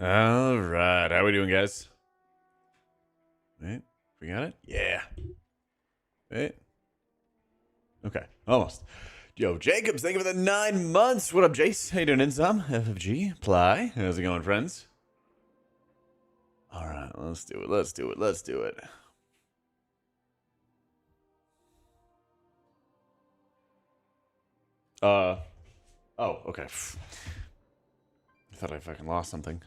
All right, how we doing, guys? Wait, we got it? Yeah. Wait. Okay, almost. Yo, Jacobs, thank you for the 9 months. What up, Jace? How you doing, Insom? FFG, Ply. How's it going, friends? All right, let's do it. Let's do it. Let's do it. Oh, okay. I thought I fucking lost something.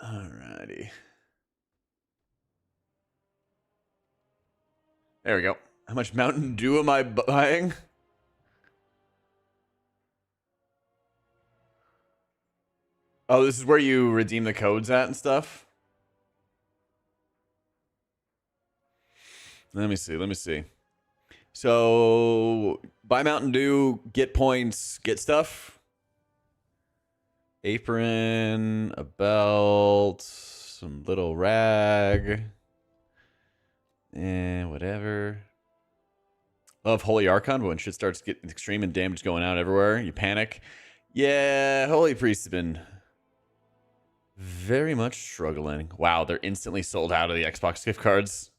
Alrighty. There we go. How much Mountain Dew am I buying? Oh, this is where you redeem the codes at and stuff? Let me see. Let me see. So, buy Mountain Dew, get points, get stuff. Apron, a belt, some little rag, and whatever. Love Holy Archon, but when shit starts getting extreme and damage going out everywhere, you panic. Yeah, Holy Priest has been very much struggling. Wow, they're instantly sold out of the Xbox gift cards.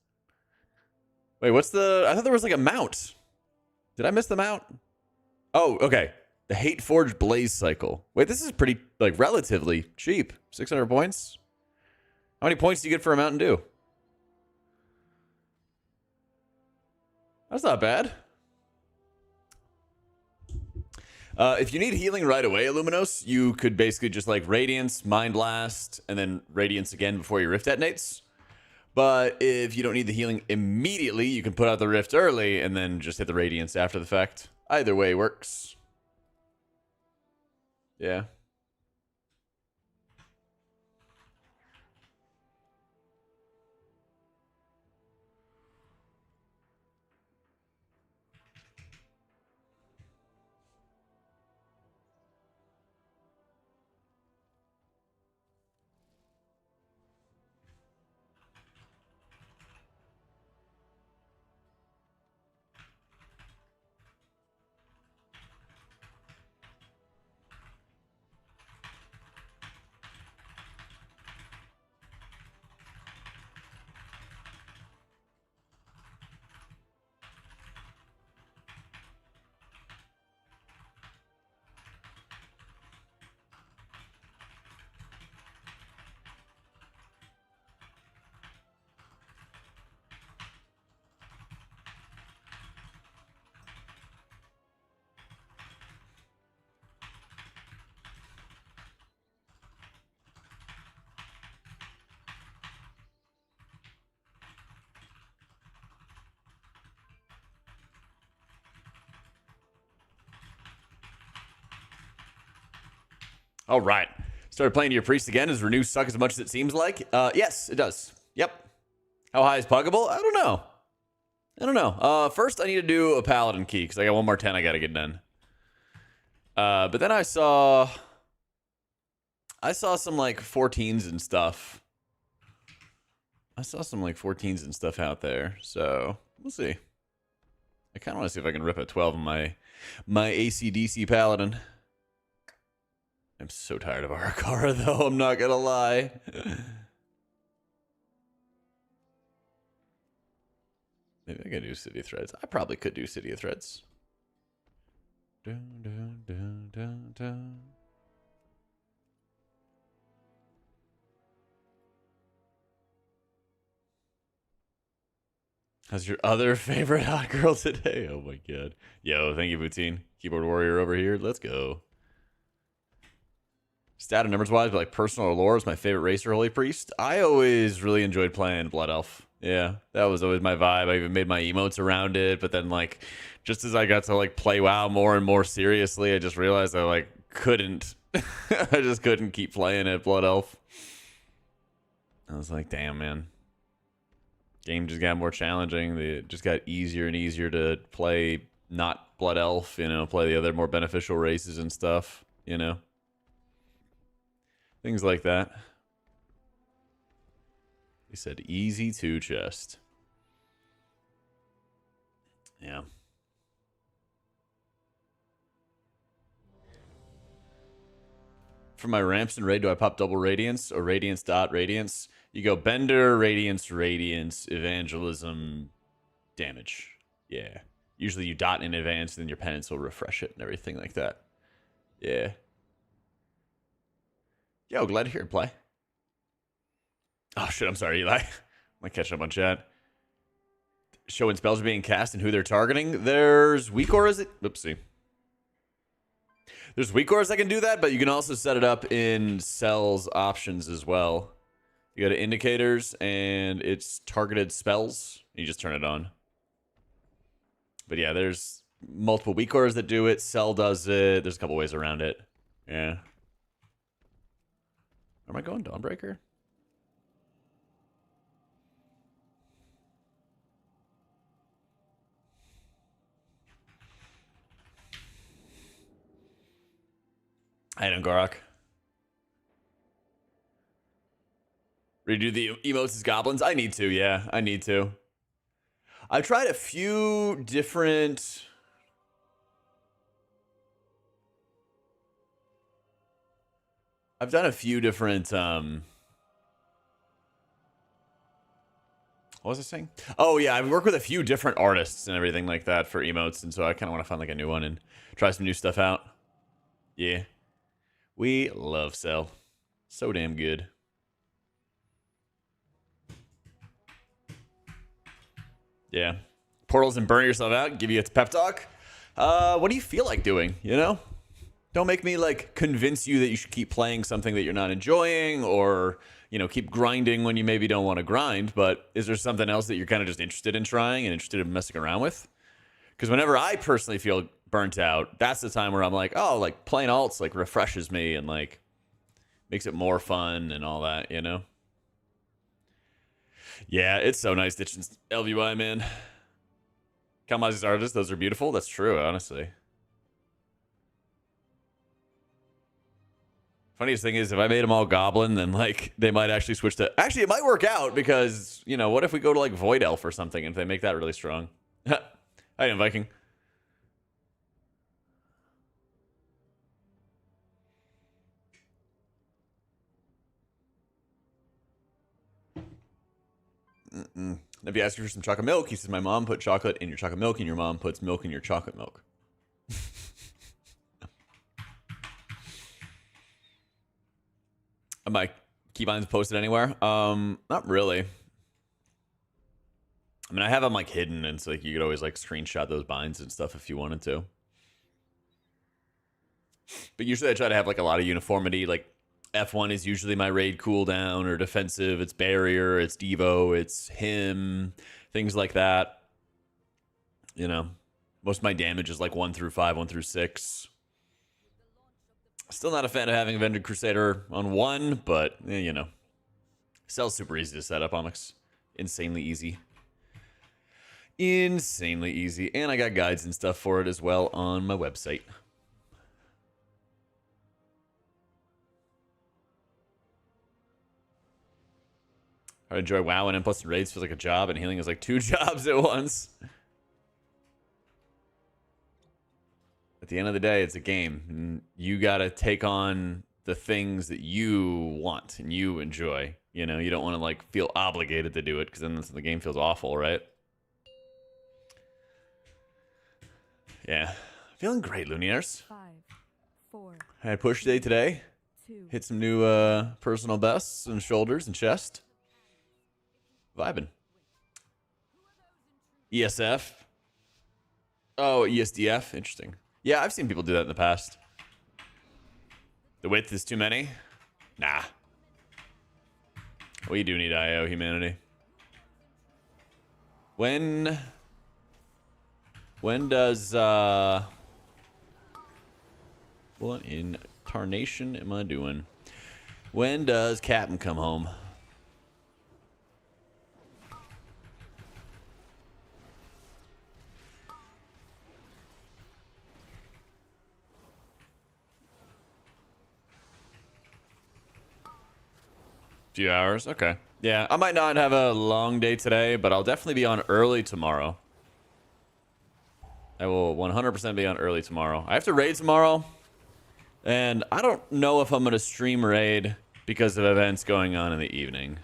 Wait, what's the... I thought there was like a mount. Did I miss the mount? Oh, okay. The Hate Forge Blaze Cycle. Wait, this is pretty, like, relatively cheap. 600 points? How many points do you get for a Mountain Dew? That's not bad. If you need healing right away, Illuminos, you could basically just, like, Radiance, Mind Blast, and then Radiance again before your Rift detonates. But if you don't need the healing immediately, you can put out the Rift early and then just hit the Radiance after the fact. Either way works. Yeah. All right. Started playing your priest again. Does Renew suck as much as it seems like? Yes, it does. Yep. How high is Puggable? I don't know. I don't know. First, I need to do a Paladin key because I got one more 10 I got to get done. But then I saw some like 14s and stuff. I saw some like 14s and stuff out there. So we'll see. I kind of want to see if I can rip a 12 on my ACDC Paladin. I'm so tired of Ara-Kara, though. I'm not gonna lie. Maybe I can do City of Threads. I probably could do City of Threads. Dun, dun, dun, dun, dun. How's your other favorite hot girl today? Oh my god. Yo, thank you, Poutine. Keyboard warrior over here. Let's go. Stat and numbers wise, but like personal or lore is my favorite racer holy priest. I always really enjoyed playing Blood Elf. Yeah, that was always my vibe. I even made my emotes around it, but then like just as I got to like play WoW more and more seriously, I just realized I like couldn't I just couldn't keep playing it, Blood Elf. I was like, damn man. Game just got more challenging. It just got easier and easier to play not Blood Elf, you know, play the other more beneficial races and stuff, you know. Things like that. He said easy to chest. Yeah. For my ramps and raid, do I pop double radiance or radiance dot radiance? You go bender, radiance, radiance, evangelism, damage. Yeah. Usually you dot in advance, and then your penance will refresh it and everything like that. Yeah. Yo, glad to hear it play. Oh shit, I'm sorry, Eli. I'm catching up on chat. Showing spells are being cast and who they're targeting. There's weak auras. Oopsie. There's weak auras that can do that, but you can also set it up in cells options as well. You go to indicators and it's targeted spells. You just turn it on. But yeah, there's multiple weak auras that do it. Cell does it. There's a couple ways around it. Yeah. Am I going Dawnbreaker? I don't, Gorok. Redo the emotes as goblins? I need to, yeah. I need to. I've tried a few different... I've done a few different... What was I saying? Oh, yeah, I've worked with a few different artists and everything like that for emotes, and so I kind of want to find like a new one and try some new stuff out. Yeah. We love Cell. So damn good. Yeah. Portals and burn yourself out, give you a pep talk. What do you feel like doing, you know? Don't make me, like, convince you that you should keep playing something that you're not enjoying or, you know, keep grinding when you maybe don't want to grind. But is there something else that you're kind of just interested in trying and interested in messing around with? Because whenever I personally feel burnt out, that's the time where I'm like, oh, like, playing alts, like, refreshes me and, like, makes it more fun and all that, you know? Yeah, it's so nice ditching LVY, man. Kamazi's artists, those are beautiful. That's true, honestly. Funniest thing is, if I made them all goblin, then, like, they might actually switch to... Actually, it might work out because, you know, what if we go to, like, Void Elf or something and if they make that really strong? Hi, am Viking. If you ask you for some chocolate milk, he says, my mom put chocolate in your chocolate milk and your mom puts milk in your chocolate milk. Am I keybinds posted anywhere? Not really. I mean, I have them like hidden, and so like you could always like screenshot those binds and stuff if you wanted to. But usually I try to have like a lot of uniformity. Like F1 is usually my raid cooldown or defensive. It's barrier, it's Devo, it's him, things like that. You know, most of my damage is like 1 through 5, 1 through 6. Still not a fan of having Avenged Crusader on 1, but you know, Cell's super easy to set up. Onyx, insanely easy. Insanely easy. And I got guides and stuff for it as well on my website. I enjoy WoW and M+ raids feels like a job, and healing is like 2 jobs at once. At the end of the day, it's a game. And you gotta take on the things that you want and you enjoy. You know, you don't want to like feel obligated to do it because then the game feels awful, right? Yeah. Feeling great, Lumières. 5, 4. I had push day today. 2. Hit some new personal bests and shoulders and chest. Vibing. ESF. Oh, ESDF. Interesting. Yeah, I've seen people do that in the past. The width is too many? Nah. We do need IO, humanity. When does what in tarnation am I doing? When does Captain come home? Few hours, okay. Yeah, I might not have a long day today, but I'll definitely be on early tomorrow. I will 100% be on early tomorrow. I have to raid tomorrow. And I don't know if I'm going to stream raid because of events going on in the evening.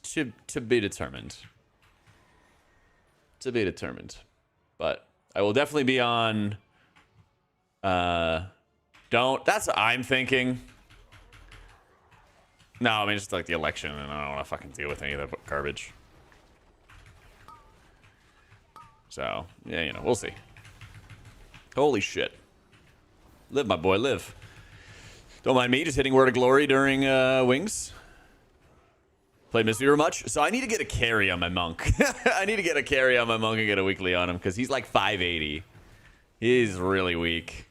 To be determined. To be determined. But I will definitely be on... That's what I'm thinking. No, I mean, just like the election, and I don't want to fucking deal with any of that garbage. So, yeah, you know, we'll see. Holy shit. Live, my boy, live. Don't mind me just hitting Word of Glory during Wings. Played Misviewer much? So I need to get a carry on my Monk. I need to get a carry on my Monk and get a weekly on him, because he's like 580. He's really weak.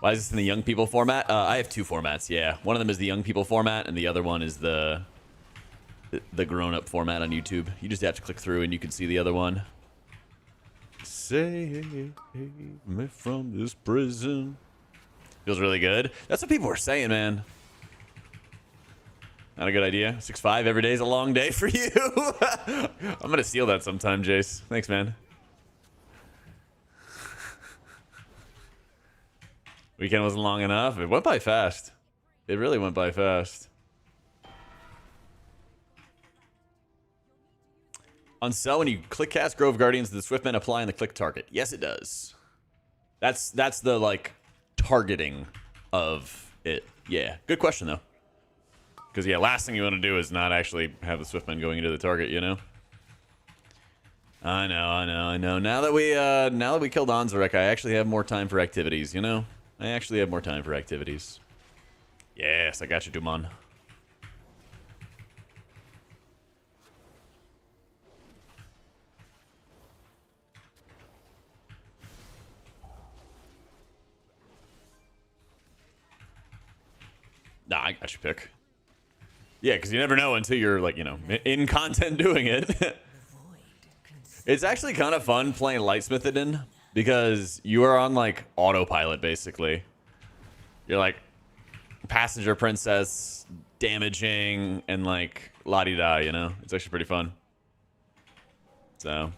Why is this in the young people format? I have 2 formats, yeah. One of them is the young people format, and the other one is the grown-up format on YouTube. You just have to click through, and you can see the other one. Save me from this prison. Feels really good. That's what people were saying, man. Not a good idea. 6'5" every day is a long day for you. I'm going to steal that sometime, Jace. Thanks, man. Weekend wasn't long enough. It went by fast. It really went by fast. On cell, when you click cast Grove Guardians, the Swiftmen apply on the click target. Yes, it does. That's the, like, targeting of it. Yeah. Good question, though. Because, yeah, last thing you want to do is not actually have the Swiftmen going into the target, you know? I know. Now that we killed Anzarek, I actually have more time for activities, you know? I actually have more time for activities. Yes, I got you, Dumon. Nah, I got you, pick. Yeah, because you never know until you're, like, you know, in content doing it. It's actually kind of fun playing Lightsmith in, because you are on, like, autopilot, basically. You're, like, passenger princess, damaging, and, like, la-di-da, you know? It's actually pretty fun. So...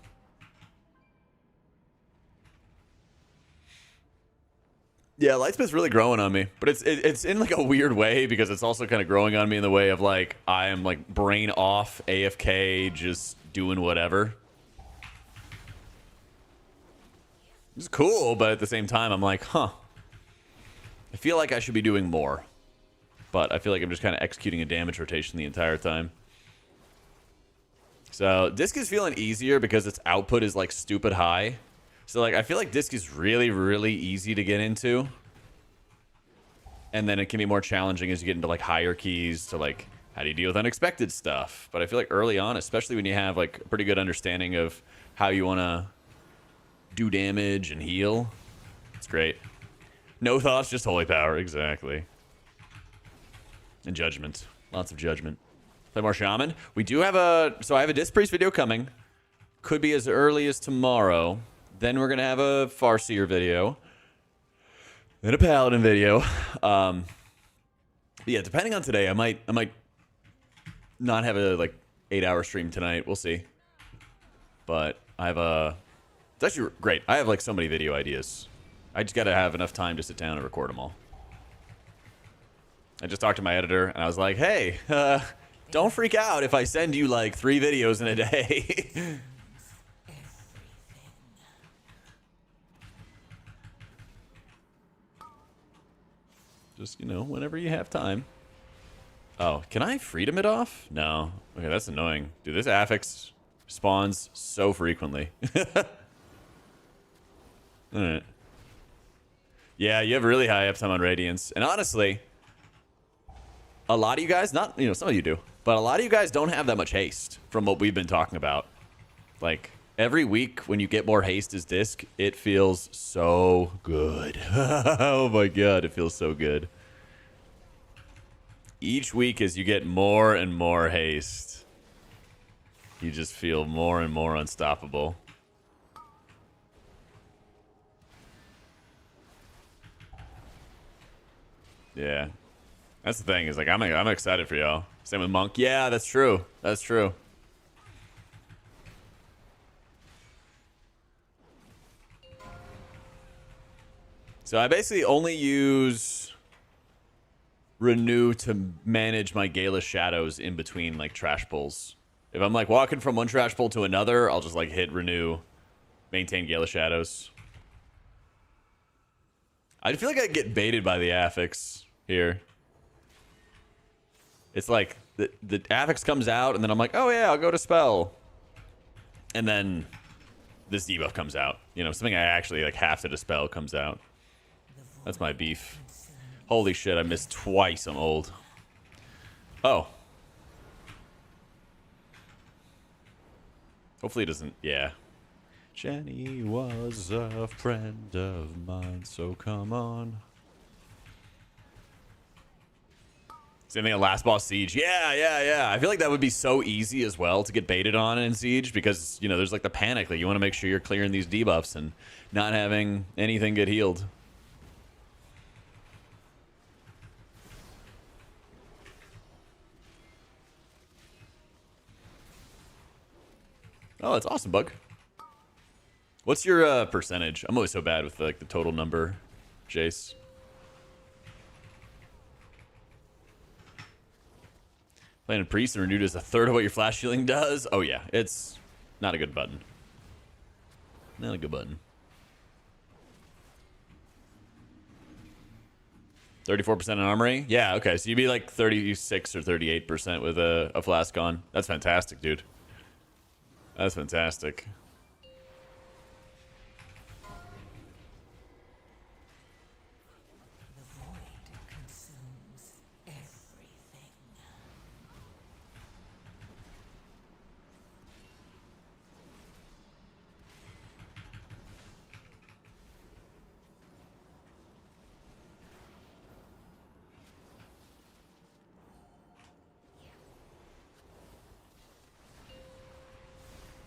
yeah, Lightsmith's really growing on me, but it's in like a weird way, because it's also kind of growing on me in the way of like I am like brain off, AFK, just doing whatever. It's cool, but at the same time, I'm like, huh. I feel like I should be doing more, but I feel like I'm just kind of executing a damage rotation the entire time. So Disc is feeling easier because its output is like stupid high. So, like, I feel like Disc is really, really easy to get into. And then it can be more challenging as you get into, like, higher keys to, like, how do you deal with unexpected stuff? But I feel like early on, especially when you have, like, a pretty good understanding of how you want to do damage and heal, it's great. No thoughts, just holy power. Exactly. And judgment. Lots of judgment. Play more Shaman. We do have a... so I have a Disc Priest video coming. Could be as early as tomorrow. Then we're going to have a Farseer video. Then a Paladin video. Yeah, depending on today, I might not have a, like, 8-hour stream tonight. We'll see. But I have a... it's actually great. I have, like, so many video ideas. I just got to have enough time to sit down and record them all. I just talked to my editor, and I was like, hey, don't freak out if I send you, like, 3 videos in a day. Just, you know, whenever you have time. Oh, can I freedom it off? No. Okay, that's annoying. Dude, this affix spawns so frequently. Alright. Yeah, you have really high uptime on Radiance. And honestly, a lot of you guys, not, you know, some of you do, but a lot of you guys don't have that much haste from what we've been talking about. Like, every week when you get more haste as Disc, it feels so good. Oh my god, it feels so good. Each week as you get more and more haste, you just feel more and more unstoppable. Yeah. That's the thing, is like I'm excited for y'all. Same with Monk. Yeah, that's true. That's true. So I basically only use Renew to manage my Gala shadows in between like trash pulls. If I'm like walking from one trash pull to another, I'll just like hit Renew, maintain Gala shadows. I feel like I get baited by the affix here. It's like the affix comes out and then I'm like, oh yeah, I'll go to spell. And then this debuff comes out. You know, something I actually like have to dispel comes out. That's my beef. Holy shit, I missed twice. I'm old. Oh. Hopefully it doesn't, yeah. Jenny was a friend of mine, so come on. Same thing at Last Boss Siege. Yeah. I feel like that would be so easy as well to get baited on in Siege because, you know, there's like the panic. Like, you want to make sure you're clearing these debuffs and not having anything get healed. Oh, that's awesome, Bug. What's your percentage? I'm always so bad with like the total number, Jace. Playing a priest and renewed is a third of what your flash healing does. Oh yeah, it's not a good button. Not a good button. 34% in armory? Yeah, okay. So you'd be like 36 or 38% with a flask on. That's fantastic, dude. That's fantastic.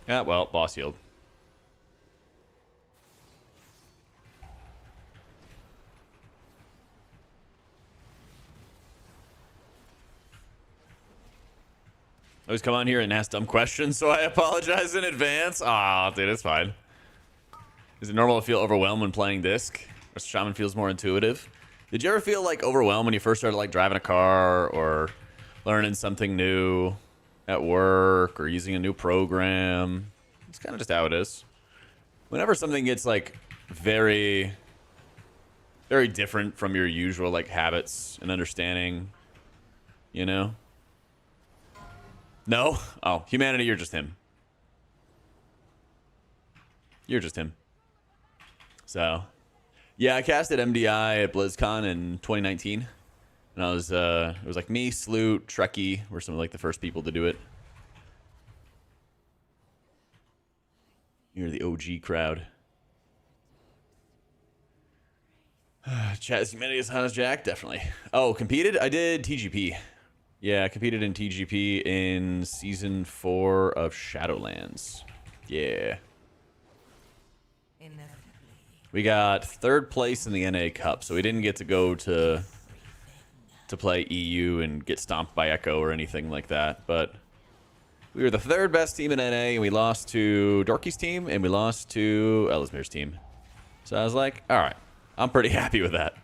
Yeah, well, boss healed. I always come on here and ask dumb questions, so I apologize in advance. Aw, dude, it's fine. Is it normal to feel overwhelmed when playing Disc? Or Shaman feels more intuitive? Did you ever feel like overwhelmed when you first started like driving a car or learning something new at work or using a new program? It's kind of just how it is. Whenever something gets like very different from your usual like habits and understanding, you know? No? Oh, humanity, you're just him. You're just him. So, yeah, I casted MDI at BlizzCon in 2019. And I was, it was like me, Sloot, Trekkie were some of like the first people to do it. You're the OG crowd. Chat, is humanity as hot as Jack? Definitely. Oh, competed? I did TGP. Yeah, I competed in TGP in Season 4 of Shadowlands. Yeah. We got 3rd place in the NA Cup, so we didn't get to go to play EU and get stomped by Echo or anything like that. But we were the 3rd best team in NA, and we lost to Dorky's team, and we lost to Ellesmere's team. So I was like, all right, I'm pretty happy with that.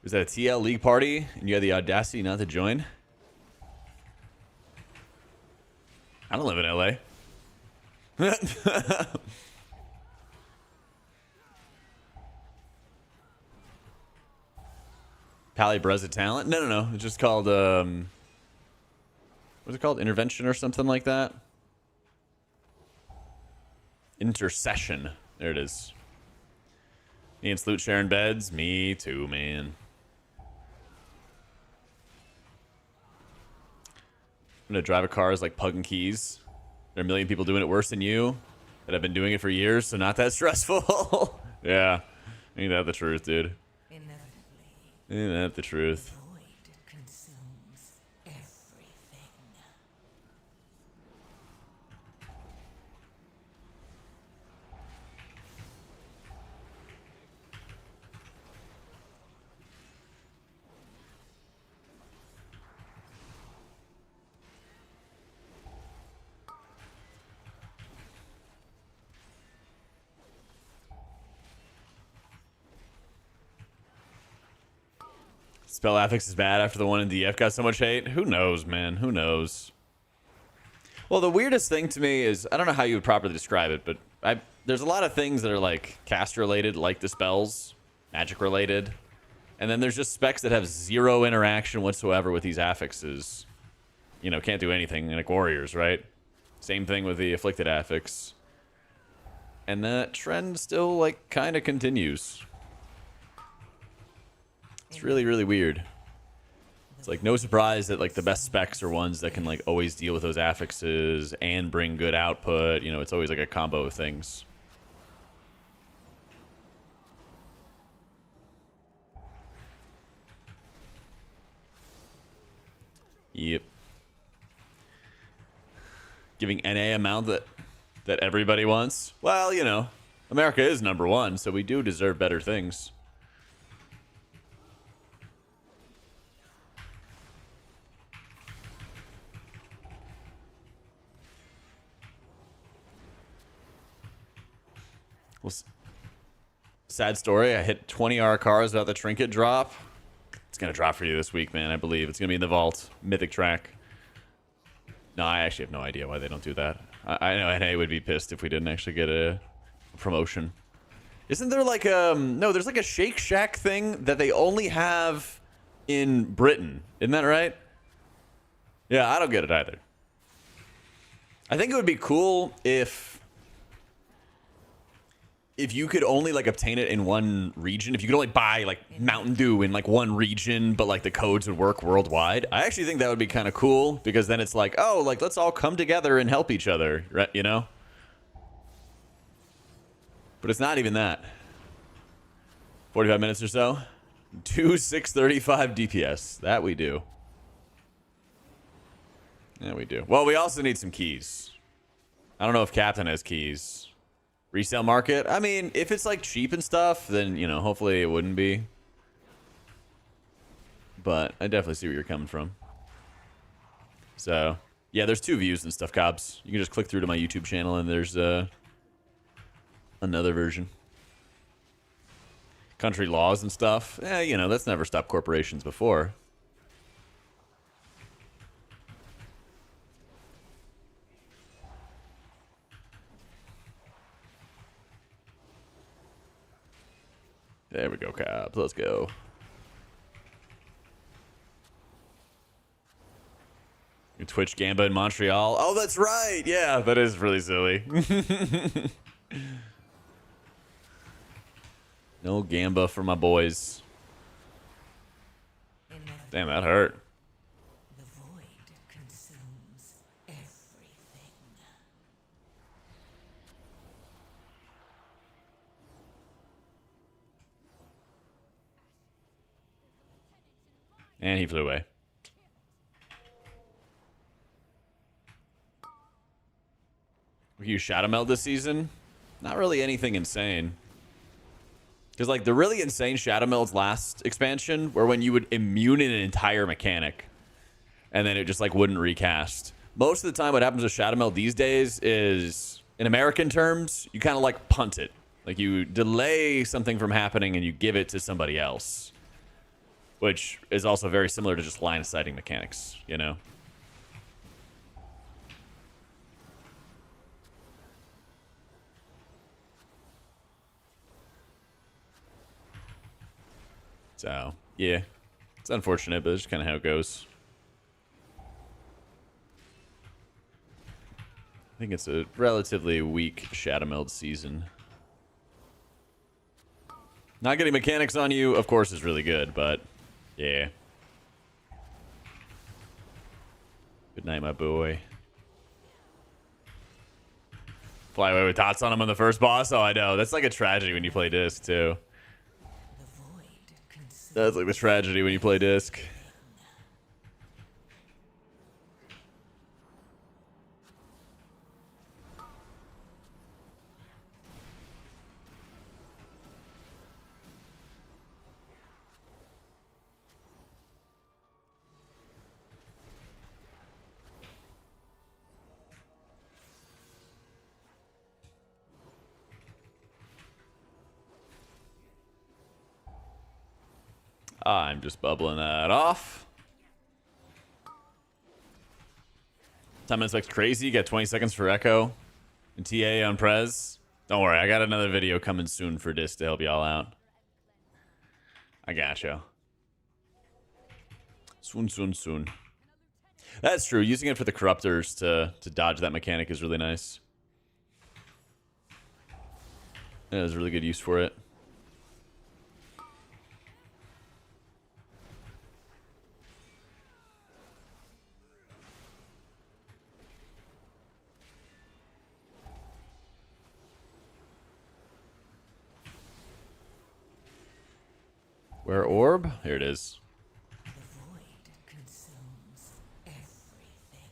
Was that a TL League party, and you had the audacity not to join? I don't live in LA. Palibreza talent? No. It's just called, what's it called? Intervention or something like that? Intercession. There it is. Me and Sloot sharing beds? Me too, man. I'm gonna drive a car as like Pug and Keys. There are a million people doing it worse than you that have been doing it for years, so not that stressful. Yeah. Ain't that the truth, dude? Ain't that the truth? Spell affix is bad after the one in DF got so much hate. Who knows, man? Who knows? Well, the weirdest thing to me is, I don't know how you would properly describe it, but there's a lot of things that are like cast related, like the spells, magic related. And then there's just specs that have zero interaction whatsoever with these affixes. You know, can't do anything, like warriors, right? Same thing with the afflicted affix. And that trend still, like, kind of continues. It's really, really weird. It's like no surprise that like the best specs are ones that can like always deal with those affixes and bring good output. You know, it's always like a combo of things. Yep. Giving NA amount that everybody wants. Well, you know, America is #1, so we do deserve better things. Well, sad story. I hit 20 Ara-Karas without the trinket drop. It's going to drop for you this week, man. I believe it's going to be in the vault. Mythic track. No, I actually have no idea why they don't do that. I know NA would be pissed if we didn't actually get a promotion. Isn't there like no, there's like a Shake Shack thing that they only have in Britain. Isn't that right? Yeah, I don't get it either. I think it would be cool if you could only like obtain it in one region, if you could only buy like Mountain Dew in like one region, but like the codes would work worldwide. I actually think that would be kind of cool, because then it's like, oh, like let's all come together and help each other, right? You know? But it's not even that. 45 minutes or so. 635 DPS. That we do. Yeah, we do. Well, we also need some keys. I don't know if Captain has keys. Resale market? I mean, if it's like cheap and stuff, then, you know, hopefully it wouldn't be. But I definitely see where you're coming from. So, yeah, there's 2 views and stuff, Cobbs. You can just click through to my YouTube channel and there's another version. Country laws and stuff. Yeah, you know, that's never stopped corporations before. There we go, Cobbs. Let's go. Twitch Gamba in Montreal. Oh, that's right. Yeah, that is really silly. No Gamba for my boys. Damn, that hurt. The void consumes everything. And he flew away. We use Shadowmeld this season. Not really anything insane. Because, like, the really insane Shadowmeld's last expansion, where when you would immune an entire mechanic, and then it just, like, wouldn't recast. Most of the time, what happens with Shadowmeld these days is, in American terms, you kind of, like, punt it. Like, you delay something from happening, and you give it to somebody else. Which is also very similar to just line-of-sighting mechanics, you know? So, yeah. It's unfortunate, but it's just kind of how it goes. I think it's a relatively weak Shadowmeld season. Not getting mechanics on you, of course, is really good, but yeah. Good night, my boy. Fly away with dots on him on the first boss? Oh, I know. That's like a tragedy when you play disc, too. That's like the tragedy when you play disc. I'm just bubbling that off. 10 minutes like crazy. Got 20 seconds for Echo and TA on Prez. Don't worry, I got another video coming soon for Disc to help y'all out. I gotcha. Soon. That's true. Using it for the corruptors to dodge that mechanic is really nice. That is really good use for it. Where orb? Here it is. The void consumes everything.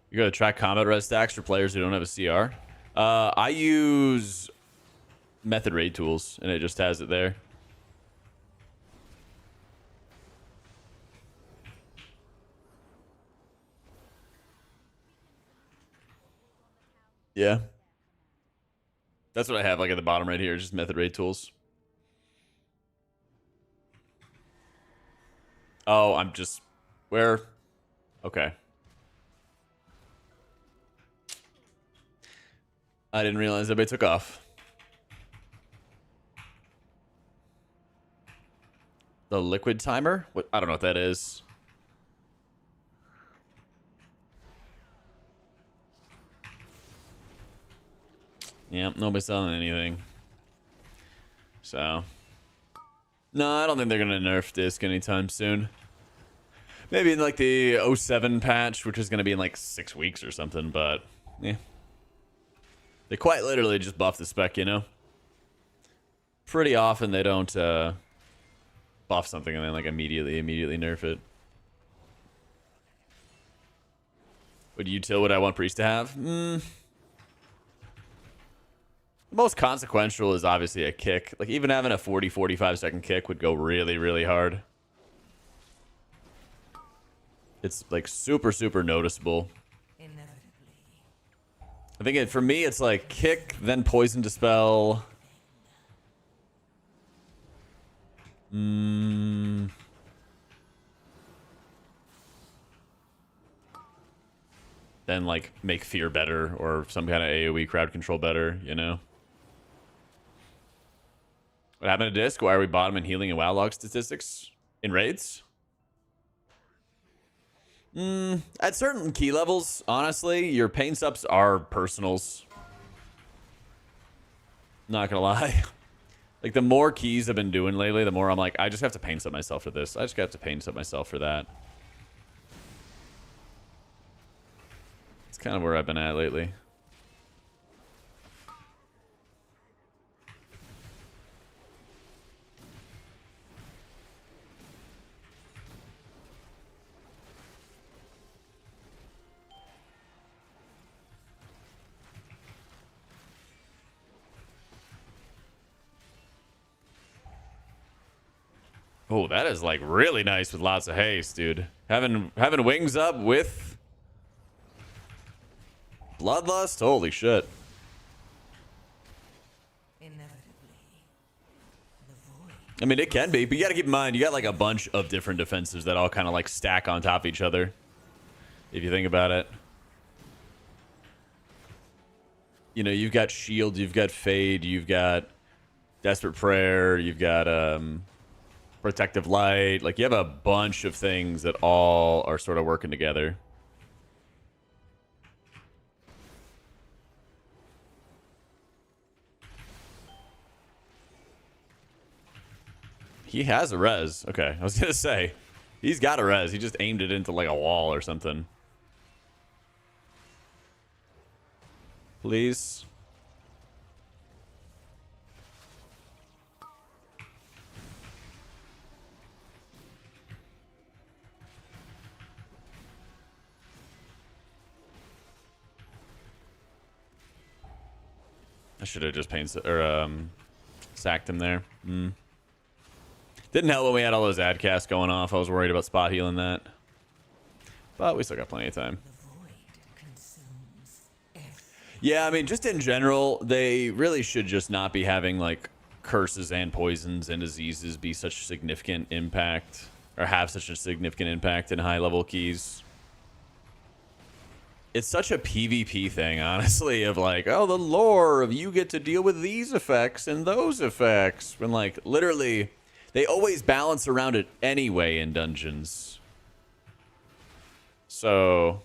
You gotta track combat res stacks for players who don't have a CR. I use method raid tools, and it just has it there. Yeah. That's what I have, like, at the bottom right here, just method raid tools. Oh, I'm just... Where? Okay. I didn't realize everybody took off. The liquid timer? What? I don't know what that is. Yeah, nobody's selling anything. So. No, I don't think they're going to nerf Disc anytime soon. Maybe in like the 07 patch, which is going to be in like 6 weeks or something, but yeah. They quite literally just buff the spec, you know? Pretty often they don't buff something and then like immediately nerf it. Would you tell what I want Priest to have? The most consequential is obviously a kick. Like even having a 40-45 second kick would go really, really hard. It's like super noticeable. I think for me, it's like kick, then poison dispel. Then like make fear better or some kind of AoE crowd control better, you know? What happened to Disc? Why are we bottom in healing and WoW log statistics in raids? At certain key levels, honestly, your pain subs are personals. Not gonna lie. Like, the more keys I've been doing lately, the more I'm like, I just have to pain sub myself for this. I just have to pain sub myself for that. It's kind of where I've been at lately. Oh, that is like really nice with lots of haste, dude. Having wings up with bloodlust, holy shit. I mean, it can be, but you gotta keep in mind, you got like a bunch of different defenses that all kind of like stack on top of each other, if you think about it. You know, you've got shield, you've got fade, you've got desperate prayer, you've got protective light. Like, you have a bunch of things that all are sort of working together. He has a res. Okay, I was gonna say, he's got a res. He just aimed it into like a wall or something. Please. should have just sacked him there. Didn't help when we had all those ad casts going off. I was worried about spot healing that. But we still got plenty of time. Yeah, I mean, just in general, they really should just not be having, like, curses and poisons and diseases be such significant impact, or have such a significant impact in high-level keys. It's such a PvP thing, honestly, of like, oh, the lore of you get to deal with these effects and those effects. When, like, literally, they always balance around it anyway in dungeons. So,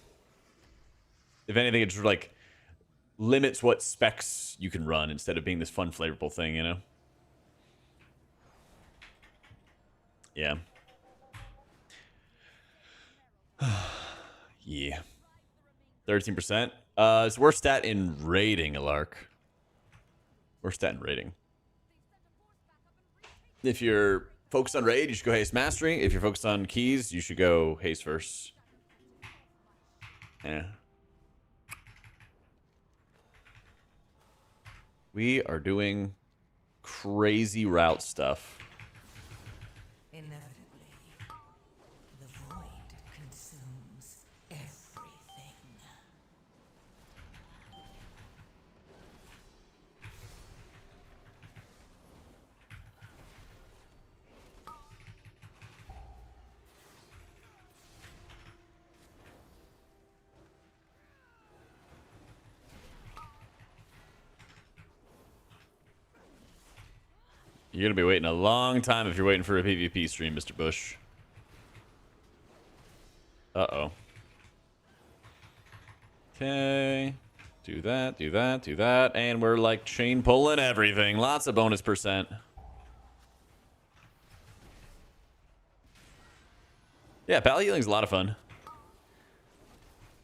if anything, it's like limits what specs you can run instead of being this fun, flavorful thing, you know? Yeah. Yeah. 13%. It's worst stat in raiding, Alark. Worst stat in raiding. If you're focused on raid, you should go Haste Mastery. If you're focused on keys, you should go Haste first. Yeah. We are doing crazy route stuff. Inevitably, the void consumes everything. You're going to be waiting a long time if you're waiting for a PvP stream, Mr. Bush. Uh-oh. Okay. Do that, do that, do that. And we're, like, chain pulling everything. Lots of bonus percent. Yeah, Pally healing's a lot of fun.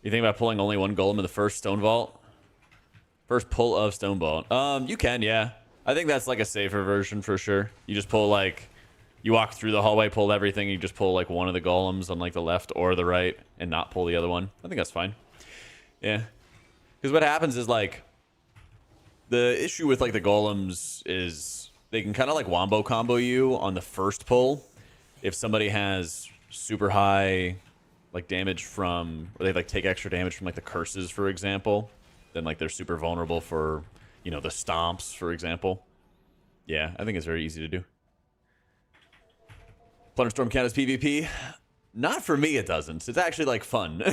You think about pulling only one golem in the first stone vault? First pull of stone vault. You can, yeah. I think that's like a safer version for sure. You just pull like, you walk through the hallway, pull everything, you just pull like one of the golems on like the left or the right and not pull the other one. I think that's fine. Yeah. Because what happens is like, the issue with like the golems is they can kind of like wombo combo you on the first pull. If somebody has super high like damage from, or they like take extra damage from like the curses, for example, then like they're super vulnerable for, you know, the stomps, for example. Yeah, I think it's very easy to do. Plunderstorm count as PvP? Not for me, it doesn't. It's actually like fun.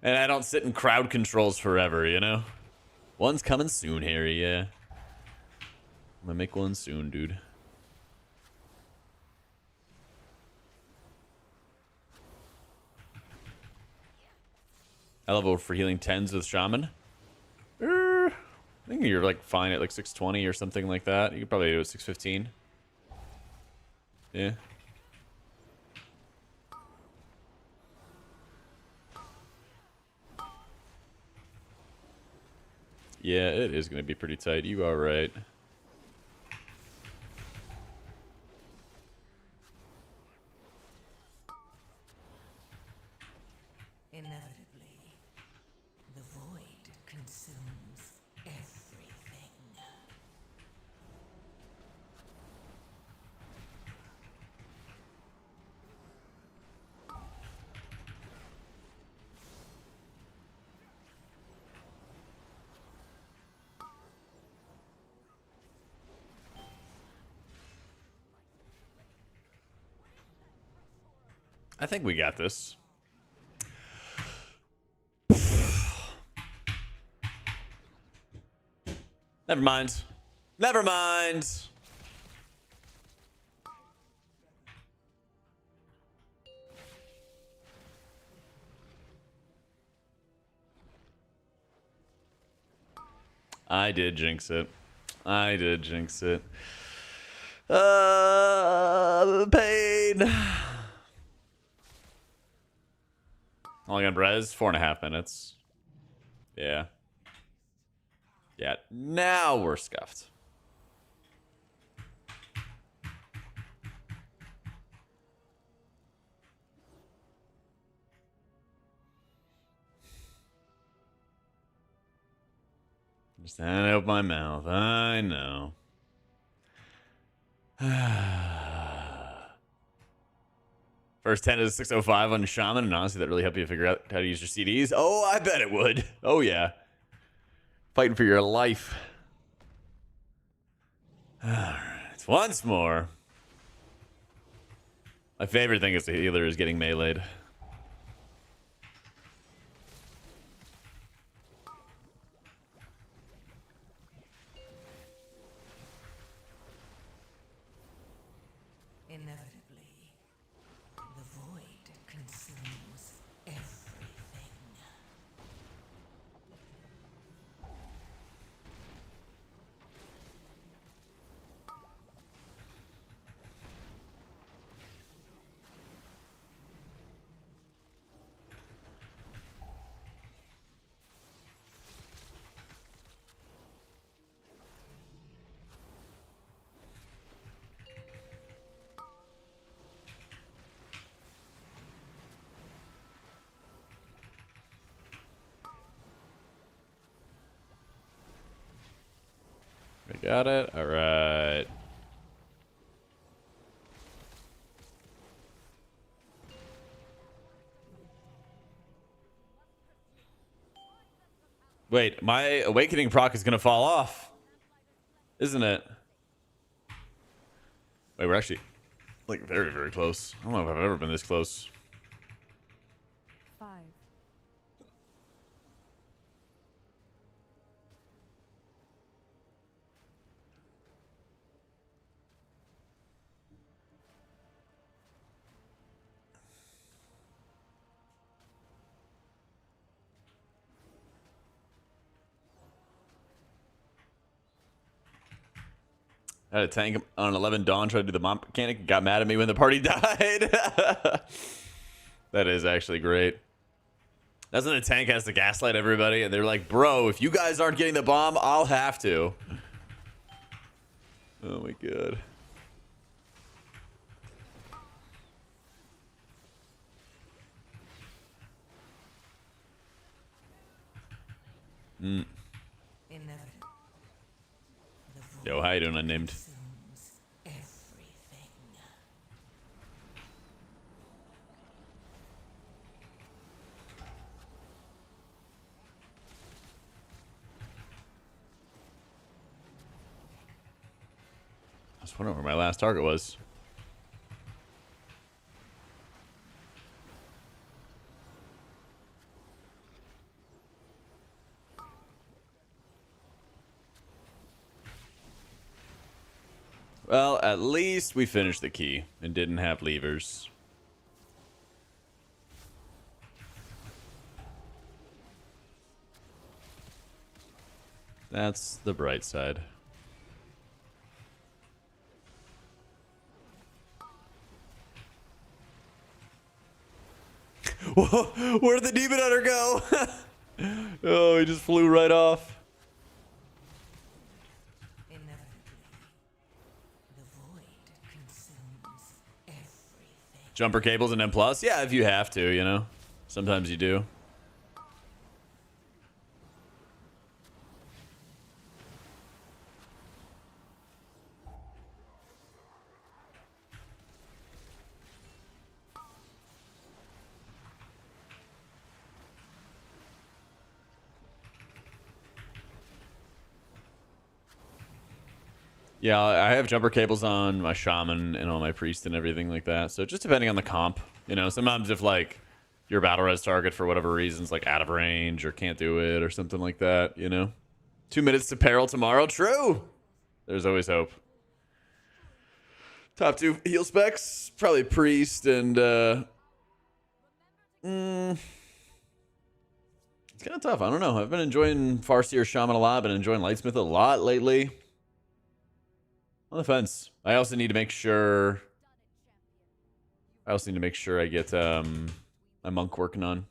And I don't sit in crowd controls forever, you know? One's coming soon, Harry, yeah. I'm gonna make one soon, dude. I level for healing 10s with Shaman. I think you're like fine at like 620 or something like that. You could probably do it 615. Yeah. Yeah, it is going to be pretty tight. You are right. Inevitably, the void consumes everything. I think we got this. Never mind. Never mind. I did jinx it. I did jinx it. Pain. Only on Brez, 4.5 minutes. Yeah. Yeah, now we're scuffed. Just hand out my mouth. I know. First 10 is 605 on Shaman, and honestly, that really helped you figure out how to use your CDs. Oh, I bet it would. Oh, yeah. Fighting for your life. Alright, once more. My favorite thing as the healer is getting meleeed. Inevitably, the void consumes everything. We got it? Alright. Wait, my awakening proc is gonna fall off. Isn't it? Wait, we're actually like very, very close. I don't know if I've ever been this close. 5, I had a tank on 11 Dawn, tried to do the mop mechanic, got mad at me when the party died. That is actually great. That's when the tank has to gaslight everybody, and they're like, bro, if you guys aren't getting the bomb, I'll have to. Oh my god. Inevitably, the void Yo, how you doing, unnamed? consumes everything. I was wondering where my last target was. Well, at least we finished the key and didn't have levers. That's the bright side. Whoa, where'd the demon hunter go? Oh, he just flew right off. Inevitably, the void consumes everything. Jumper cables and M+? Yeah, if you have to, you know. Sometimes you do. Yeah, I have jumper cables on my shaman and on my priest and everything like that. So just depending on the comp, you know, sometimes if like your battle res target for whatever reasons like out of range or can't do it or something like that, you know. 2 minutes to peril tomorrow. True. There's always hope. Top 2 heal specs, probably priest and it's kind of tough. I don't know. I've been enjoying Farseer Shaman a lot. Been enjoying Lightsmith a lot lately. On the fence. I also need to make sure. I get my monk working on.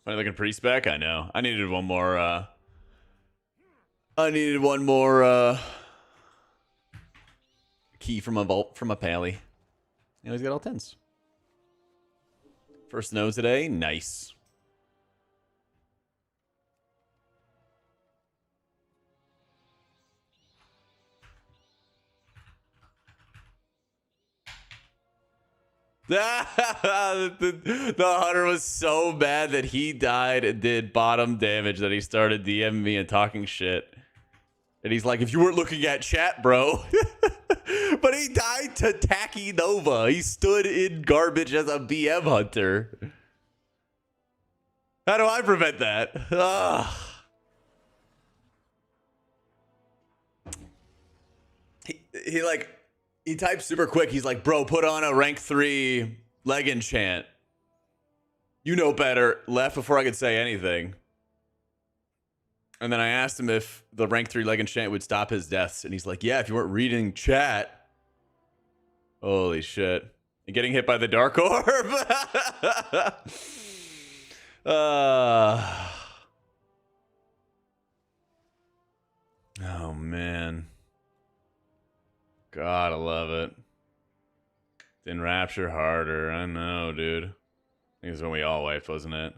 Am I looking pretty spec? I know. I needed one more. I needed one more key from a vault from a pally. You know, he's got all 10s. First snow today. Nice. the hunter was so bad that he died and did bottom damage that he started DMing me and talking shit. And he's like, if you weren't looking at chat, bro. But he died to Tacky Nova. He stood in garbage as a BM hunter. How do I prevent that? Ugh. He types super quick. He's like, bro, put on a rank 3 leg enchant. You know better. Left before I could say anything. And then I asked him if the rank 3 leg enchant would stop his deaths. And he's like, yeah, if you weren't reading chat. Holy shit. And getting hit by the Dark Orb. Oh, man. God, I love it. Enrapture harder. I know, dude. I think it's when we all wiped, wasn't it?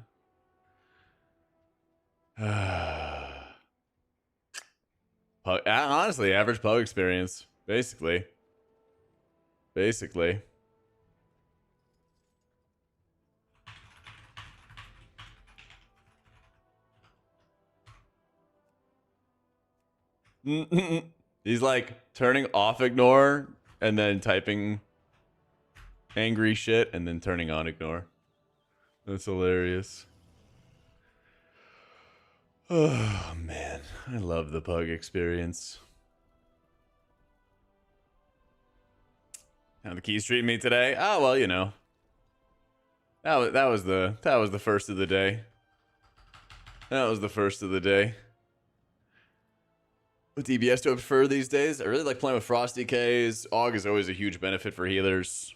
Honestly, average pug experience. Basically. He's like turning off ignore and then typing angry shit and then turning on ignore. That's hilarious. Oh man, I love the pug experience. How the keys treating me today? Oh well, you know. That was the first of the day. That was the first of the day. What DBS do I prefer these days? I really like playing with Frosty Ks. Aug is always a huge benefit for healers.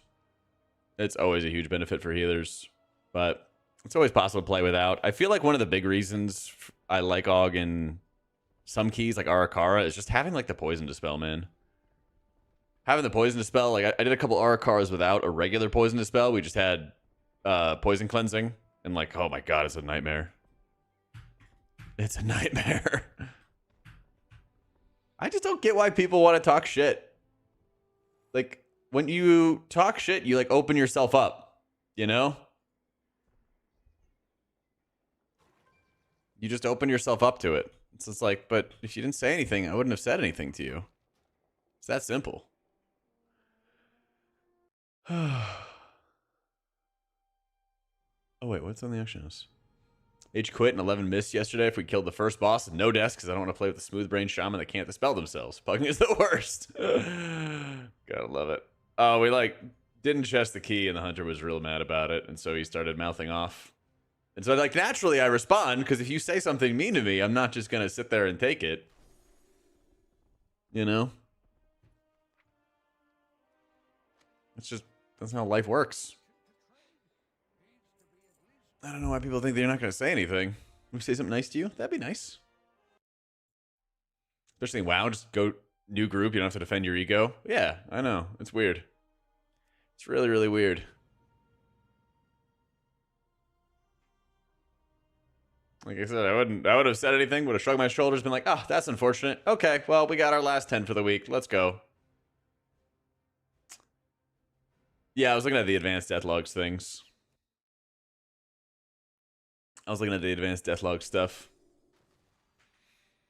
It's always a huge benefit for healers. But it's always possible to play without. I feel like one of the big reasons I like Aug in some keys, like Ara-Kara, is just having like the Poison Dispel, man. Having the Poison Dispel, like I did a couple Ara-Karas without a regular Poison Dispel. We just had Poison Cleansing. And like, oh my god, it's a nightmare. It's a nightmare. I just don't get why people want to talk shit. Like, when you talk shit, you, like, open yourself up. You know? You just open yourself up to it. It's just like, but if you didn't say anything, I wouldn't have said anything to you. It's that simple. Oh, wait, what's on the auction house? H quit and 11 missed yesterday if we killed the first boss. No deaths because I don't want to play with the smooth brain shaman that can't dispel themselves. Pugging is the worst. Gotta love it. Oh, we like didn't chest the key and the hunter was real mad about it. And so he started mouthing off. And so like naturally I respond because if you say something mean to me, I'm not just going to sit there and take it. You know? It's just, that's how life works. I don't know why people think they're not going to say anything. We say something nice to you? That'd be nice. Especially in WoW, just go new group. You don't have to defend your ego. Yeah, I know. It's weird. It's really, really weird. Like I said, I would have said anything, would have shrugged my shoulders, been like, oh, that's unfortunate. Okay, well, we got our last 10 for the week. Let's go. Yeah, I was looking at the advanced death logs things. I was looking at the advanced deathlog stuff.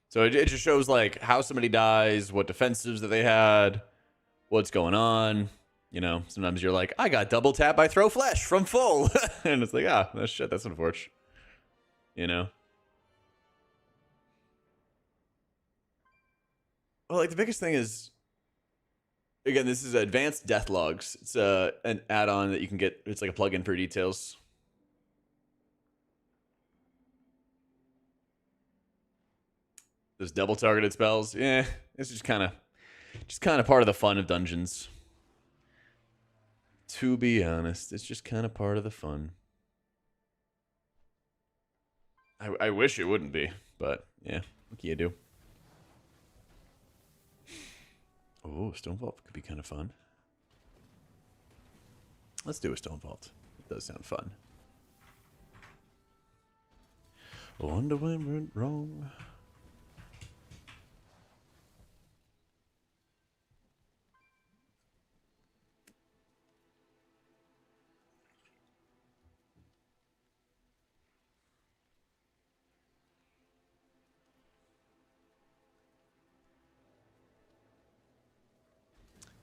So it just shows like how somebody dies, what defensives that they had, what's going on. You know, sometimes you're like, I got double tap by throw flesh from full. And it's like, ah, that's shit, that's unfortunate. You know? Well, like the biggest thing is, again, this is advanced death logs. It's an add-on that you can get. It's like a plugin for details. Those double targeted spells, yeah, it's just kind of part of the fun of dungeons. To be honest, it's just kind of part of the fun. I wish it wouldn't be, but yeah, what can you do? Oh, Stone Vault could be kind of fun. Let's do a Stone Vault. It does sound fun. Wonder what went wrong.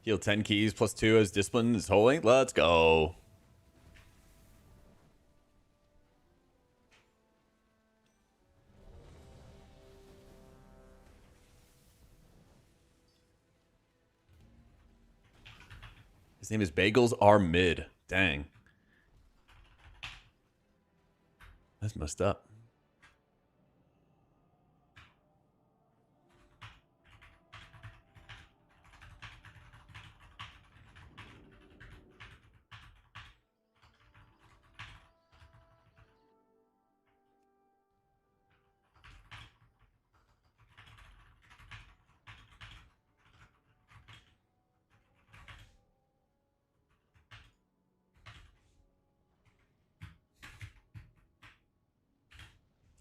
Heal 10 keys plus 2 as discipline is holding. Let's go. His name is Bagels Are Mid. Dang. That's messed up.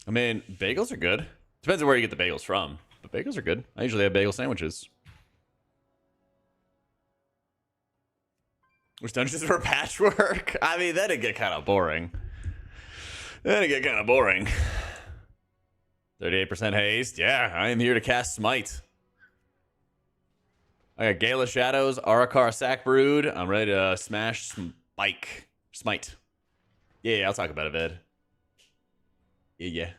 I mean, bagels are good. Depends on where you get the bagels from, but bagels are good. I usually have bagel sandwiches. Which dungeons were patchwork? I mean, that'd get kind of boring. 38% haste. Yeah, I am here to cast Smite. I got Gala Shadows, Ara-Kara Sack Brood. I'm ready to smash Smite. Yeah, I'll talk about it, Ed. Yeah.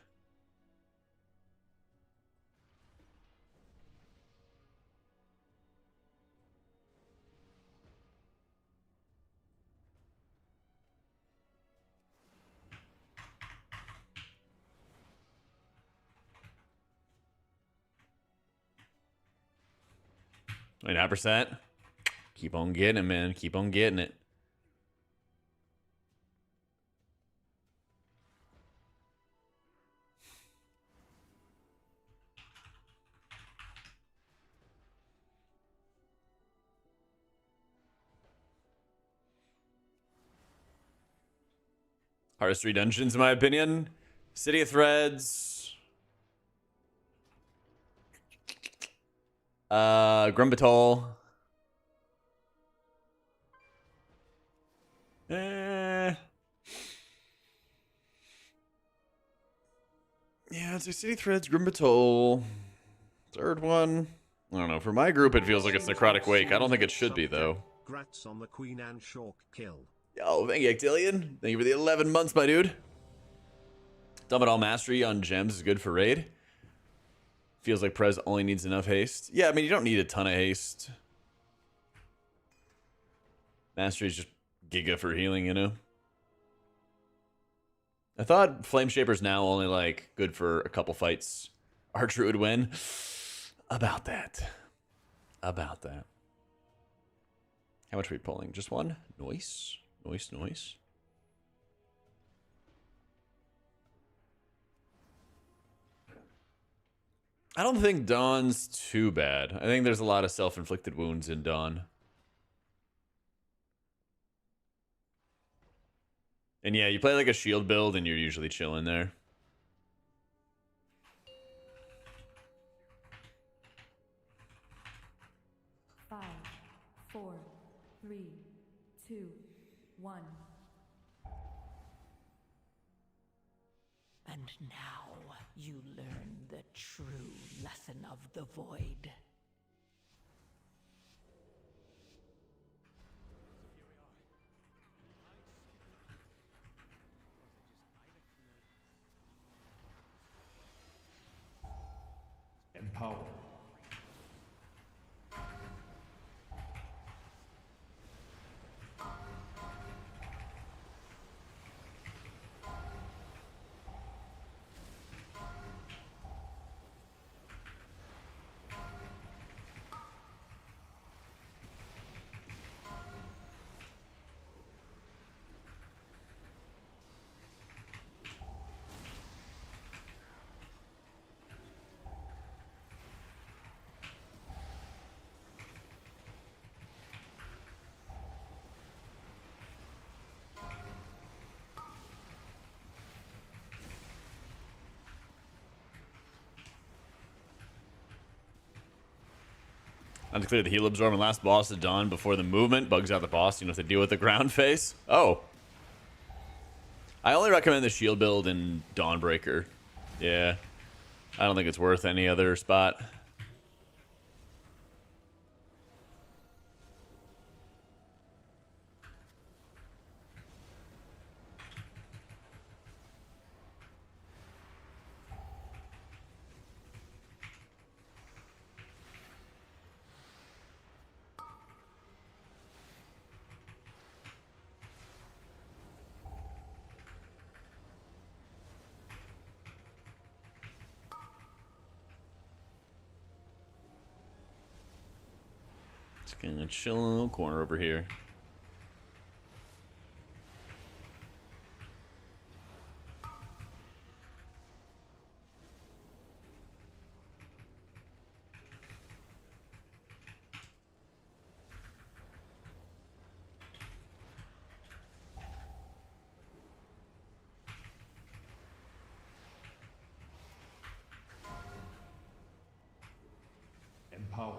29%. Keep on getting it, man. Keep on getting it. Hardest 3 dungeons, in my opinion. City of Threads. Grumbatol. Yeah, it's a City Threads, Grumbatol. Third one. I don't know. For my group, it feels like it's Necrotic Wake. I don't think it should be, though. Grats on the Queen and Shork kill. Yo, thank you, Actilian. Thank you for the 11 months, my dude. Dumb it all mastery on gems is good for raid. Feels like Prez only needs enough haste. Yeah, I mean, you don't need a ton of haste. Mastery is just giga for healing, you know? I thought Flame Shaper's now only, like, good for a couple fights. Archer would win. About that. How much are we pulling? Just one? Noise. I don't think Dawn's too bad. I think there's a lot of self-inflicted wounds in Dawn. And yeah, you play like a shield build and you're usually chilling there. Five, 4, 3, 2, 1. And now you learn the true lesson of the void. Empower. On to clear the heal absorb and last boss is done before the movement bugs out the boss. You know, have to deal with the ground phase. Oh. I only recommend the shield build in Dawnbreaker. Yeah. I don't think it's worth any other spot. Just gonna chill in a little corner over here. Empower.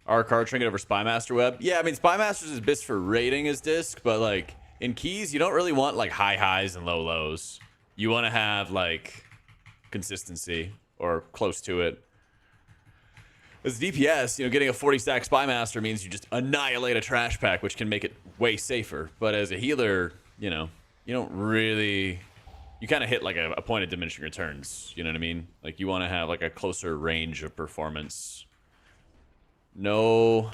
Ara-Kara trinket over Spymaster web. Yeah, I mean, Spymaster's is best for raiding his disc, but like in keys, you don't really want like high highs and low lows. You want to have like consistency or close to it. As DPS, you know, getting a 40 stack Spymaster means you just annihilate a trash pack, which can make it way safer. But as a healer, you know, you don't really, you kind of hit like a point of diminishing returns. You know what I mean? Like you want to have like a closer range of performance. No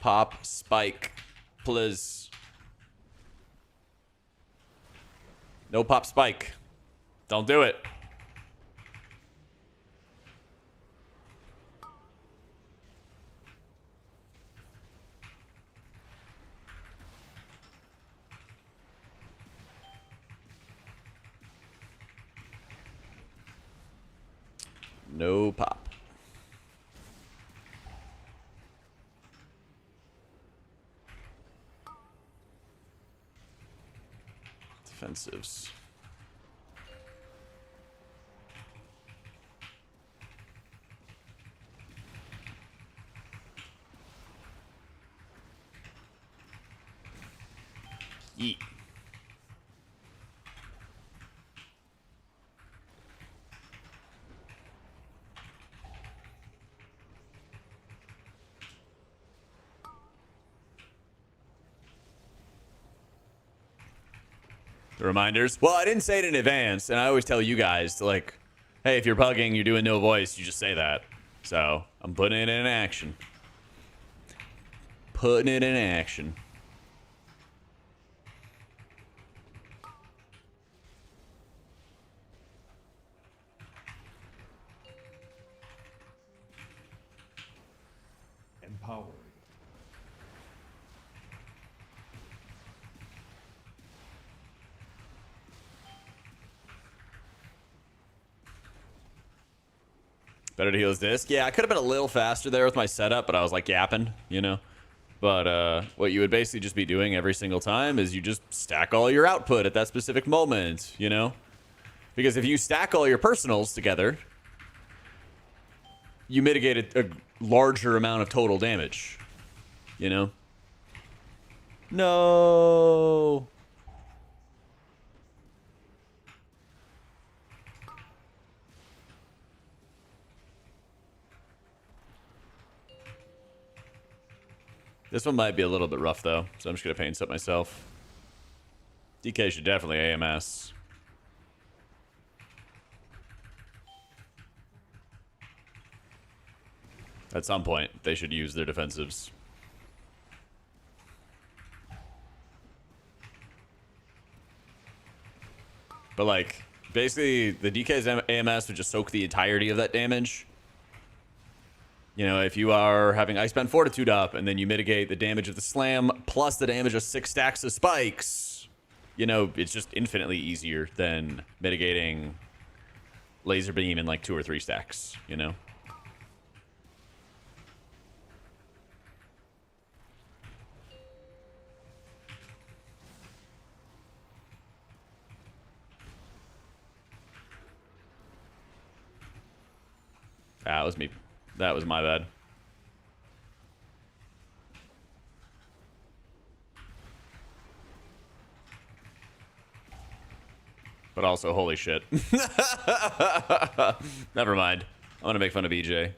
pop spike, please. No pop spike. Don't do it. No pop. Defensives. Yeet. The reminders. Well, I didn't say it in advance, and I always tell you guys to like, hey, if you're bugging, you're doing no voice, you just say that. So I'm putting it in action. Putting it in action. Empowering. Better to heal his disc. Yeah, I could have been a little faster there with my setup, but I was like yapping, you know. But what you would basically just be doing every single time is you just stack all your output at that specific moment, you know. Because if you stack all your personals together, you mitigate a larger amount of total damage, you know. No. This one might be a little bit rough, though, so I'm just going to paint up myself. DK should definitely AMS. At some point, they should use their defensives. But, like, basically, the DK's AMS would just soak the entirety of that damage. You know, if you are having Icebound Fortitude up and then you mitigate the damage of the slam plus the damage of 6 stacks of spikes, you know, it's just infinitely easier than mitigating Laser Beam in like 2 or 3 stacks, you know? That was me. That was my bad. But also, holy shit. Never mind. I want to make fun of BJ.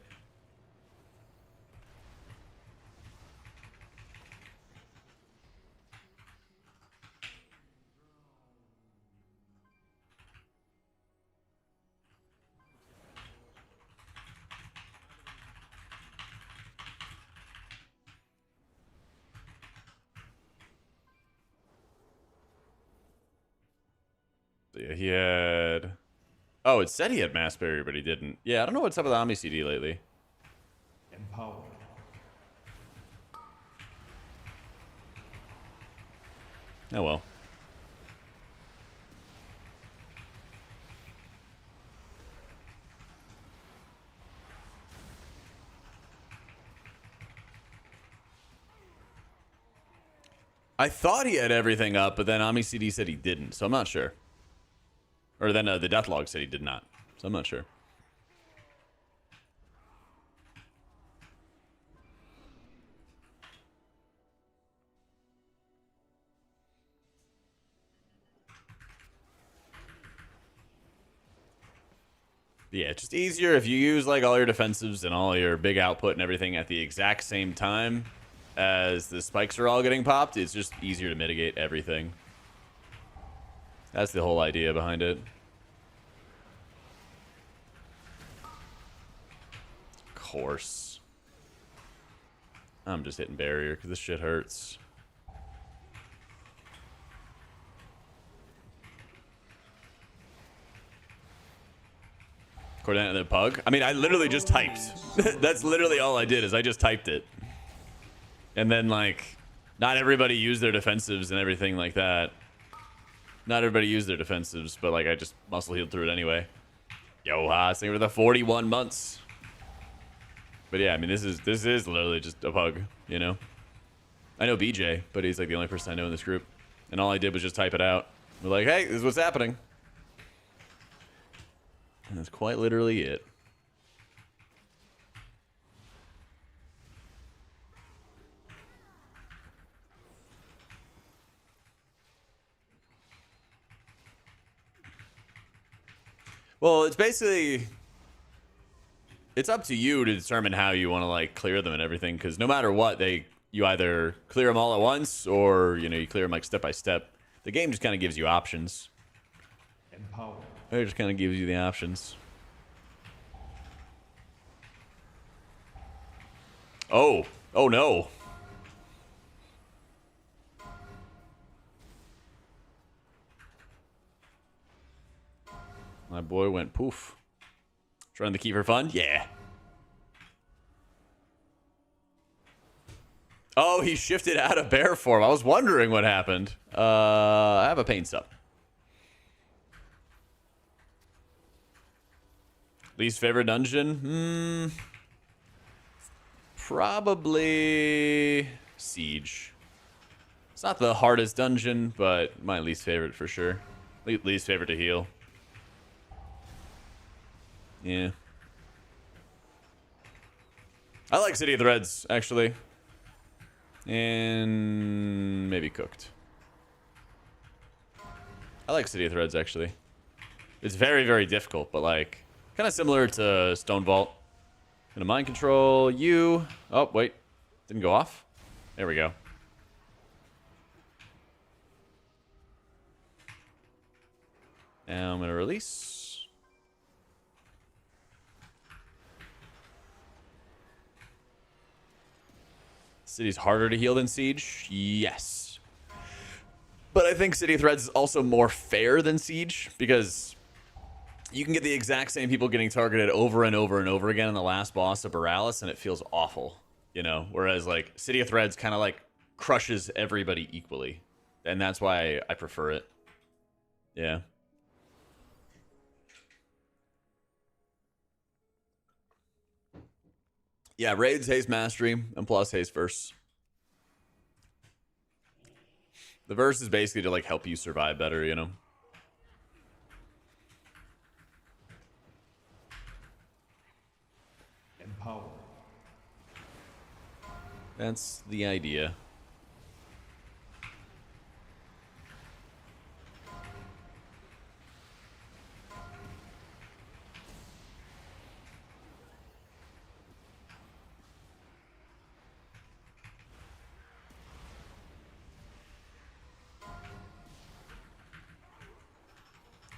Yeah, he had... Oh, it said he had Mass Barrier, but he didn't. Yeah, I don't know what's up with Omni CD lately. Empowered. Oh well. I thought he had everything up, but then Omni CD said he didn't, so I'm not sure. Or then the Deathlog said he did not, so I'm not sure. Yeah, it's just easier if you use like all your defensives and all your big output and everything at the exact same time as the spikes are all getting popped. It's just easier to mitigate everything. That's the whole idea behind it. Of course. I'm just hitting barrier because this shit hurts. Coordinate the pug. I mean, I literally just typed. That's literally all I did is I just typed it. And then, like, not everybody used their defensives and everything like that. Not everybody used their defensives, but, like, I just muscle healed through it anyway. Yo, Haste, thank you for the 41 months. But yeah, I mean, this is literally just a pug, you know? I know BJ, but he's, like, the only person I know in this group. And all I did was just type it out. We're like, hey, this is what's happening. And that's quite literally it. Well, it's basically... It's up to you to determine how you want to, like, clear them and everything. Because no matter what, you either clear them all at once or, you know, you clear them, like, step by step. The game just kind of gives you options. Empowered. It just kind of gives you the options. Oh. Oh, no. My boy went poof. Trying to keep her fun? Yeah. Oh, he shifted out of bear form. I was wondering what happened. I have a pain sup. Least favorite dungeon? Probably Siege. It's not the hardest dungeon, but my least favorite for sure. Least favorite to heal. Yeah. I like City of Threads, actually. And maybe Cooked. I like City of Threads, actually. It's very, very difficult, but like kind of similar to Stone Vault. Gonna mind control you. Oh, wait. Didn't go off. There we go. Now I'm gonna release. City's harder to heal than Siege? Yes. But I think City of Threads is also more fair than Siege because you can get the exact same people getting targeted over and over and over again in the last boss of Borealis, and it feels awful, you know? Whereas, like, City of Threads kind of, like, crushes everybody equally. And that's why I prefer it. Yeah. Yeah, Raids, Haste Mastery, and plus Haste Verse. The verse is basically to, like, help you survive better, you know? That's the idea.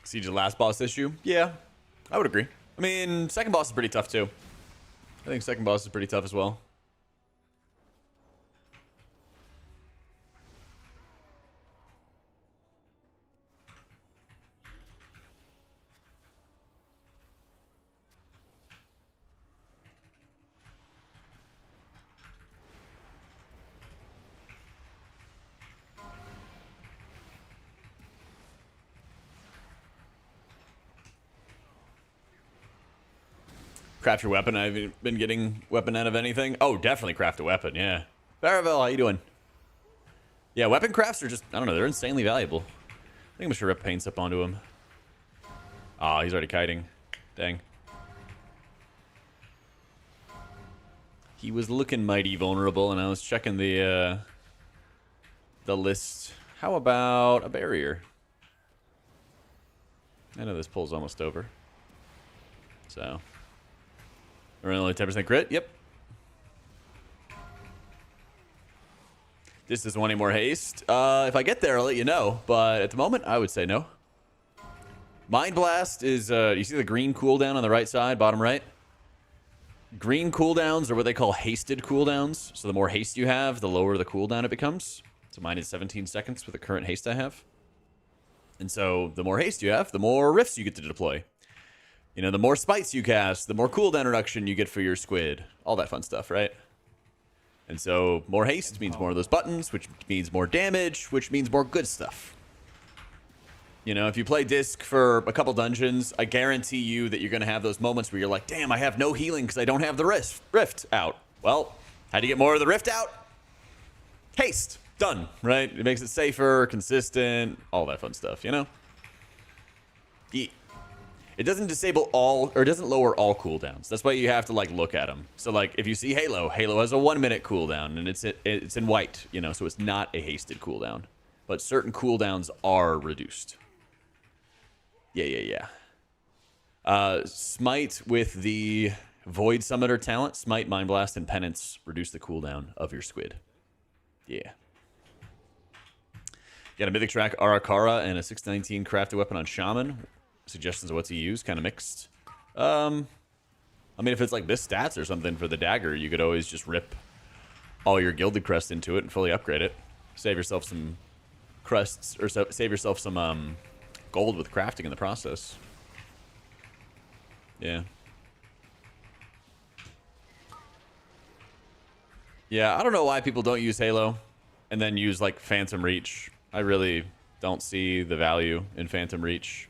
Siege the last boss issue? Yeah, I would agree. I mean, second boss is pretty tough too. I think second boss is pretty tough as well. Craft your weapon. I haven't been getting weapon out of anything. Oh, definitely craft a weapon, yeah. Baravel, how you doing? Yeah, weapon crafts are just, I don't know, they're insanely valuable. I think I'm just gonna rip paints up onto him. Oh, he's already kiting. Dang. He was looking mighty vulnerable, and I was checking the list. How about a barrier? I know this pull's almost over. So. We're only 10% crit? Yep. This doesn't want any more haste. If I get there, I'll let you know. But at the moment, I would say no. Mind Blast is, you see the green cooldown on the right side, bottom right? Green cooldowns are what they call hasted cooldowns. So the more haste you have, the lower the cooldown it becomes. So mine is 17 seconds with the current haste I have. And so the more haste you have, the more rifts you get to deploy. You know, the more spites you cast, the more cooldown reduction you get for your squid. All that fun stuff, right? And so more haste means more of those buttons, which means more damage, which means more good stuff. You know, if you play Disc for a couple dungeons, I guarantee you that you're going to have those moments where you're like, damn, I have no healing because I don't have the rift out. Well, how do you get more of the rift out? Haste. Done, right? It makes it safer, consistent, all that fun stuff, you know? Yeah. It doesn't disable all, or it doesn't lower all cooldowns. That's why you have to, like, look at them. So, like, if you see Halo, Halo has a 1-minute cooldown, and it's in white, you know, so it's not a hasted cooldown. But certain cooldowns are reduced. Yeah. Smite with the Void Summoner talent, Smite, Mind Blast, and Penance reduce the cooldown of your squid. Yeah. Got a Mythic track, Ara-Kara, and a 619 crafted weapon on Shaman. Suggestions of what to use, kind of mixed. I mean, if it's like this stats or something for the dagger, you could always just rip all your gilded crest into it and fully upgrade it. Save yourself some crests, or save yourself some gold with crafting in the process. Yeah. Yeah, I don't know why people don't use Halo and then use like Phantom Reach. I really don't see the value in Phantom Reach.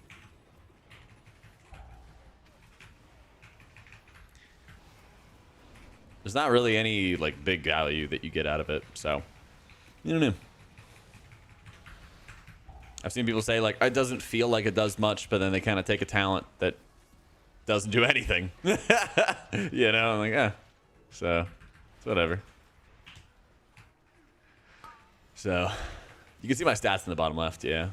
There's not really any, like, big value that you get out of it, so. I don't know. I've seen people say, like, it doesn't feel like it does much, but then they kind of take a talent that doesn't do anything. You know, I'm like, eh. So, it's whatever. So, you can see my stats in the bottom left, yeah.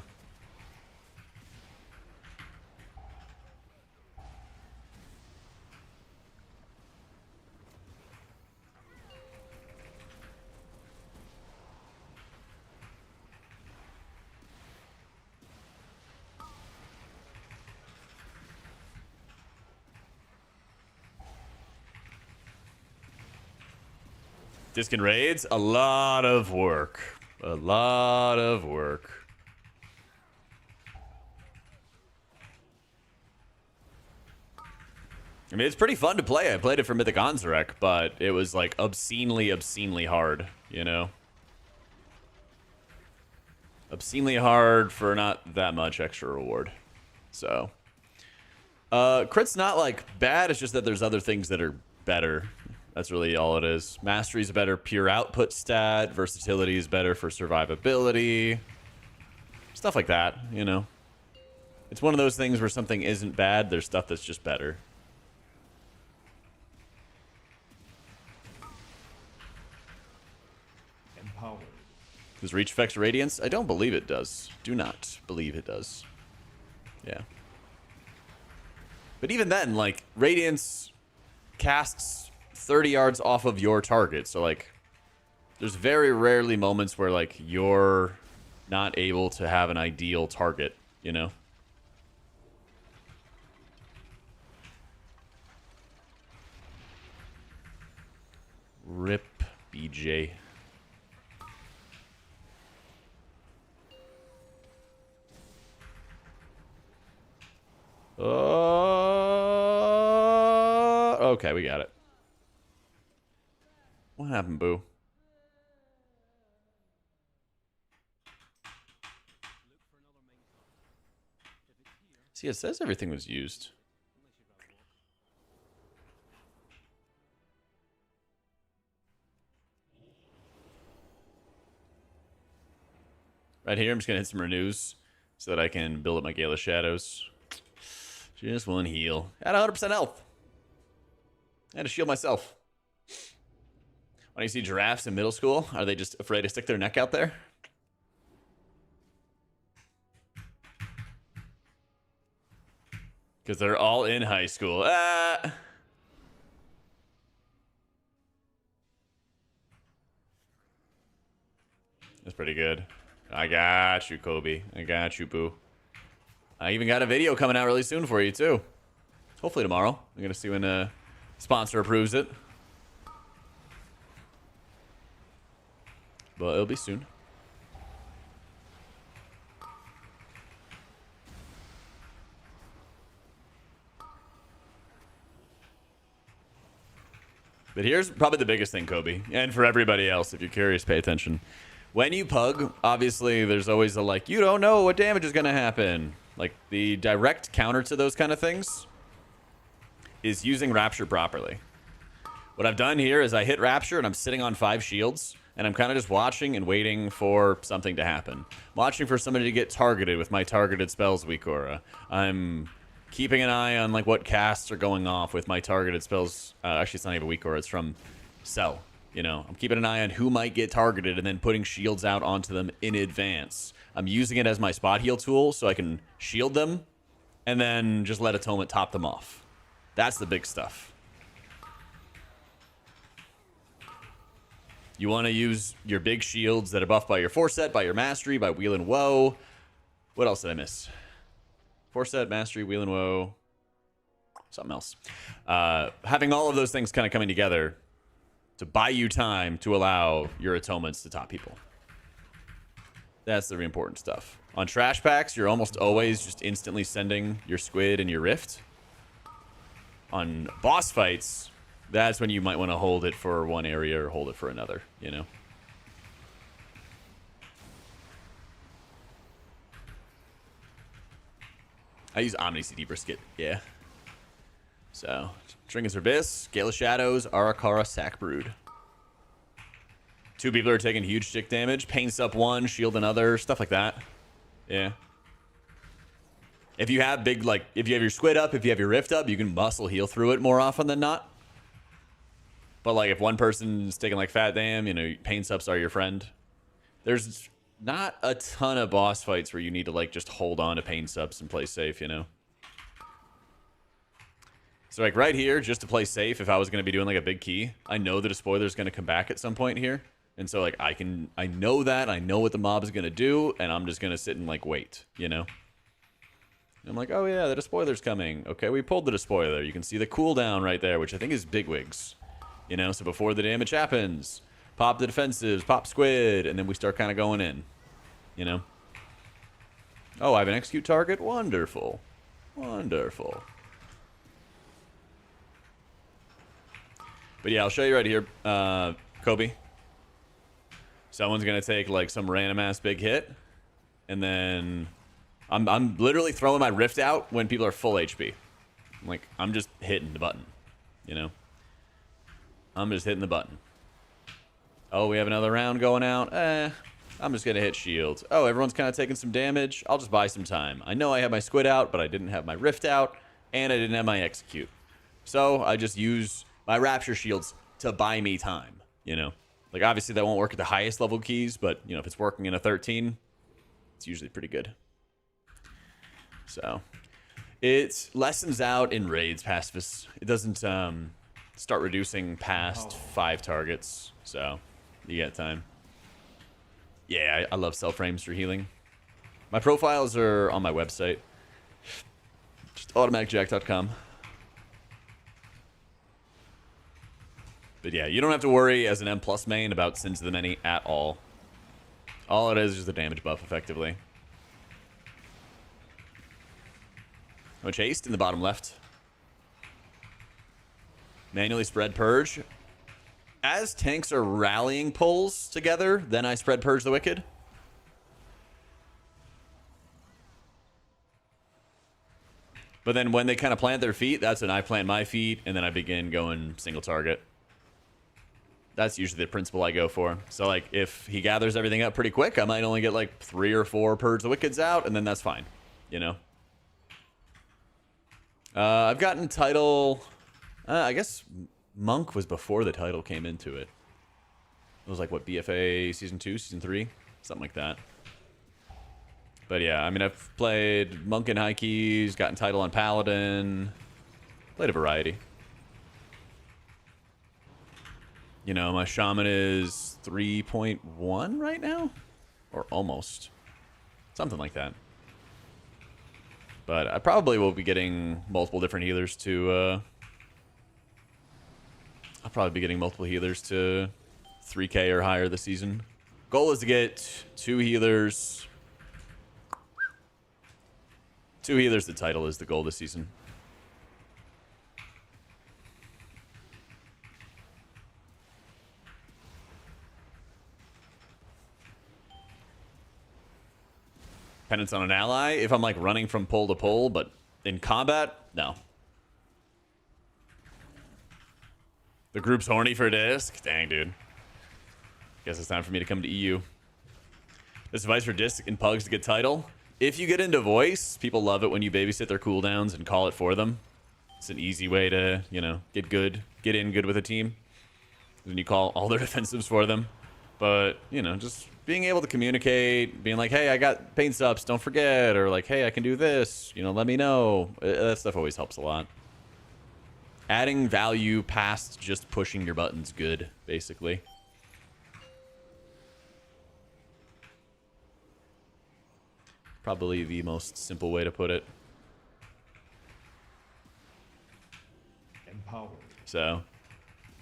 Disc and raids, a lot of work. A lot of work. I mean, it's pretty fun to play. I played it for Mythic Onzarek, but it was like obscenely hard, you know? Obscenely hard for not that much extra reward. So. Crit's not like bad, it's just that there's other things that are better. That's really all it is. Mastery is a better pure output stat. Versatility is better for survivability. Stuff like that, you know. It's one of those things where something isn't bad, there's stuff that's just better. Empowered. Does reach affects radiance? I don't believe it does. Do not believe it does. Yeah. But even then, like, radiance casts 30 yards off of your target. So, like, there's very rarely moments where, like, you're not able to have an ideal target, you know? Rip BJ. Okay, we got it. What happened, boo? See, it says everything was used. Right here, I'm just going to hit some renews so that I can build up my Gala Shadows. Just one heal. At 100% health. I had to shield myself. When you see giraffes in middle school, are they just afraid to stick their neck out there? Because they're all in high school. Ah! That's pretty good. I got you, Kobe. I got you, boo. I even got a video coming out really soon for you, too. Hopefully tomorrow. I'm going to see when a sponsor approves it. But it'll be soon. But here's probably the biggest thing, Kobe. And for everybody else, if you're curious, pay attention. When you pug, obviously, there's always a, like, you don't know what damage is going to happen. Like, the direct counter to those kind of things is using Rapture properly. What I've done here is I hit Rapture, and I'm sitting on 5 shields, and I'm kind of just watching and waiting for something to happen. I'm watching for somebody to get targeted with my targeted spells, Weak Aura. I'm keeping an eye on, like, what casts are going off with my targeted spells. Actually, it's not even Weak Aura. It's from Cell. You know, I'm keeping an eye on who might get targeted and then putting shields out onto them in advance. I'm using it as my spot heal tool so I can shield them and then just let Atonement top them off. That's the big stuff. You want to use your big shields that are buffed by your Forset, by your Mastery, by Wheel and Woe. What else did I miss? Forset, Mastery, Wheel and Woe. Something else. Having all of those things kind of coming together to buy you time to allow your atonements to top people. That's the really important stuff. On trash packs, you're almost always just instantly sending your squid and your rift. On boss fights, that's when you might want to hold it for one area or hold it for another, you know? I use Omni CD Brisket, yeah. So, Trinkett's Abyss, Gala Shadows, Ara-Kara, Sack Brood. 2 people are taking huge stick damage. Pain Sup 1, Shield another, stuff like that. Yeah. If you have big, like, if you have your squid up, if you have your rift up, you can muscle heal through it more often than not. But, like, if one person's taking, like, fat damn, you know, Pain Sups are your friend. There's not a ton of boss fights where you need to, like, just hold on to Pain Sups and play safe, you know? So, like, right here, just to play safe, if I was going to be doing, like, a big key, I know that a spoiler's going to come back at some point here. And so, like, I know that. I know what the mob is going to do, and I'm just going to sit and, like, wait, you know? And I'm like, oh, yeah, the despoiler's coming. Okay, we pulled the despoiler. You can see the cooldown right there, which I think is bigwigs. You know, so before the damage happens, pop the defensives, pop squid, and then we start kind of going in, you know? Oh, I have an execute target? Wonderful. Wonderful. But yeah, I'll show you right here, Kobe. Someone's gonna take like some random ass big hit, and then I'm literally throwing my rift out when people are full HP. I'm just hitting the button, you know. I'm just hitting the button. Oh, we have another round going out. I'm just gonna hit shields. Oh, everyone's kind of taking some damage. I'll just buy some time. I know I have my squid out, but I didn't have my rift out, and I didn't have my execute. So I just use my rapture shields to buy me time, you know. Like, obviously, that won't work at the highest level keys, but, you know, if it's working in a 13, it's usually pretty good. So, it lessens out in raids pacifists. It doesn't start reducing past 5 targets, so you get time. Yeah, I love self-frames for healing. My profiles are on my website. Just AutomaticJak.com. But yeah, you don't have to worry as an M+ main about Sins of the Many at all. All it is the damage buff, effectively. No Haste in the bottom left. Manually spread Purge. As tanks are rallying pulls together, then I spread Purge the Wicked. But then when they kind of plant their feet, that's when I plant my feet, and then I begin going single target. That's usually the principle I go for. So, like, if he gathers everything up pretty quick, I might only get, like, 3 or 4 Purge the Wickeds out, and then that's fine. You know? I've gotten title... I guess Monk was before the title came into it. It was, like, what, BFA Season 2, Season 3? Something like that. But, yeah, I mean, I've played Monk and High Keys, gotten title on Paladin. Played a variety. You know, my Shaman is 3.1 right now? Or almost. Something like that. But I probably will be getting multiple different healers to... I'll probably be getting multiple healers to 3K or higher this season. Goal is to get 2 healers. 2 healers to title is the goal this season. Penance on an ally if I'm like running from pole to pole, but in combat, no. The group's horny for disc? Dang, dude. Guess it's time for me to come to EU. This advice for disc and pugs to get title. If you get into voice, people love it when you babysit their cooldowns and call it for them. It's an easy way to, you know, get in good with a team. When you call all their defensives for them. But, you know, just being able to communicate, being like, hey, I got paint subs, don't forget. Or like, hey, I can do this, you know, let me know. That stuff always helps a lot. Adding value past just pushing your buttons good, basically. Probably the most simple way to put it. Empower. So,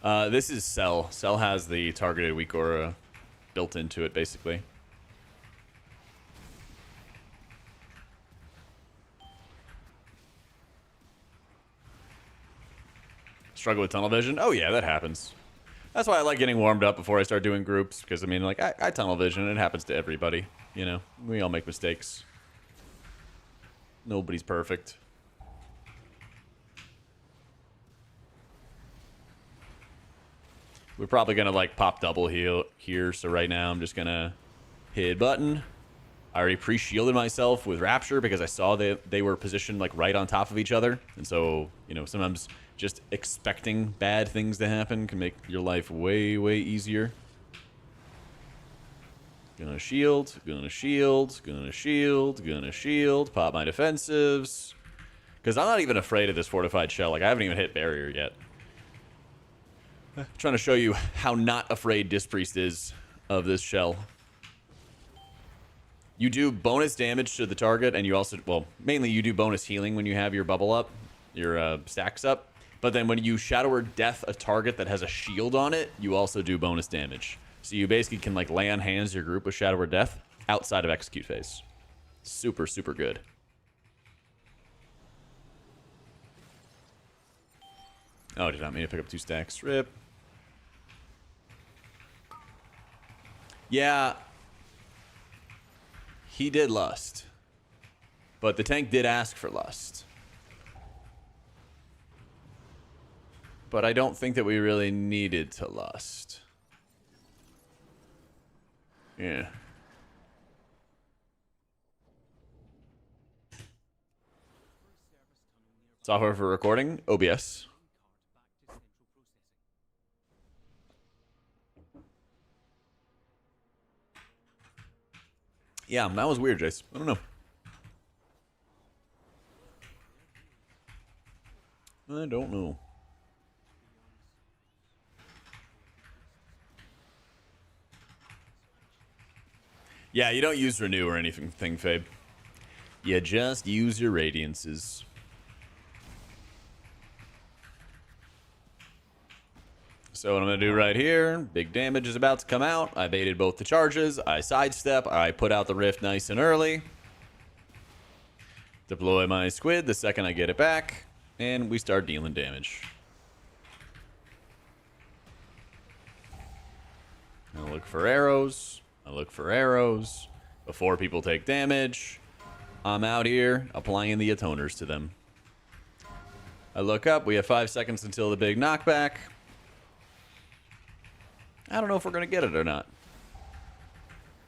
this is Cell. Cell has the targeted weak aura built into it, basically. Struggle with tunnel vision? Oh yeah, that happens. That's why I like getting warmed up before I start doing groups, because I mean, like, I tunnel vision, it happens to everybody, you know? We all make mistakes. Nobody's perfect. We're probably gonna like pop double heal here, so right now I'm just gonna hit button. I already pre-shielded myself with Rapture because I saw that they were positioned like right on top of each other, and so, you know, sometimes just expecting bad things to happen can make your life way, way easier. Gonna shield, gonna shield, gonna shield, gonna shield, pop my defensives. Because I'm not even afraid of this fortified shell. Like, I haven't even hit barrier yet. I'm trying to show you how not afraid Disc Priest is of this shell. You do bonus damage to the target, and you also, well, mainly you do bonus healing when you have your bubble up, your stacks up. But then when you Shadow Death a target that has a shield on it, you also do bonus damage. So you basically can like lay on hands your group with Shadow Death outside of execute phase. Super, super good. Oh, did not mean to pick up 2 stacks. Rip. Yeah. He did lust. But the tank did ask for lust. But I don't think that we really needed to lust. Yeah. Software for recording? OBS. Yeah, that was weird, Jace. I don't know. I don't know. Yeah, you don't use Renew or anything, Fabe. You just use your Radiances. So what I'm going to do right here, big damage is about to come out. I baited both the charges. I sidestep. I put out the Rift nice and early. Deploy my Squid the second I get it back. And we start dealing damage. I look for arrows. I look for arrows. Before people take damage, I'm out here applying the atoners to them. I look up. We have 5 seconds until the big knockback. I don't know if we're going to get it or not.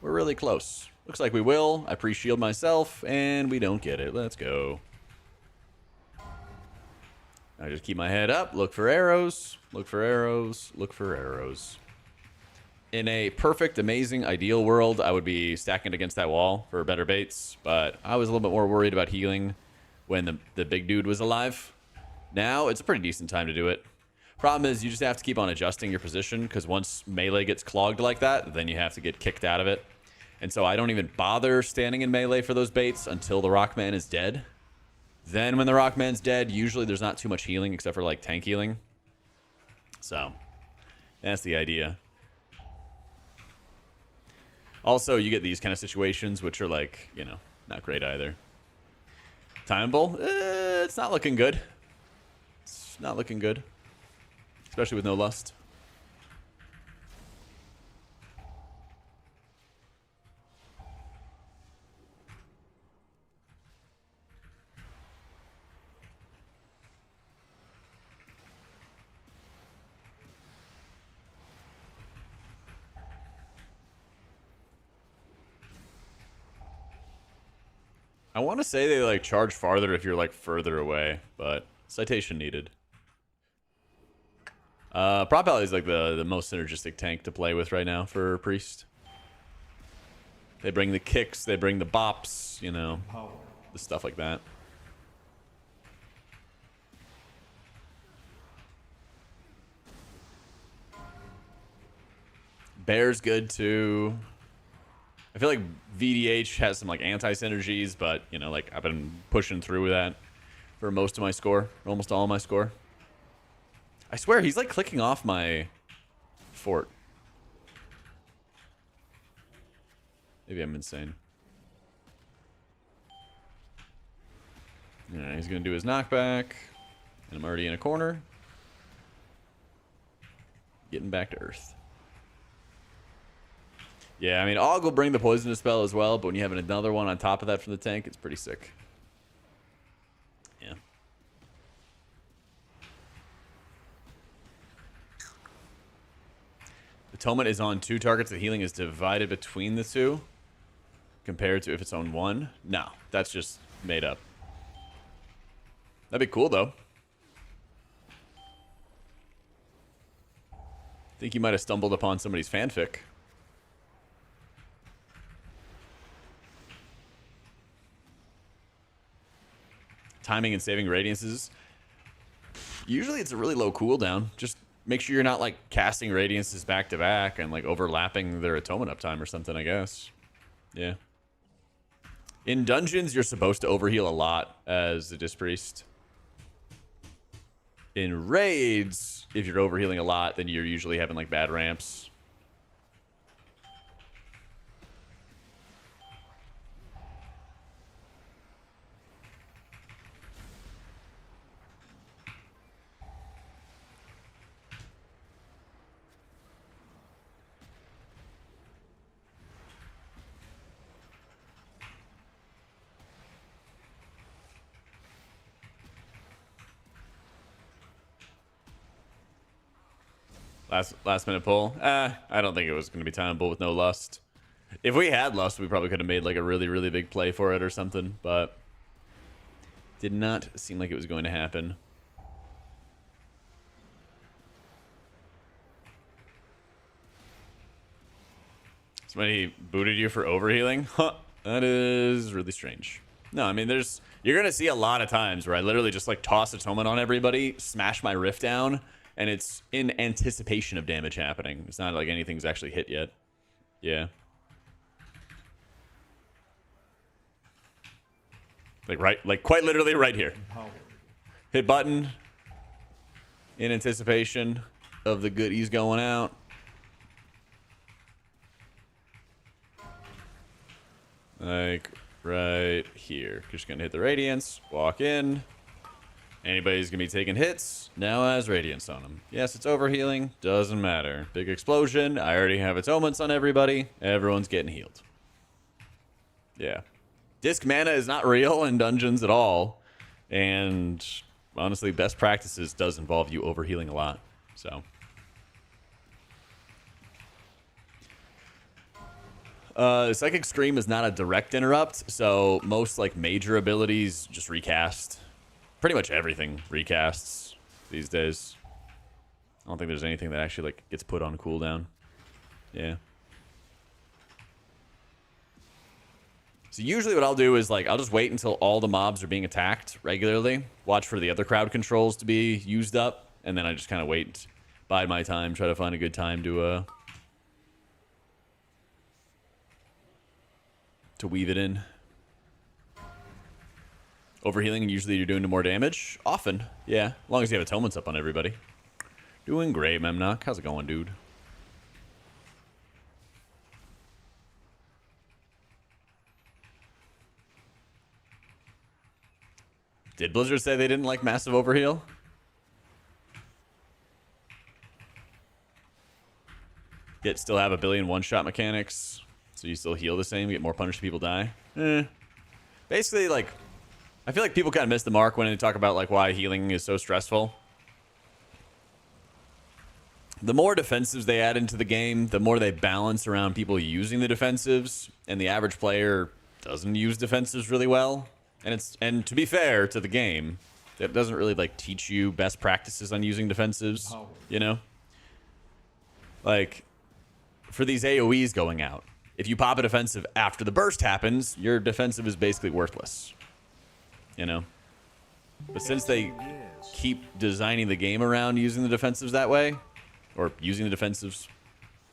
We're really close. Looks like we will. I pre-shield myself, and we don't get it. Let's go. I just keep my head up, look for arrows, look for arrows, look for arrows. In a perfect, amazing, ideal world, I would be stacking against that wall for better baits, but I was a little bit more worried about healing when the big dude was alive. Now, it's a pretty decent time to do it. Problem is, you just have to keep on adjusting your position, because once melee gets clogged like that, then you have to get kicked out of it. And so I don't even bother standing in melee for those baits until the Rockman is dead. Then when the Rockman's dead, usually there's not too much healing except for like tank healing. So, that's the idea. Also, you get these kind of situations which are like, you know, not great either. Time Bull, it's not looking good. It's not looking good. Especially with no lust. I want to say they like charge farther if you're like further away, but citation needed. Prop Alley is like the most synergistic tank to play with right now for Priest. They bring the kicks, they bring the bops, you know, the stuff like that. Bear's good too. I feel like VDH has some like anti-synergies, but you know, like I've been pushing through with that for most of my score, almost all of my score. I swear he's like clicking off my fort. Maybe I'm insane. Alright, he's gonna do his knockback. And I'm already in a corner. Getting back to Earth. Yeah, I mean, Aug will bring the poisonous spell as well, but when you have another one on top of that from the tank, it's pretty sick. Yeah. Atonement is on 2 targets. The healing is divided between the 2. Compared to if it's on 1. No, that's just made up. That'd be cool, though. I think you might have stumbled upon somebody's fanfic. Timing and saving radiances. Usually it's a really low cooldown. Just make sure you're not like casting radiances back to back and like overlapping their atonement uptime or something, I guess. Yeah. In dungeons, you're supposed to overheal a lot as a Disc Priest. In raids, if you're overhealing a lot, then you're usually having like bad ramps. Last minute pull. I don't think it was going to be Time Bull with no lust. If we had lust, we probably could have made like a really, really big play for it or something, but did not seem like it was going to happen. Somebody booted you for overhealing? Huh. That is really strange. No, I mean, you're going to see a lot of times where I literally just like toss Atonement on everybody, smash my Rift down, and it's in anticipation of damage happening. It's not like anything's actually hit yet. Yeah. Like quite literally right here. Empowered. Hit button in anticipation of the goodies going out. Like right here. Just gonna hit the Radiance, walk in. Anybody's gonna be taking hits, now has Radiance on them. Yes, it's overhealing, doesn't matter. Big explosion, I already have atonements on everybody, everyone's getting healed. Yeah. Disc mana is not real in dungeons at all. And honestly, best practices does involve you overhealing a lot. So. Psychic Scream is not a direct interrupt, so most like major abilities just recast. Pretty much everything recasts these days. I don't think there's anything that actually like gets put on cooldown. Yeah. So usually what I'll do is like I'll just wait until all the mobs are being attacked regularly, watch for the other crowd controls to be used up, and then I just kind of wait, bide my time, try to find a good time to weave it in. Overhealing, usually you're doing more damage. Often, yeah. As long as you have atonements up on everybody. Doing great, Memnock. How's it going, dude? Did Blizzard say they didn't like massive overheal? Yet still have a billion one-shot mechanics. So you still heal the same, get more punished people die. Basically, like, I feel like people kind of miss the mark when they talk about like why healing is so stressful. The more defensives they add into the game, the more they balance around people using the defensives, and the average player doesn't use defensives really well. And to be fair to the game, that doesn't really like teach you best practices on using defensives, you know? Like for these AoEs going out, if you pop a defensive after the burst happens, your defensive is basically worthless. You know? But since they keep designing the game around using the defensives that way, or using the defensives,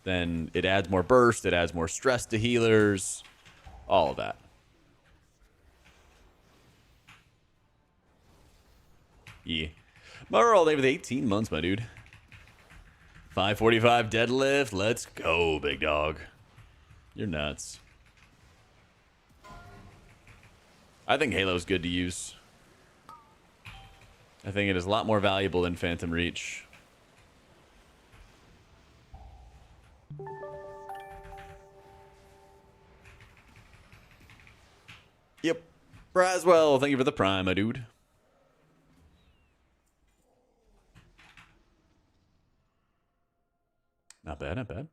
then it adds more burst, it adds more stress to healers, all of that. Yeah. Merle, they with 18 months, my dude. 545 deadlift. Let's go, big dog. You're nuts. I think Halo's good to use. I think it is a lot more valuable than Phantom Reach. Yep. Braswell, thank you for the prime, my dude. Not bad, not bad.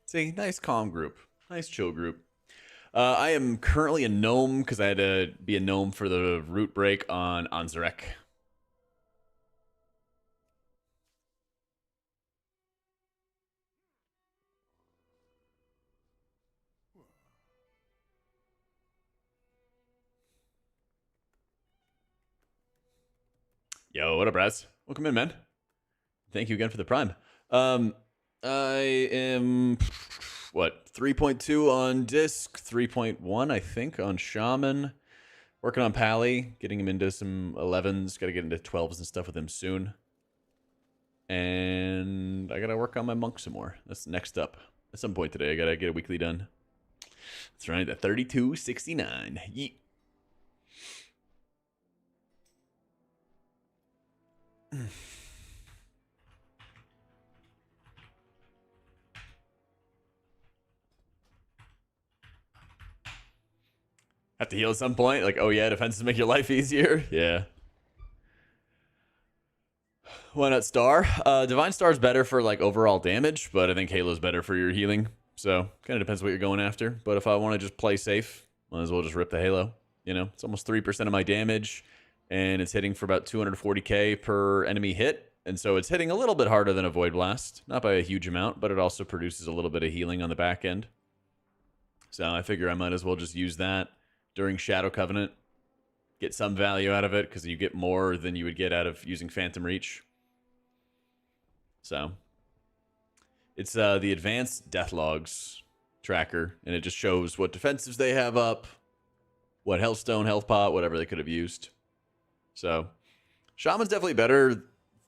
See, nice calm group. Nice chill group. I am currently a gnome because I had to be a gnome for the root break on Anzarek. Yo, what up, Raz? Welcome in, man. Thank you again for the prime. I am, what, 3.2 on disc, 3.1, I think, on Shaman. Working on Pally, getting him into some 11s. Got to get into 12s and stuff with him soon. And I got to work on my Monk some more. That's next up. At some point today, I got to get a weekly done. That's right, the 3269. Yeet. Have to heal at some point? Like, oh yeah, defenses make your life easier? Yeah. Why not Star? Divine Star's better for like overall damage, but I think Halo's better for your healing. So kind of depends what you're going after. But if I want to just play safe, might as well just rip the Halo. You know, it's almost 3% of my damage, and it's hitting for about 240k per enemy hit. And so it's hitting a little bit harder than a Void Blast. Not by a huge amount, but it also produces a little bit of healing on the back end. So I figure I might as well just use that during Shadow Covenant. Get some value out of it, because you get more than you would get out of using Phantom Reach. So it's the Advanced Death Logs tracker, and it just shows what defensives they have up, what Healthstone, Health Pot, whatever they could have used. So Shaman's definitely better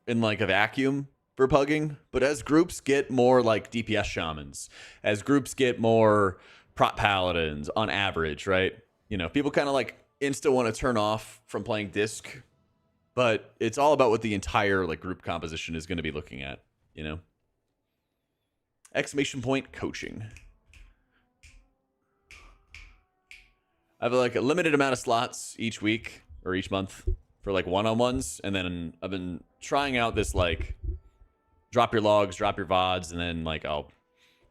in like a vacuum for pugging, but as groups get more like DPS Shamans, as groups get more prop Paladins on average, right? You know, people kind of like insta want to turn off from playing Disc, but it's all about what the entire like group composition is going to be looking at, you know? Exclamation point coaching. I have like a limited amount of slots each week or each month for like one-on-ones, and then I've been trying out this like drop your logs, drop your VODs, and then like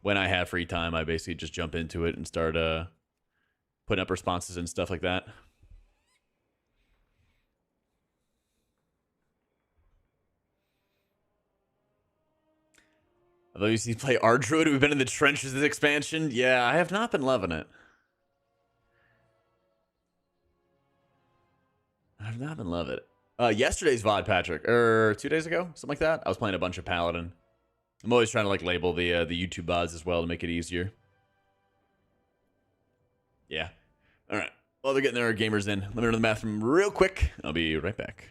when I have free time, I basically just jump into it and start putting up responses and stuff like that. Although you see play R Druid, we've been in the trenches this expansion. Yeah, I have not been loving it. I've not been loving it. Yesterday's VOD, Patrick, or 2 days ago, something like that. I was playing a bunch of Paladin. I'm always trying to like label the YouTube VODs as well to make it easier. Yeah. All right. Well, they're getting their gamers in. Let me run to the bathroom real quick. I'll be right back.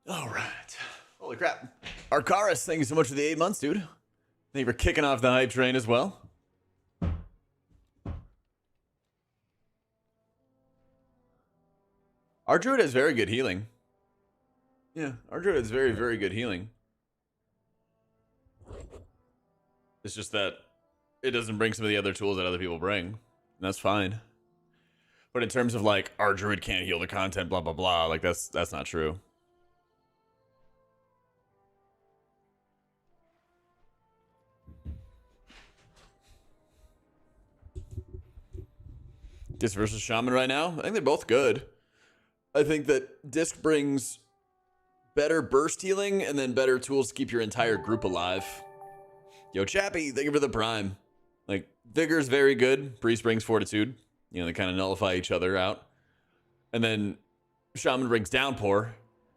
All right. Holy crap. Ara-Kara, thank you so much for the 8 months, dude. Thank you for kicking off the hype train as well. Our druid has very good healing. Yeah, our druid has very, very good healing. It's just that it doesn't bring some of the other tools that other people bring. And that's fine. But in terms of like, our druid can't heal the content, blah, blah, blah, like that's not true. Disc versus Shaman right now? I think they're both good. I think that Disc brings better burst healing and then better tools to keep your entire group alive. Yo, Chappie, thank you for the prime. Like, Vigor's very good. Priest brings Fortitude. You know, they kind of nullify each other out. And then Shaman brings Downpour,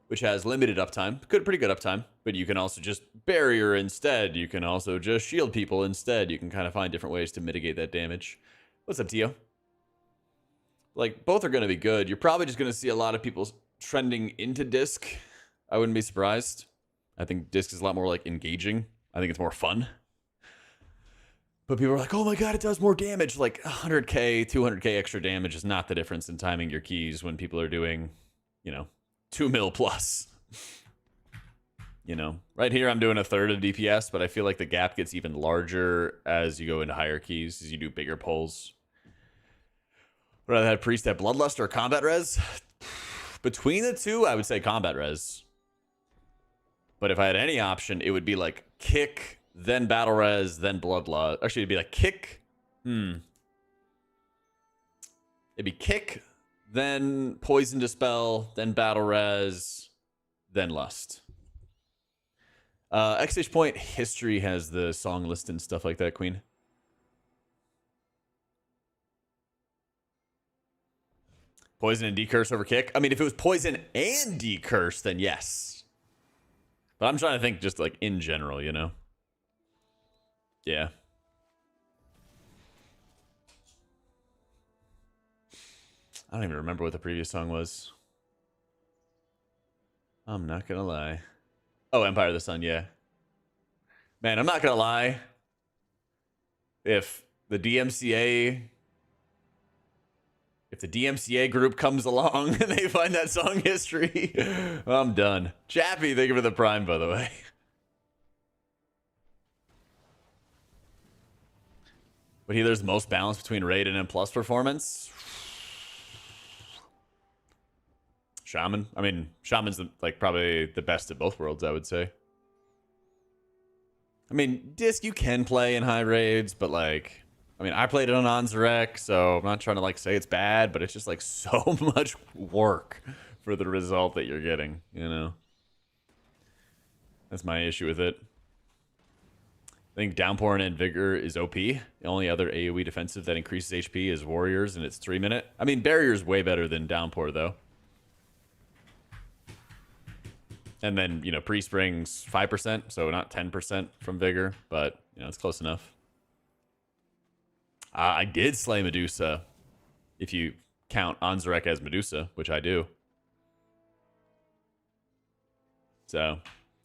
which has limited uptime. Pretty good uptime. But you can also just Barrier instead. You can also just shield people instead. You can kind of find different ways to mitigate that damage. What's up, Tio? Like, both are going to be good. You're probably just going to see a lot of people trending into Disc. I wouldn't be surprised. I think Disc is a lot more, like, engaging. I think it's more fun. But people are like, oh my god, it does more damage. Like, 100k, 200k extra damage is not the difference in timing your keys when people are doing, you know, 2 mil plus. You know, right here I'm doing a third of DPS, but I feel like the gap gets even larger as you go into higher keys, as you do bigger pulls. Would I have Priest at Bloodlust or Combat Res? Between the two, I would say Combat Res. But if I had any option, it would be like Kick, then Battle Res, then Bloodlust. Actually, it'd be like Kick. It'd be Kick, then Poison Dispel, then Battle Res, then Lust. Exchange Point History has the song list and stuff like that, Queen. Poison and decurse over Kick? I mean, if it was Poison and decurse, then yes. But I'm trying to think just like in general, you know? Yeah. I don't even remember what the previous song was. I'm not gonna lie. Oh, Empire of the Sun, yeah. Man, I'm not gonna lie. If the DMCA group comes along and they find that song history, I'm done. Chappie, thank you for the prime, by the way. But healer's the most balance between raid and M+ performance. Shaman. I mean, Shaman's like probably the best of both worlds, I would say. I mean, Disc you can play in high raids, but like, I mean, I played it on Anzarek, so I'm not trying to like say it's bad, but it's just like so much work for the result that you're getting, you know? That's my issue with it. I think Downpour and Vigor is OP. The only other AoE defensive that increases HP is Warriors, and it's 3-minute. I mean, Barrier's way better than Downpour, though. And then, you know, Priest brings 5%, so not 10% from Vigor, but, you know, it's close enough. I did slay Medusa, if you count Anzarek as Medusa, which I do. So,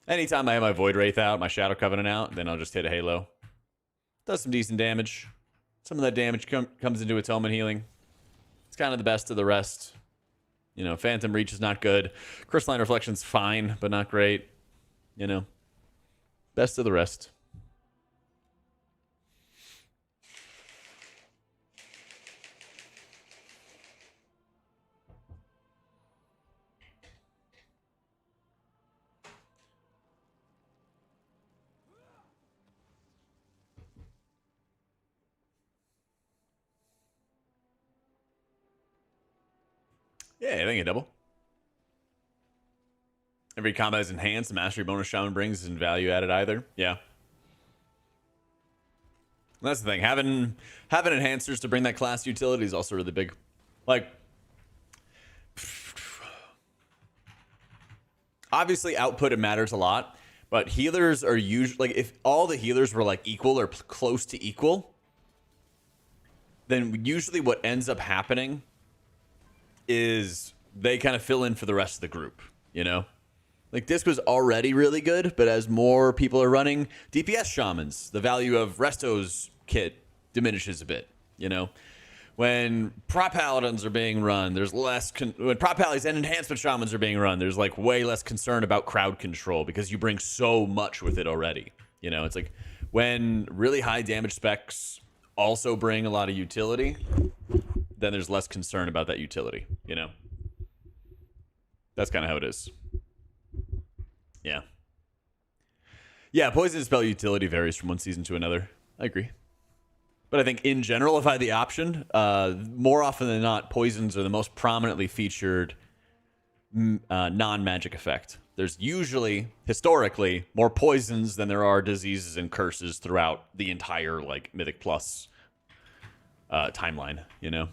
anytime I have my Void Wraith out, my Shadow Covenant out, then I'll just hit a Halo. Does some decent damage. Some of that damage comes into Atonement Healing. It's kind of the best of the rest. You know, Phantom Reach is not good. Crystalline Reflection's fine, but not great. You know, best of the rest. Yeah, I think a double. Every combat is enhanced. The mastery bonus Shaman brings isn't value added either. Yeah. And that's the thing. Having enhancers to bring that class utility is also really big. Like, obviously output, it matters a lot. But healers are usually, like, if all the healers were like equal or close to equal, then usually what ends up happening is they kind of fill in for the rest of the group, you know? Like, Disc was already really good, but as more people are running DPS Shamans, the value of Resto's kit diminishes a bit, you know? When Prop Paladins are being run, there's less... when Prop Paladins and Enhancement Shamans are being run, there's, like, way less concern about crowd control because you bring so much with it already. You know, it's like when really high damage specs also bring a lot of utility, then there's less concern about that utility, you know? That's kind of how it is. Yeah. Yeah, poison spell utility varies from one season to another. I agree. But I think in general, if I had the option, more often than not, poisons are the most prominently featured non-magic effect. There's usually, historically, more poisons than there are diseases and curses throughout the entire, like, Mythic Plus timeline, you know?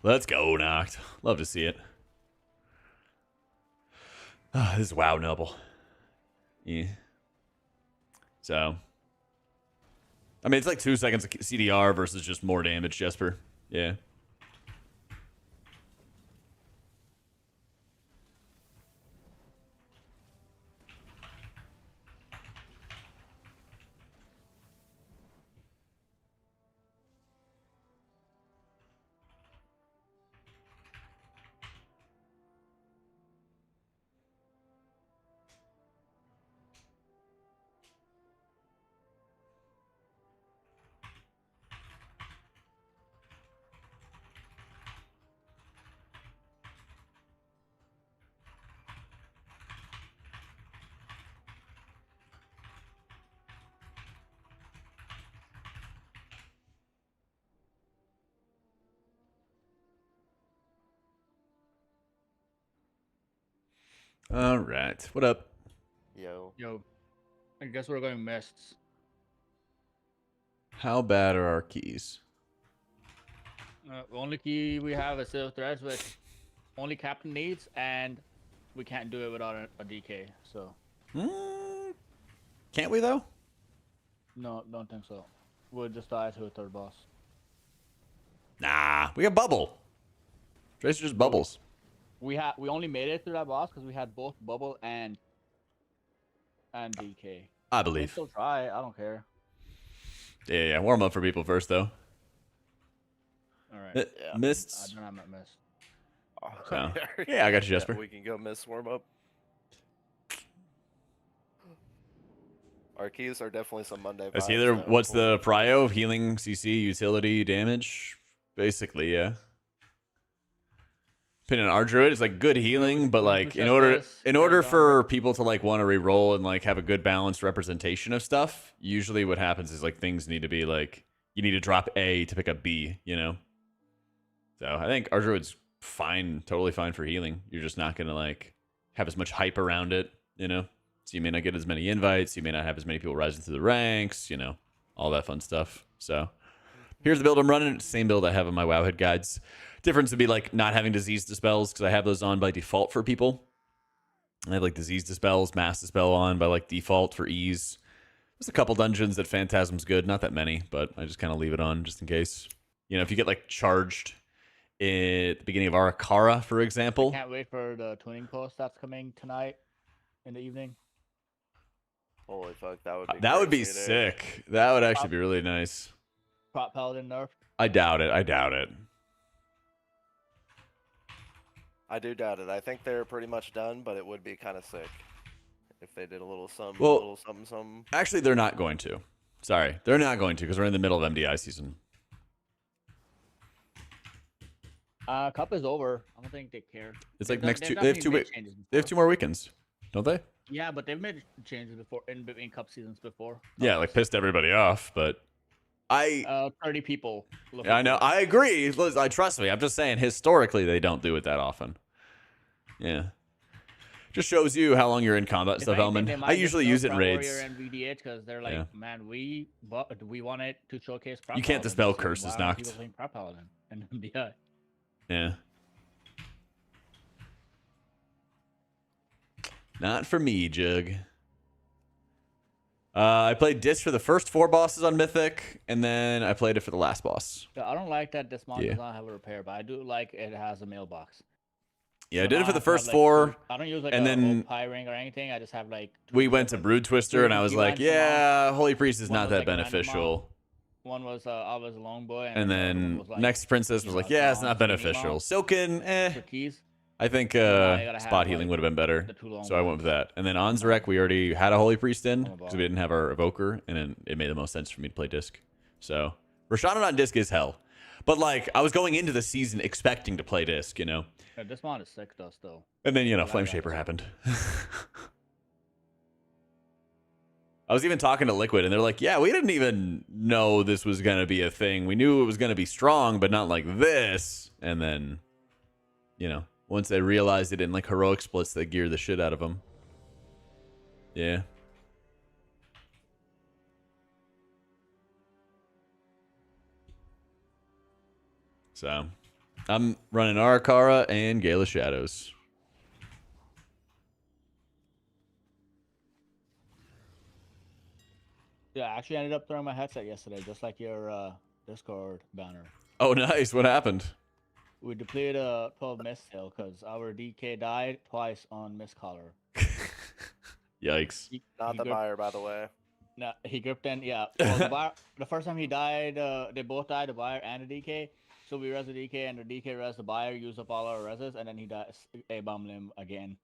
Let's go, Noct. Love to see it. This is WoW Noble. Yeah. So, I mean, it's like 2 seconds of CDR versus just more damage, Jesper. Yeah. All right. What up? Yo. Yo, I guess we're going mists. How bad are our keys? The only key we have is Silver Threads, which only Captain needs, and we can't do it without a DK. So, Can't we, though? no, don't think so. We'll just die to a third boss. Nah, we got Bubble. Tracer just bubbles. We only made it through that boss because we had both Bubble and DK. I We believe. still try. I don't care. Yeah. Warm up for people first, though. All right. Yeah. Mists. I don't have my mist. Oh. Yeah, I got you, Jesper. We can go miss warm up. Our keys are definitely some Monday vibes. It's either though. what's the prio of healing, CC, utility, damage? Basically, yeah. Depending on our druid, it's like good healing, but like in order for people to like want to re-roll and like have a good balanced representation of stuff, usually what happens is like things need to be like you need to drop A to pick up B, you know? So I think our druid's fine, totally fine for healing. You're just not gonna like have as much hype around it, you know? So you may not get as many invites, you may not have as many people rising through the ranks, you know, all that fun stuff. So here's the build I'm running. Same build I have in my Wowhead guides. Difference would be like not having disease dispels because I have those on by default for people. I have like disease dispels, mass dispel on by like default for ease. There's a couple dungeons that Phantasm's good, not that many, but I just kind of leave it on just in case. You know, if you get like charged at the beginning of Ara-Kara, for example. Can't wait for the tuning post that's coming tonight in the evening. Holy fuck, that would be That would be crazy, dude. sick. That would actually be really nice. Prop Paladin nerf. I doubt it. I doubt it. I do doubt it. I think they're pretty much done, but it would be kind of sick if they did a little something, Well, little something. Actually, they're not going to. Sorry. They're not going to because we're in the middle of MDI season. Cup is over. I don't think they care. It's like They've next done- two. they've They have definitely 2 made weeks. changes They have before. 2 more weekends, don't they? Yeah, but they've made changes before in between cup seasons before. Yeah, like pissed everybody off, but 30 people. Yeah, I know. I agree. I trust me. I'm just saying historically they don't do it that often. Yeah. Just shows you how long you're in combat and stuff, Elman. I usually use it in raids. And VDH because they're like, Yeah. man, we wanted to showcase. Prop You can't Paladin, dispel so curses, why aren't Noct. people playing Prop Paladin and MDI. Yeah. Not for me, Jug. I played Disc for the first 4 bosses on Mythic, and then I played it for the last boss. So I don't like that this mod Yeah. does not have a repair, but I do like it has a mailbox. Yeah, I So did now it for the have, first like, 4. I don't use like and a then pie ring or anything. I just have like. We went to Brood Twister, and I was like, yeah, Holy Priest is One not was that like a random beneficial. One was I was a long boy, And the other one then was like, next Princess was like, yeah, it's not beneficial. Silken, For keys. I think now you gotta spot have, healing like, would have been better. the 2 long So I went boys. with that. And then on Zarek, we already had a Holy Priest in Oh, because we didn't have our Evoker, and then it made the most sense for me to play Disc. So Rashadan on Disc is hell. But like, I was going into the season expecting to play Disc, you know? Yeah, this mod is sick though, still. And then, you know, I like Flame that. Shaper happened. I was even talking to Liquid, and they're like, yeah, we didn't even know this was going to be a thing. We knew it was going to be strong, but not like this. And then, you know, once they realized it in like heroic splits, they geared the shit out of them. Yeah. So, I'm running Ara-Kara and Gale of Shadows. Yeah, I actually ended up throwing my headset yesterday, just like your Discord banner. Oh, nice. What happened? We depleted a 12 Mist Tail because our DK died twice on Mist Collar. Yikes. Not the buyer, by the way. No, he gripped in, yeah. Well, the first time he died, they both died, the buyer and the DK. So we res the DK, and the DK res the buyer, used up all our reses, and then he died, A-bombed him again.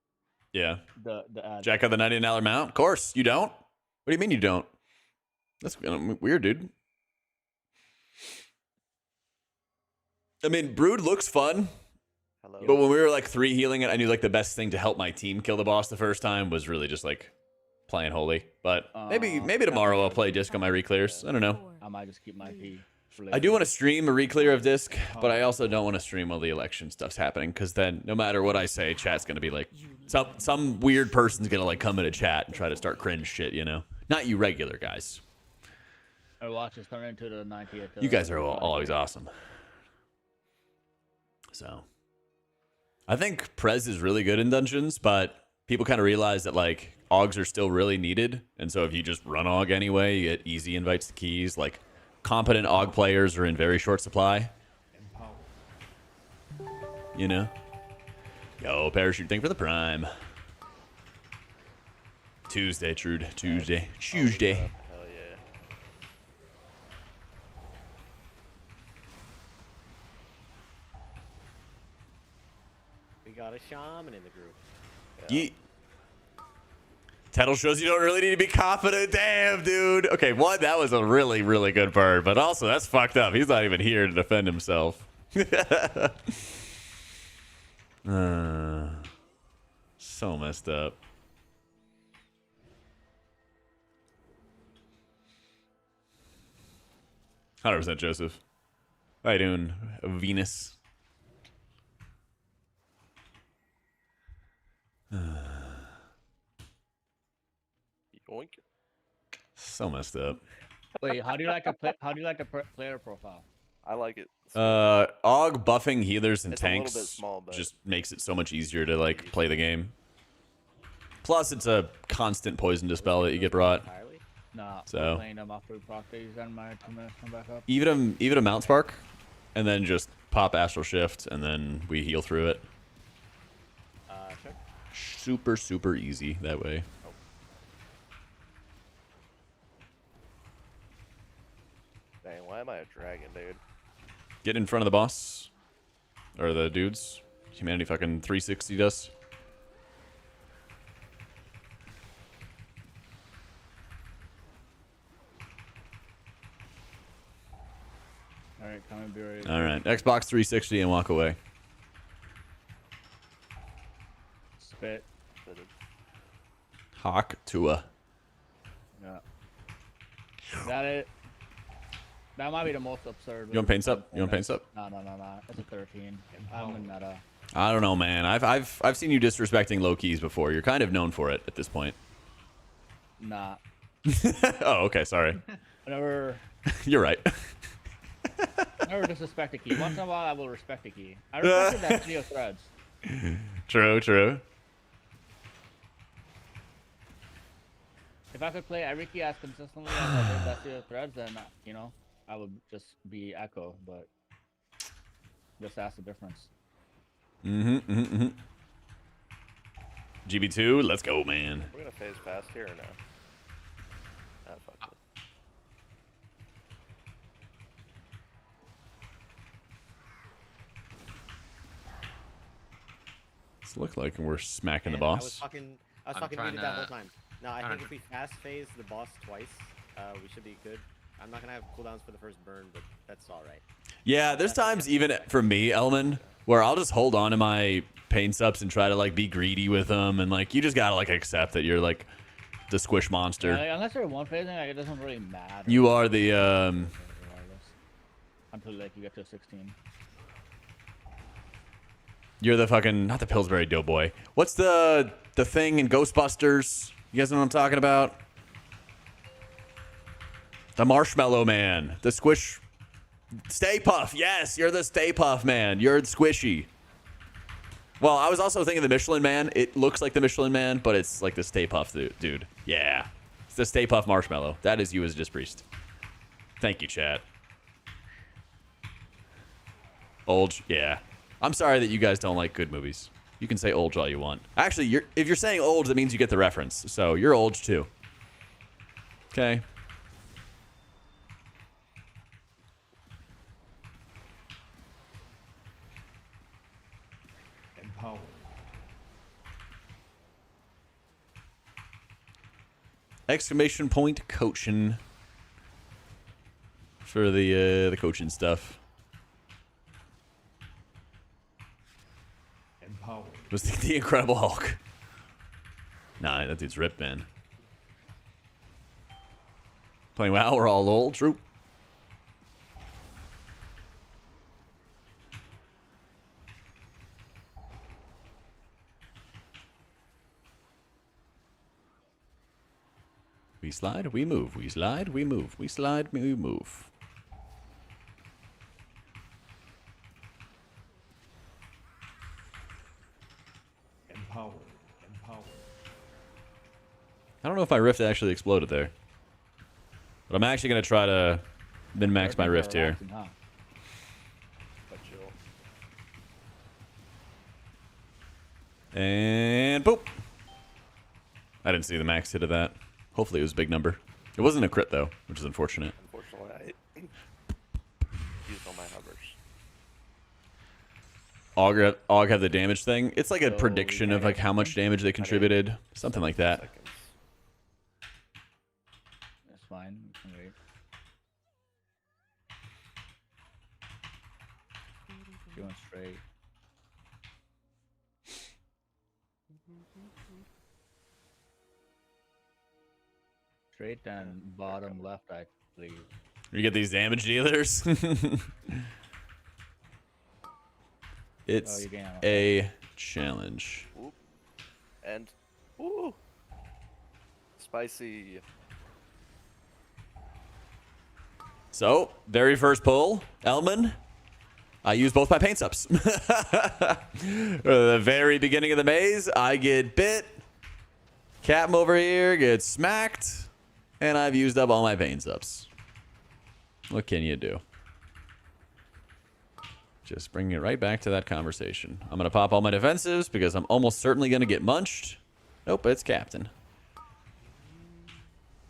Yeah. The Jack of the $99 mount? Of course. You don't? What do you mean you don't? That's weird, dude. I mean, Brood looks fun. Hello. But when we were like 3 healing it, I knew like the best thing to help my team kill the boss the first time was really just like playing Holy. But maybe tomorrow I'll play Disc on my reclears. I don't know. I might just keep my P. I do want to stream a reclear of Disc, but I also don't want to stream while the election stuff's happening, because then no matter what I say, chat's gonna be like some weird person's gonna like come into chat and try to start cringe shit, you know? Not you regular guys. Our watches turn into the 90th. You guys are always awesome. So, I think Prez is really good in dungeons, but people kind of realize that like Augs are still really needed, and so if you just run Aug anyway, you get easy invites to keys. Like competent Aug players are in very short supply. You know? Yo, parachute thing for the prime. Tuesday, Trude. Tuesday. Tuesday. Hell yeah. We got a shaman in the group. Yeet. Tettle shows you don't really need to be confident. Damn, dude. Okay, one, that was a really, really good bird, but also that's fucked up. He's not even here to defend himself. So messed up. %, Joseph. How you doing, Venus? Yoink. So messed up. Wait, how do you like the player profile? I like it. Aug buffing healers and It's a little tanks bit small, but- just makes it so much easier to like play the game. Plus, it's a constant poison dispel that you get brought. Entirely? Nah, So- playing them after proc days and my 2 minutes come back up. Even a mount spark, and then just pop astral shift, and then we heal through it. Sure. Super easy that way. Dang, why am I a dragon, dude? Get in front of the boss or the dudes. Humanity fucking 360 us. Alright, come and be ready. All right, Xbox 360 and walk away. Spit. Hawk Tua. Yeah. That might be the most absurd. You want paints up? You want paints up? No. It's a 13. I'm in meta. I don't know, man. I've seen you disrespecting low keys before. You're kind of known for it at this point. Nah. Oh, okay. Sorry. Whenever You're right. never disrespect a key. Once in a while, I will respect a key. I respected that Trio Threads. True. If I could play every key as consistently as I did that Trio Threads, then, you know, I would just be Echo, but just that's the difference. GB2, let's go, man. We're gonna phase fast here or no? Ah, fuck it. It's look like we're smacking the Man, I was boss. fucking I'm muted trying that whole to- time. No, I trying think to- if we fast phase the boss twice, we should be good. I'm not gonna have cooldowns for the first burn, but that's all right. Yeah, there's times even for me, Elman, where I'll just hold on to my pain subs and try to like be greedy with them, and like you just gotta like accept that you're like the squish monster. Like, unless you're one phasing, like, it doesn't really matter. You are the Regardless. Until like you get to 16. you're the fucking not the Pillsbury Doughboy. What's the thing in Ghostbusters? You guys know what I'm talking about? The Marshmallow Man, the squish. Stay Puff. Yes, you're the Stay Puff Man. You're squishy. Well, I was also thinking the Michelin Man. It looks like the Michelin Man, but it's like the Stay Puff dude. Yeah. It's the Stay Puff Marshmallow. That is you as a Disc Priest. Thank you, chat. Olge, yeah. I'm sorry that you guys don't like good movies. You can say Olge all you want. Actually, if you're saying Olge, that means you get the reference. So you're Olge too. Okay. Empower. Exclamation point coaching for the coaching stuff. Empower. Was the Incredible Hulk. Nah, that dude's ripped, man. Playing WoW, we're all old, true. We slide, we move. We slide, we move. We slide, we move. Empower. Empower. I don't know if my rift actually exploded there. But I'm actually going to try to min-max my rift here. Relaxing, huh? But chill. And boop. I didn't see the max hit of that. Hopefully it was a big number. It wasn't a crit, though, which is unfortunate. Unfortunately, I used all my hovers. Aug have the damage thing. It's like a So prediction we of like how much damage they contributed. Something like that. Seconds. That's fine. We can wait. Going straight. Straight and bottom left, I believe. You get these damage dealers. It's you gain ammo. a challenge. Whoop. And ooh, spicy. So, very first pull, Elman. I use both my paint subs. The very beginning of the maze, I get bit. Captain over here gets smacked. And I've used up all my paint subs. What can you do? Just bring it right back to that conversation. I'm going to pop all my defensives because I'm almost certainly going to get munched. Nope, it's Captain.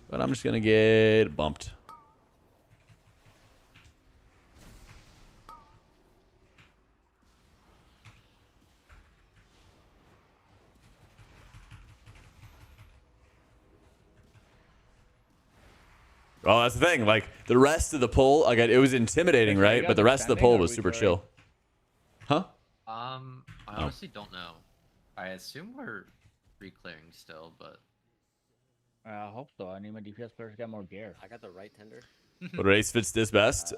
But I'm just going to get bumped. Well, that's the thing. Like, the rest of the pull, like, it was intimidating, You right? guys But the are rest of the standing pull or was we super jury? chill. Huh? I honestly don't know. I assume we're re-clearing still, but I hope so. I need my DPS players to get more gear. I got the right tender. What race fits this best?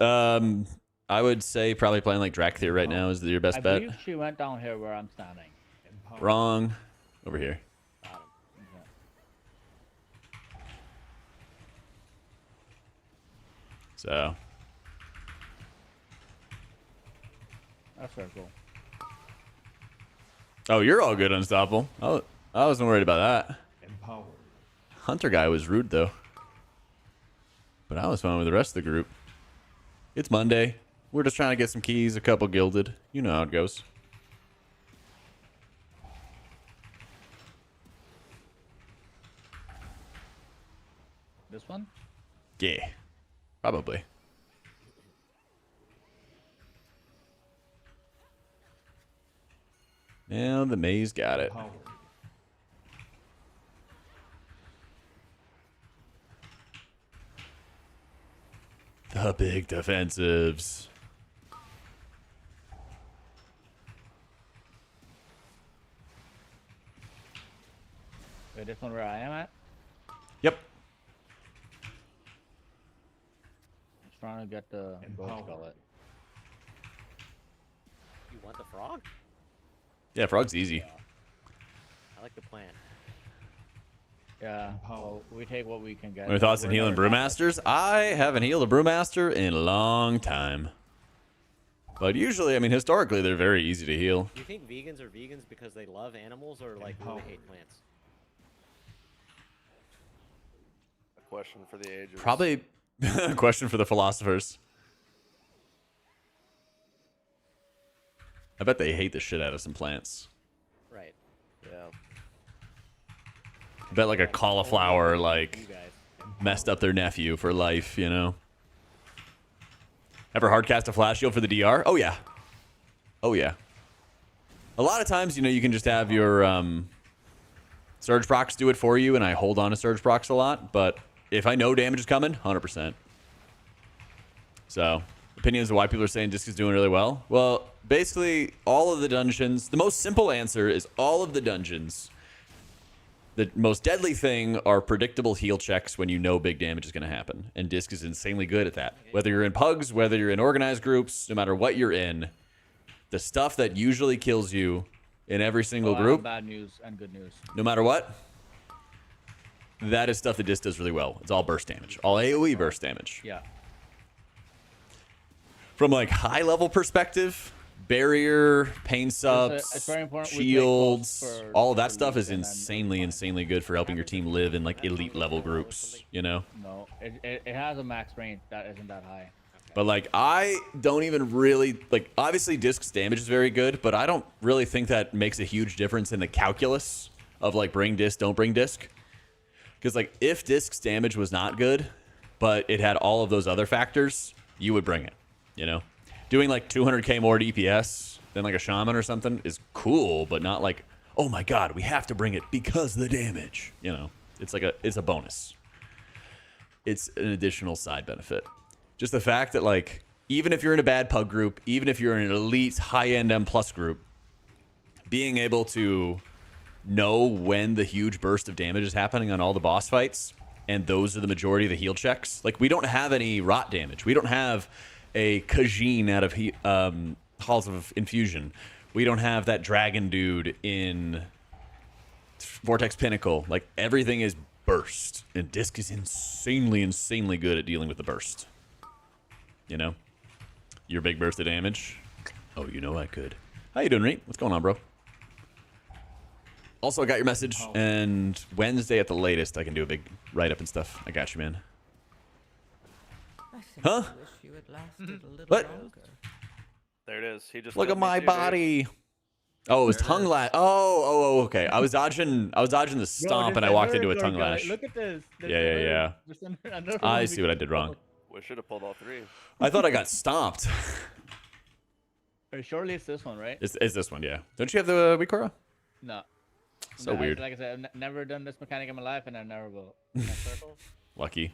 I would say probably playing like Drakthir right now is your best I bet. believe she went down here where I'm standing. Empower. Wrong. Over here. Okay. So, That's very cool. oh, you're all good, Unstoppable. Oh, I wasn't worried about that. Empower. Hunter guy was rude though. But I was fine with the rest of the group. It's Monday. We're just trying to get some keys, a couple gilded. You know how it goes. This one? Yeah, probably. Now the maze got it. Empowered. The big defensives. Wait, this one where I am at? Yep. Just trying to get the ghost Empowered. gullet. You want the frog? Yeah, frog's easy. I like the plan. Yeah, Empowered. well, we take what we can get. Any thoughts on We're healing never that brewmasters? I haven't healed a brewmaster in a long time. But usually, I mean, historically, they're very easy to heal. Do you think vegans are vegans because they love animals or like really hate plants? A question for the ages. Probably a question for the philosophers. I bet they hate the shit out of some plants. Right. Yeah. I bet like a cauliflower, like, You guys. messed up their nephew for life, you know? Ever hardcast a flash shield for the DR? Oh, yeah. Oh, yeah. A lot of times, you know, you can just have your surge procs do it for you, and I hold on to surge procs a lot, but if I know damage is coming, 100%. So, opinions of why people are saying Disc is doing really well? Well, basically, all of the dungeons, the most simple answer is all of the dungeons. The most deadly thing are predictable heal checks when you know big damage is going to happen. And Disc is insanely good at that. Whether you're in pugs, whether you're in organized groups, no matter what you're in, the stuff that usually kills you in every single I have group, bad news and good news. no matter what, that is stuff that Disc does really well. It's all burst damage. All AoE burst damage. Yeah. From like high level perspective, barrier, pain it's subs, very important we take shields, both for- all of that for stuff is leads and then insanely good for helping your team live in like elite level groups, you know? No, it has a max range that isn't that high. But like I don't even really like, obviously Disc's damage is very good, but I don't really think that makes a huge difference in the calculus of like bring Disc, don't bring Disc. Because like if Disc's damage was not good, but it had all of those other factors, you would bring it, you know? Doing like 200k more DPS than like a shaman or something is cool, but not like, oh my god, we have to bring it because of the damage. You know, it's like it's a bonus. It's an additional side benefit. Just the fact that like, even if you're in a bad pug group, even if you're in an elite high-end M+ group, being able to know when the huge burst of damage is happening on all the boss fights, and those are the majority of the heal checks. Like, we don't have any rot damage. We don't have a Khajiit out of Halls of Infusion. We don't have that dragon dude in Vortex Pinnacle. Like, everything is burst. And Disc is insanely good at dealing with the burst. You know? Your big burst of damage. Oh, you know I could. How you doing, Reet? What's going on, bro? Also, I got your message, and Wednesday at the latest, I can do a big write-up and stuff. I got you, man. I simply Huh? wish you had lasted a little What? longer. There it is. He just Look killed at me my too, dude. body. Oh, it was tongue lash. Oh, okay. I was dodging the stomp, and I walked into a tongue lash. Look at this. Yeah. I see what I did wrong. We should have pulled all three. I thought I got stomped. Surely it's this one, right? It's this one, yeah. Don't you have the Wikora? No. So No, weird. Like I said, I've never done this mechanic in my life, and I never will. That circle? Lucky.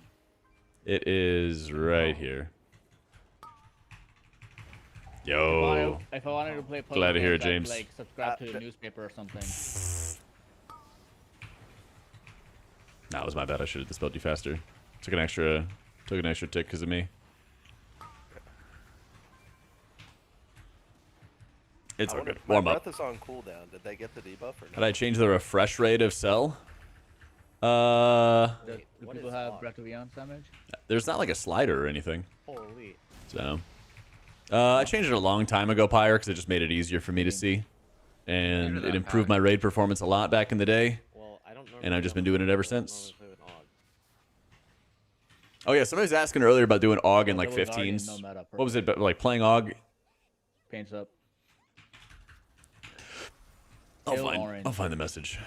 It is right here. Yo. If I wanted to play Glad to hear it, games, I'd, James. like subscribe to the newspaper or something. Nah, it was my bad. I should have dispelled you faster. Took an extra tick because of me. It's I all wonder good. if my Warm up. breath is on cooldown. Did they get the debuff or Did not? I change the refresh rate of cell? Do what people is have odd? Breath of Beyond damage? There's not like a slider or anything. Holy. So, I changed it a long time ago, Pyre, because it just made it easier for me to see, and Maybe it that improved pack. my raid performance a lot back in the day. Well, I don't And I've just been doing it ever since. normally play with Aug. Oh yeah, somebody was asking earlier about doing AUG in like Double Guardian, 15s. no meta, What was it? But like playing AUG? Paints up. I'll Pale find. orange. I'll find the message.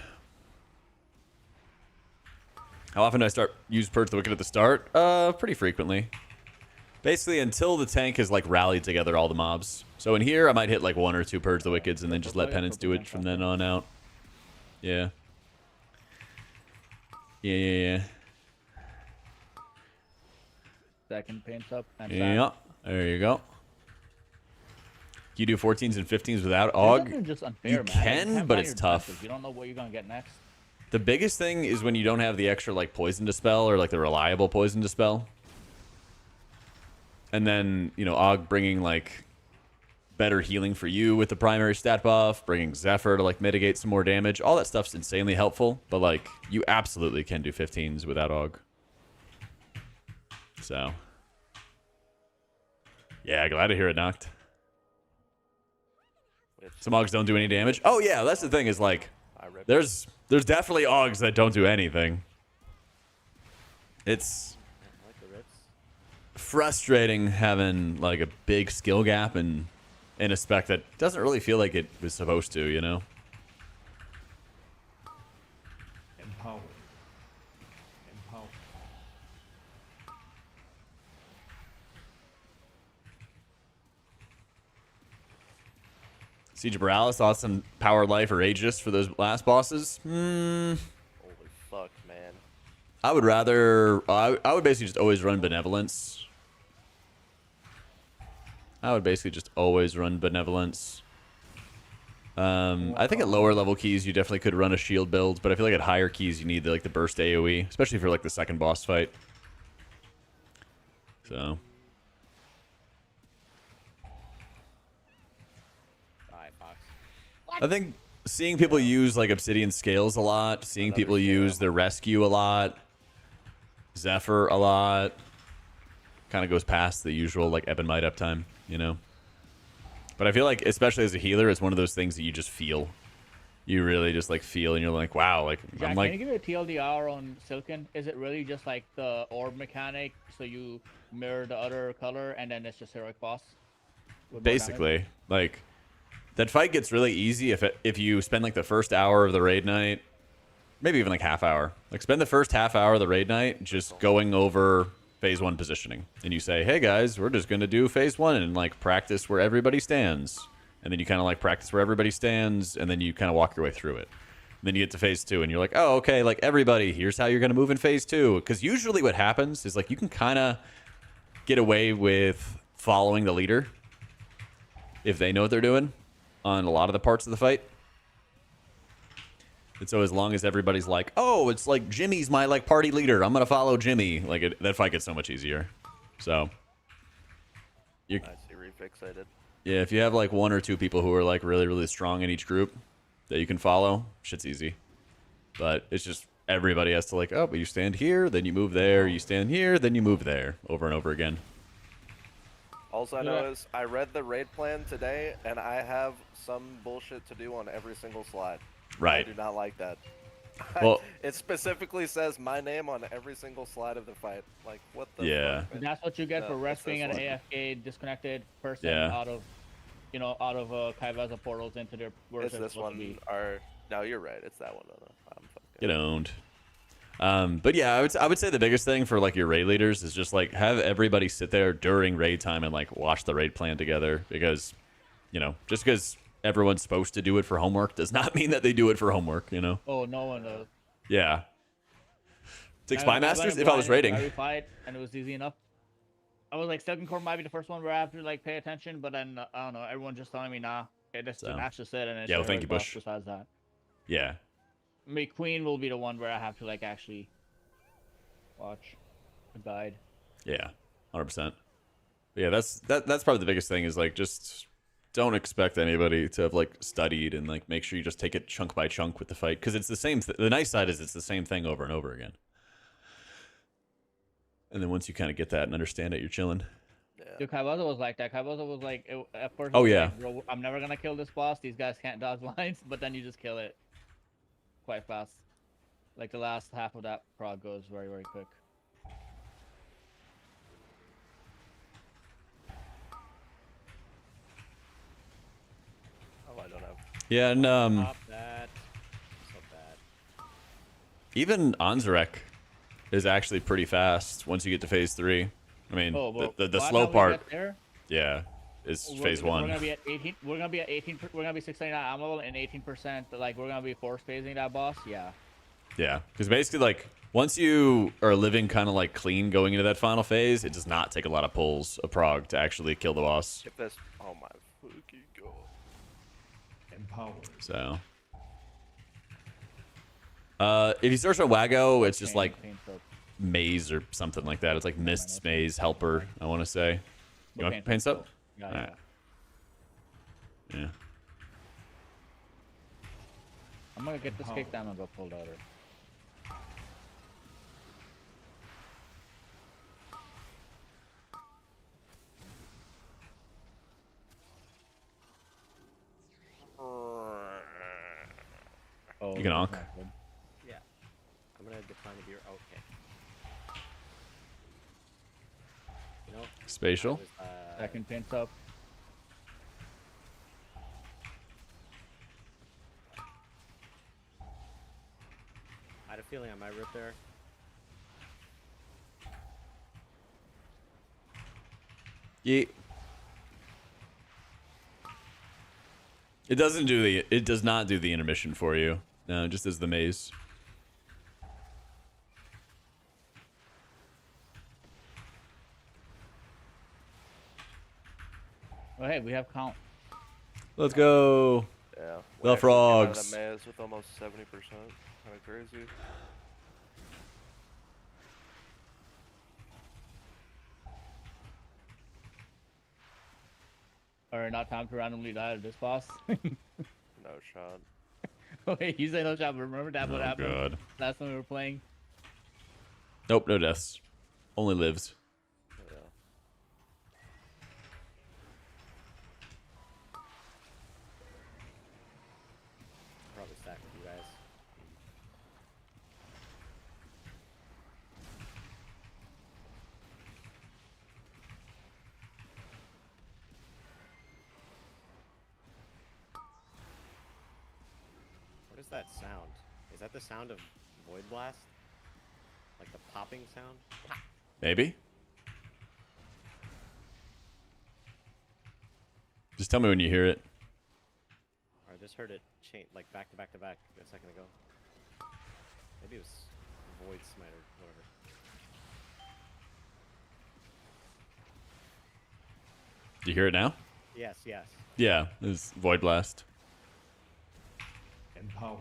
How often do I use Purge the Wicked at the start? Pretty frequently. Basically, until the tank has like rallied together all the mobs. So in here, I might hit like 1 or 2 Purge the Wickeds and then just let Penance do it from then on out. Yeah. Yeah. Second paints up. And Yeah. There you go. You do 14s and 15s without Aug? Aug? Just unfair, You man. can, but it's tough. Defensive. You don't know what you're gonna get next. The biggest thing is when you don't have the extra like poison dispel or like the reliable poison dispel. And then, you know, Aug bringing like better healing for you with the primary stat buff, bringing Zephyr to like mitigate some more damage. All that stuff's insanely helpful, but like you absolutely can do 15s without Aug. So, yeah, glad to hear it knocked. Some Augs don't do any damage. Oh yeah, that's the thing is like there's definitely Augs that don't do anything. It's frustrating having like a big skill gap in a spec that doesn't really feel like it was supposed to, you know? Empower. Siege of Borealis, thoughts on Power Life or Aegis for those last bosses? Holy fuck, man. I would rather... I would basically just always run Benevolence. I would basically just always run Benevolence. I think at lower level keys you definitely could run a shield build, but I feel like at higher keys you need the, like the burst AoE, especially for like the second boss fight. So... I think seeing people use like Obsidian Scales a lot, seeing people use their Rescue a lot, Zephyr a lot, kind of goes past the usual like Ebb and Might uptime, you know? But I feel like, especially as a healer, it's one of those things that you just feel. You really just like feel and you're like, wow, like, Jack, I'm like... Can you give me a TLDR on Silken? Is it really just like the orb mechanic, so you mirror the other color and then it's just heroic boss? Basically, like... That fight gets really easy if you spend like the first hour of the raid night, maybe even like half hour. Like spend the first half hour of the raid night just going over phase 1 positioning. And you say, hey guys, we're just going to do phase 1 and like practice where everybody stands. And then you kind of like practice where everybody stands and then you kind of walk your way through it. And then you get to phase 2 and you're like, oh, okay, like everybody, here's how you're going to move in phase 2. Because usually what happens is like you can kind of get away with following the leader if they know what they're doing on a lot of the parts of the fight. And so as long as everybody's like, oh, it's like Jimmy's my like party leader, I'm gonna follow Jimmy, like that fight gets so much easier. So you I see refixated. yeah, if you have like 1 or 2 people who are like really strong in each group that you can follow, shit's easy. But it's just everybody has to like, oh, but you stand here, then you move there, you stand here, then you move there, over and over again. All I know is I read the raid plan today, and I have some bullshit to do on every single slide. Right. I do not like that. Well, it specifically says my name on every single slide of the fight. Like, what the yeah. fuck? That's what you get for rescuing an AFK disconnected person out of, you know, out of Kai'Veza portals into their. Is this one? No, you're right. It's that one. I'm fucking... Get owned. But yeah, I would say the biggest thing for like your raid leaders is just like have everybody sit there during raid time and like watch the raid plan together, because, you know, just because everyone's supposed to do it for homework does not mean that they do it for homework, you know? Oh, no one does. Yeah. Take Spy Masters if I was raiding. I fight and it was easy enough. I was like, second core might be the first one where I have to like pay attention, but then I don't know, everyone's just telling me nah. Okay, that's just it, and it's yeah, well, thank you, Bush. Besides that. Yeah. Maybe Queen will be the one where I have to like actually watch a guide. Yeah, 100%. Yeah, that's probably the biggest thing is like just don't expect anybody to have like studied, and like make sure you just take it chunk by chunk with the fight, because it's the same. The nice side is it's the same thing over and over again. And then once you kind of get that and understand it, you're chilling. Yeah. Dude, Kai'Veza was like that. Kai'Veza was like at first. Oh yeah. Like, bro, I'm never gonna kill this boss. These guys can't dodge lines, but then you just kill it quite fast. Like the last half of that prod goes very quick. Oh, I don't have. Yeah, and Stop that. So bad. even Anzarek is actually pretty fast once you get to phase 3. I mean, Oh, well, the by the slow time we part, get there, yeah, is phase We're 1. gonna be at 18. We're gonna be at 18. We're gonna be 69 ammo and 18%. Like we're gonna be force phasing that boss. Yeah. Yeah, because basically, like, once you are living kind of like clean going into that final phase, it does not take a lot of pulls of prog to actually kill the boss. Get this. Oh my fucking god. Empowered. So, if you search on Wago, it's just like maze or something like that. It's like Mist's Maze Helper, I want to say. You want paint up? Yeah. All right. Yeah. I'm gonna get this kick down and go pull the other. Oh, You can honk. Yeah. I'm gonna decline the beer. Okay. You know. Spatial. Second pinch up. I had a feeling I might rip there. Yeet. It doesn't do the. It does not do the intermission for you. No, it just does the maze. Oh hey, we have count. Let's go. Yeah. The we actually came out of frogs. The maze with almost 70%. Kind of crazy. Or not time to randomly die to this boss. No shot. Oh wait, you say no shot, but remember that what Oh happened god. last time we were playing? Nope, no deaths. Only lives. Yeah. Probably stack with you guys. What is that sound? Is that the sound of Void Blast? Like the popping sound? Maybe. Just tell me when you hear it. Or I just heard it chain like back to back to back a second ago. Maybe it was Void Smite or whatever. Do you hear it now? Yes, yes. Yeah, it's Void Blast. Empowered.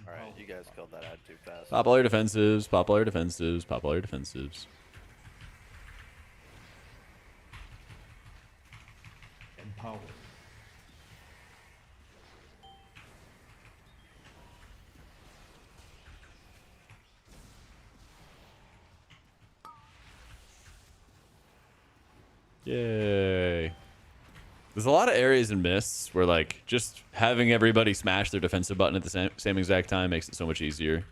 Alright, you guys killed that ad too fast. Pop all your defensives, pop all your defensives, pop all your defensives. Empowered. Yay. There's a lot of areas in Mists where, like, just having everybody smash their defensive button at the same exact time makes it so much easier.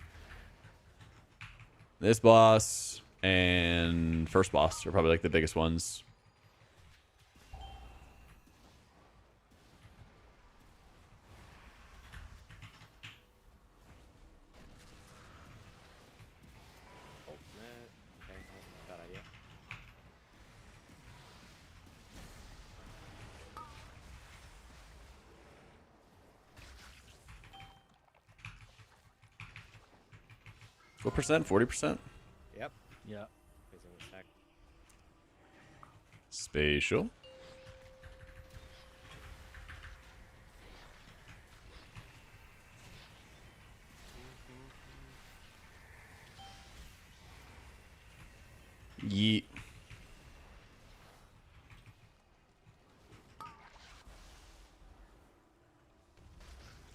This boss and first boss are probably, like, the biggest ones. Ultimate. Okay, that's not a bad idea. What percent? 40%? Yep. Yeah. Facing the stack. Spatial. Yeet.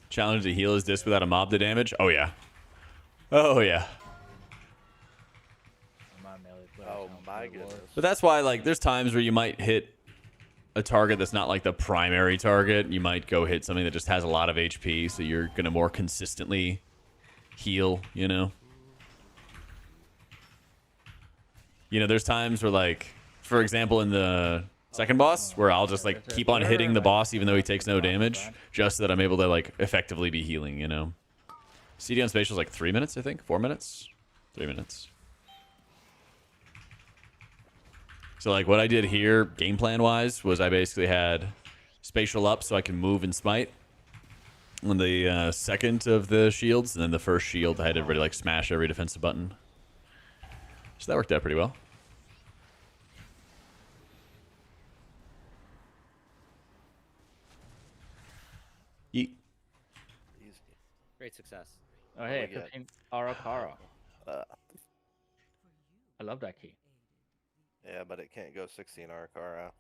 Challenge to heal his disc without a mob to damage? Oh, yeah. Oh, yeah. Oh my goodness. But that's why, like, there's times where you might hit a target that's not, like, the primary target. You might go hit something that just has a lot of HP, so you're going to more consistently heal, you know? You know, there's times where, like, for example, in the second boss, where I'll just, like, keep on hitting the boss even though he takes no damage, just so that I'm able to, like, effectively be healing, you know? CD on Spatial is, like, 3 minutes, I think? 4 minutes? 3 minutes. So like what I did here, game plan wise, was I basically had spatial up so I can move and smite on the second of the shields, and then the first shield I had everybody like smash every defensive button. So that worked out pretty well. Yeet. Easy. Great success. Oh, hey, we get? 15 Ara-Kara. Uh, I love that key. yeah, but it can't go 16 Ara-Kara.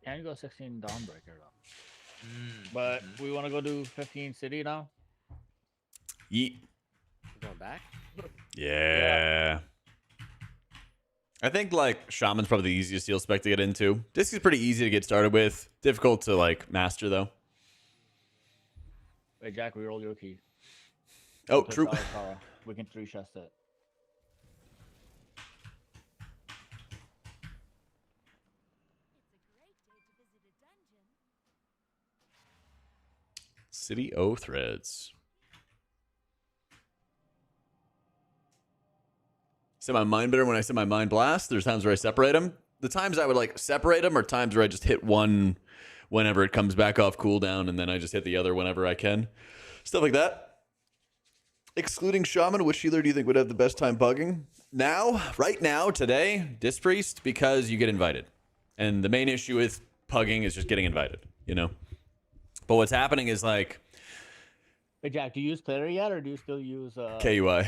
Can you go 16 Dawnbreaker though? Mm, But mhm. we want to go do 15 City now? Yeet. Going back? Yeah. I think like Shaman's probably the easiest heal spec to get into. Disc is pretty easy to get started with. Difficult to like master though. Wait, Jack, reroll your key. Oh, Click true. Ara-Kara. We can 3-chest it. City O threads. Set my mind better when I set my mind blast. There's times where I separate them. The times I would like separate them are times where I just hit one whenever it comes back off cooldown, and then I just hit the other whenever I can. Stuff like that. Excluding Shaman, which healer do you think would have the best time bugging? Now, right now, today, Disc Priest, because you get invited. And the main issue with pugging is just getting invited, you know? But what's happening is like Wait, Jack, do you use Clear yet, or do you still use KUI.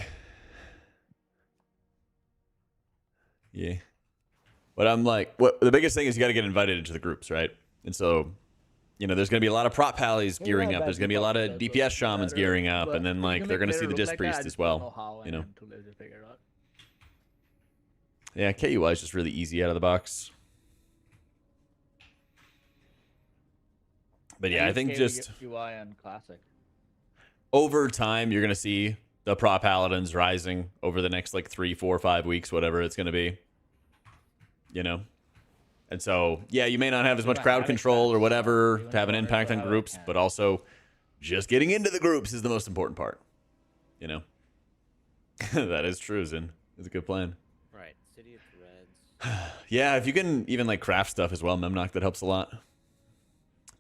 Yeah. But I'm like, what the biggest thing is you got to get invited into the groups, right? And so, you know, there's going to be a lot of prop pallies gearing up. There's going to be a lot of DPS shamans gearing up, and then like they're going to see the Disc Priest as well. You know. Yeah, KUI is just really easy out of the box. But yeah, I think just UI and Classic. over time, you're going to see the prop paladins rising over the next like 3, 4, 5 weeks, whatever it's going to be. You know? And so, yeah, you may not have as much crowd control or whatever to have an impact on groups, but also just getting into the groups is the most important part. You know? That is true, Zin. It's a good plan. Right. City of Threads. Yeah, if you can even like craft stuff as well, Memnock, that helps a lot.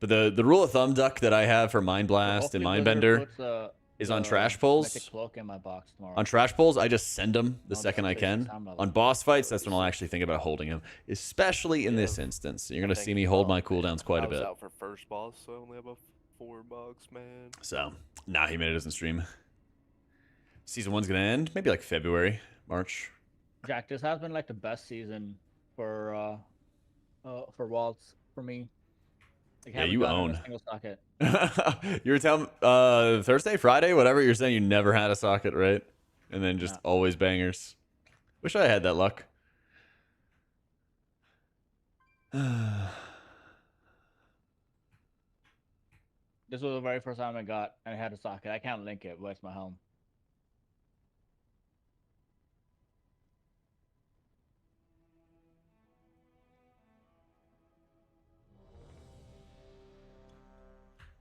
But the rule of thumb duck that I have for Mind Blast and Mindbender is on trash pulls. In my box tomorrow. On trash pulls, I just send them the second I can. On boss fights, that's when I'll actually think about holding them, especially in this instance. You're going to see me hold my cooldowns quite a bit. I was out for first boss, so I only have a 4 box, man. So, nah, he made it doesn't stream. Season 1's going to end maybe like February, March. Jack, this has been like the best season for Waltz for me. Like, Yeah, you own. Single socket. You were telling Thursday, Friday, whatever. You're saying you never had a socket, right? And then just always bangers. Wish I had that luck. This was the very first time I got, and I had a socket. I can't link it, but it's my home.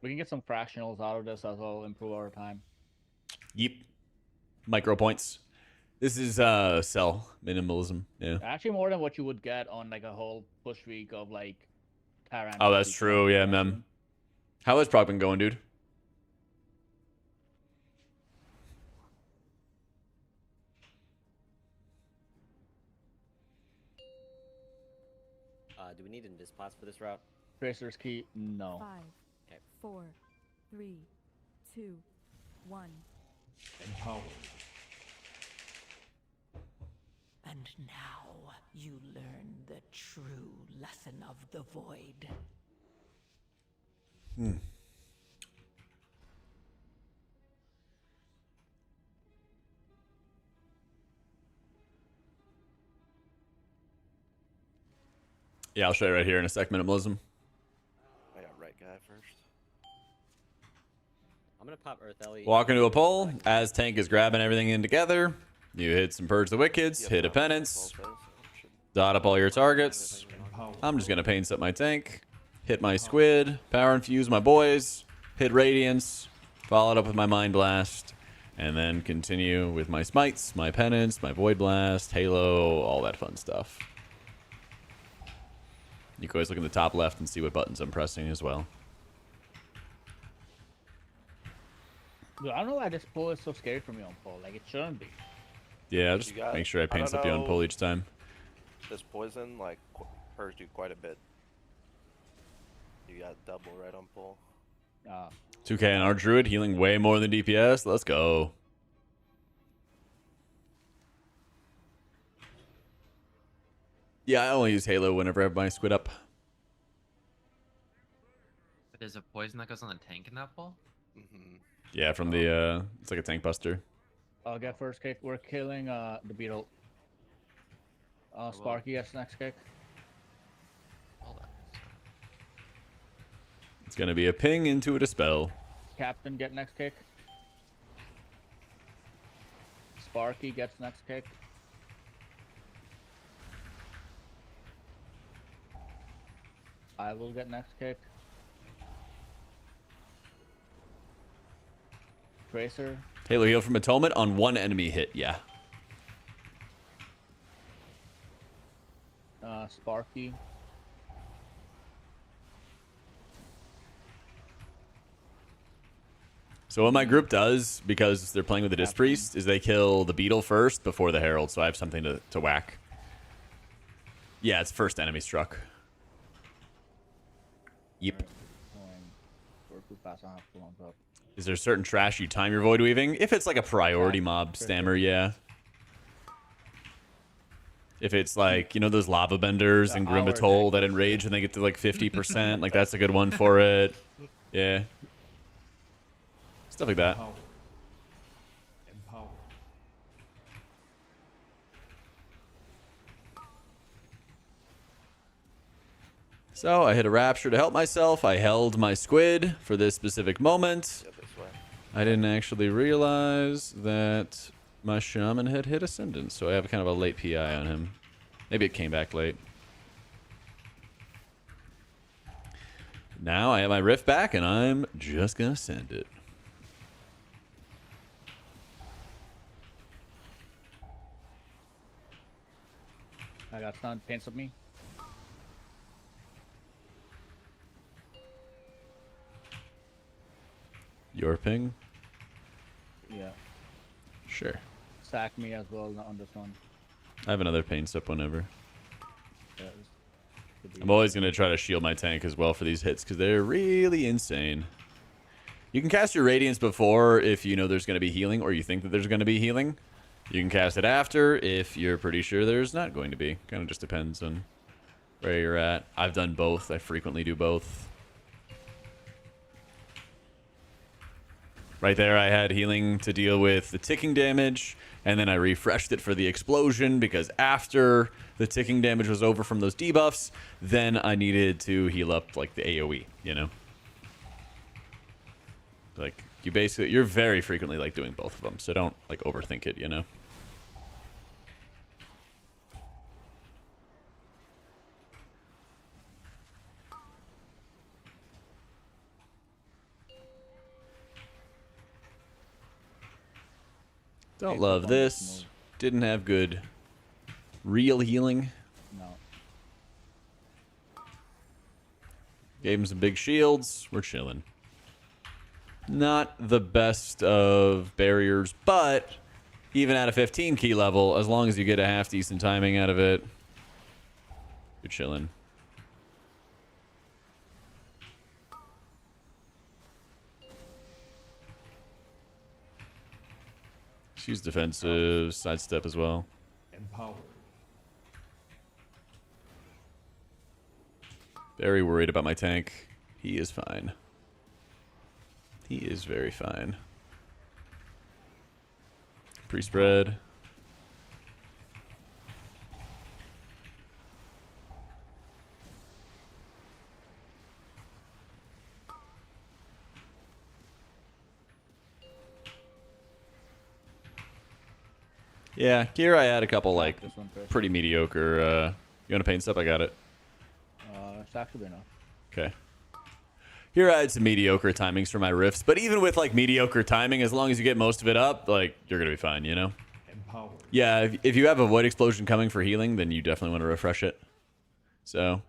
We can get some fractionals out of this as well, improve our time. Yep. Micro points. This is cell minimalism. Yeah. Actually, more than what you would get on like a whole push week of like Tyrant. Oh, that's true. Yeah, mem. How has prop been going, dude? Do we need an dispass for this route? Tracer's key? No. 5, Okay. 4, 3, 2, 1. Empower. And now you learn the true lesson of the void. Yeah, I'll show you right here in a sec. Minimalism. I got right guy first. I'm gonna pop Earth Ellie. Walk into a pole as tank is grabbing everything in together. You hit some Purge the Wickeds, hit a Penance, dot up all your targets. I'm just gonna paint up my tank, hit my Squid, Power Infuse my boys, hit Radiance, follow it up with my Mind Blast, And then continue with my smites, my penance, my void blast, halo, all that fun stuff. You can always look in the top left and see what buttons I'm pressing as well. Dude, I don't know why this pull is so scary for me on pull. Like, it shouldn't be. Yeah, just make sure I paint up you on pull each time. This poison, like, hurts you quite a bit. You got double right on pull. 2k on our druid, healing way more than DPS. Let's go. Yeah, I only use Halo whenever I have my squid up. But there's a poison that goes on the tank in that pull? Yeah, from the, it's like a tank buster. I'll get first kick. We're killing the beetle. Sparky gets next kick. It's gonna be a ping into a dispel. Captain get next kick. Sparky gets next kick. I will get next kick. Tracer. Halo heal from Atonement on one enemy hit, yeah. Sparky. So what my group does, because they're playing with the Disc Priest, is they kill the beetle first before the herald, so I have something to whack. Yeah, it's first enemy struck. Yep. Is there certain trash you time your void weaving? If it's like a priority mob stammer, yeah. If it's like, you know, those lava benders and Grimbatol that enrage and they get to like 50%, like that's a good one for it. Yeah. Stuff like that. Empower. So I hit a rapture to help myself. I held my squid for this specific moment. I didn't actually realize that my shaman had hit Ascendant, so I have kind of a late PI on him. Maybe it came back late. Now I have my rift back, and I'm just gonna send it. I got stunned. Paints up me. Your ping? Yeah. Sure. Sack me as well on this one. I have another pain step whenever. Yeah, I'm always going to try to shield my tank as well for these hits because they're really insane. You can cast your Radiance before if you know there's going to be healing or you think that there's going to be healing. You can cast it after if you're pretty sure there's not going to be. Kind of just depends on where you're at. I've done both. I frequently do both. Right there, I had healing to deal with the ticking damage, and then I refreshed it for the explosion because after the ticking damage was over from those debuffs, then I needed to heal up like the AoE, you know? Like, you're very frequently like doing both of them, so don't like overthink it, you know? Don't love this. Didn't have good real healing. No. Gave him some big shields. We're chilling. Not the best of barriers, but even at a 15 key level, as long as you get a half decent timing out of it, you're chilling. Use defensive sidestep as well. Empower. Very worried about my tank. He is fine. He is very fine. Pre-spread. Yeah, here I had a couple like pretty mediocre. You want to paint stuff? I got it. It's actually enough. Okay. Here I had some mediocre timings for my riffs, but even with like mediocre timing, as long as you get most of it up, like you're gonna be fine, you know? Empower. Yeah, if you have a Void Explosion coming for healing, then you definitely want to refresh it. So,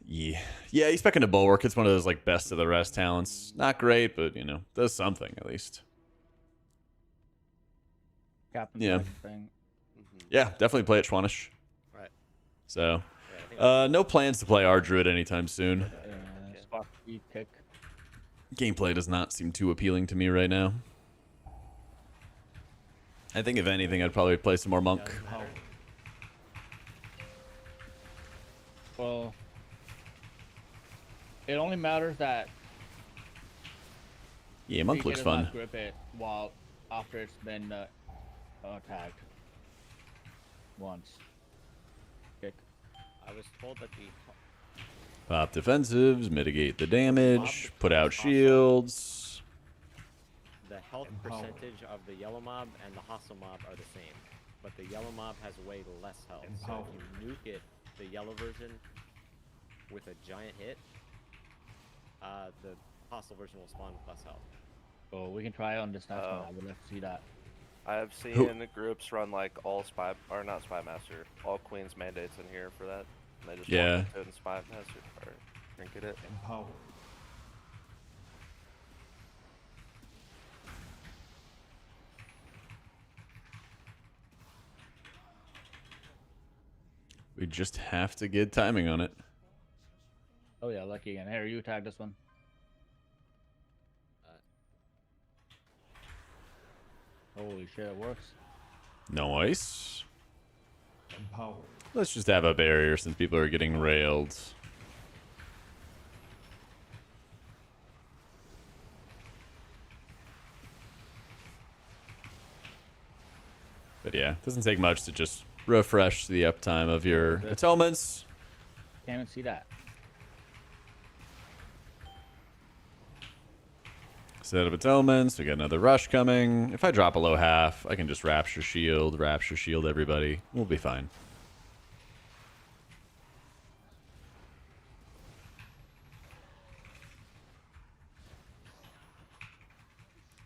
yeah, he's back into Bulwark. It's one of those like best of the rest talents. Not great, but you know, does something at least. Captain Yeah. thing. Yeah, definitely play it Schwanish. Right. So, Yeah, no plans to play our Druid anytime soon. Spot speed kick. Gameplay does not seem too appealing to me right now. I think if anything, I'd probably play some more Monk. Empower. Well, it only matters that Yeah, Monk DK looks does fun. not grip it while after it's been attacked once. Kick. I was told that the Pop defensives, mitigate the damage, put out shields. the health Empower. percentage of the yellow mob and the hostile mob are the same, but the yellow mob has way less health. So Empower. if you nuke it, the yellow version, with a giant hit, the hostile version will spawn with less health. So we can try it on this next one. Oh. I would like to see that. I have seen groups run like all spy or not spy master, all queens mandates in here for that. And they just Yeah. walk into it and spy master or trinket it. Empower. We just have to get timing on it. Oh yeah, lucky again. Here, you attack this one. Holy shit, it works. Nice. Empower. Let's just have a barrier since people are getting railed. But yeah, it doesn't take much to just refresh the uptime of your atonements. Can't even see that. Set of atonements. We got another rush coming. If I drop below half, I can just rapture shield everybody. We'll be fine.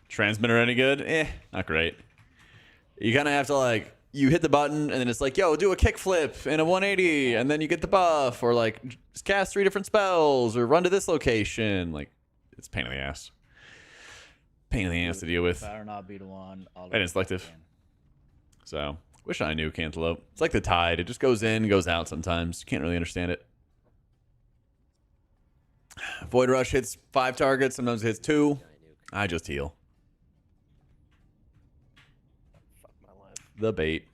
Transmitter any good? Not great. You kind of have to like, you hit the button and then it's like, yo, do a kickflip and a 180 and then you get the buff, or like just cast 3 different spells or run to this location. Like, it's a pain in the ass. Pain in the ass to deal with. Better not be the one. I didn't selective. So, wish I knew Cantaloupe. It's like the tide. It just goes in, goes out sometimes. You can't really understand it. Void Rush hits 5 targets. Sometimes it hits 2. I just heal. Fuck my life. The bait.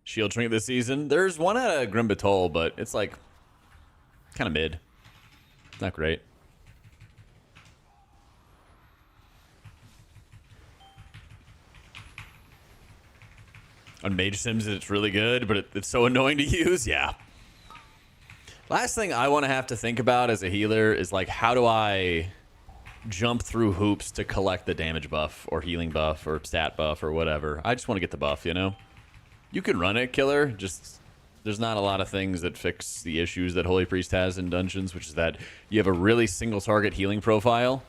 Shield Trinket this season. There's one out of Grim Batol, but it's like kind of mid. Not great. On Mage Sims, it's really good, but it's so annoying to use. Yeah. Last thing I want to have to think about as a healer is like, how do I jump through hoops to collect the damage buff or healing buff or stat buff or whatever? I just want to get the buff, you know? You can run it, killer. Just there's not a lot of things that fix the issues that Holy Priest has in dungeons, which is that you have a really single target healing profile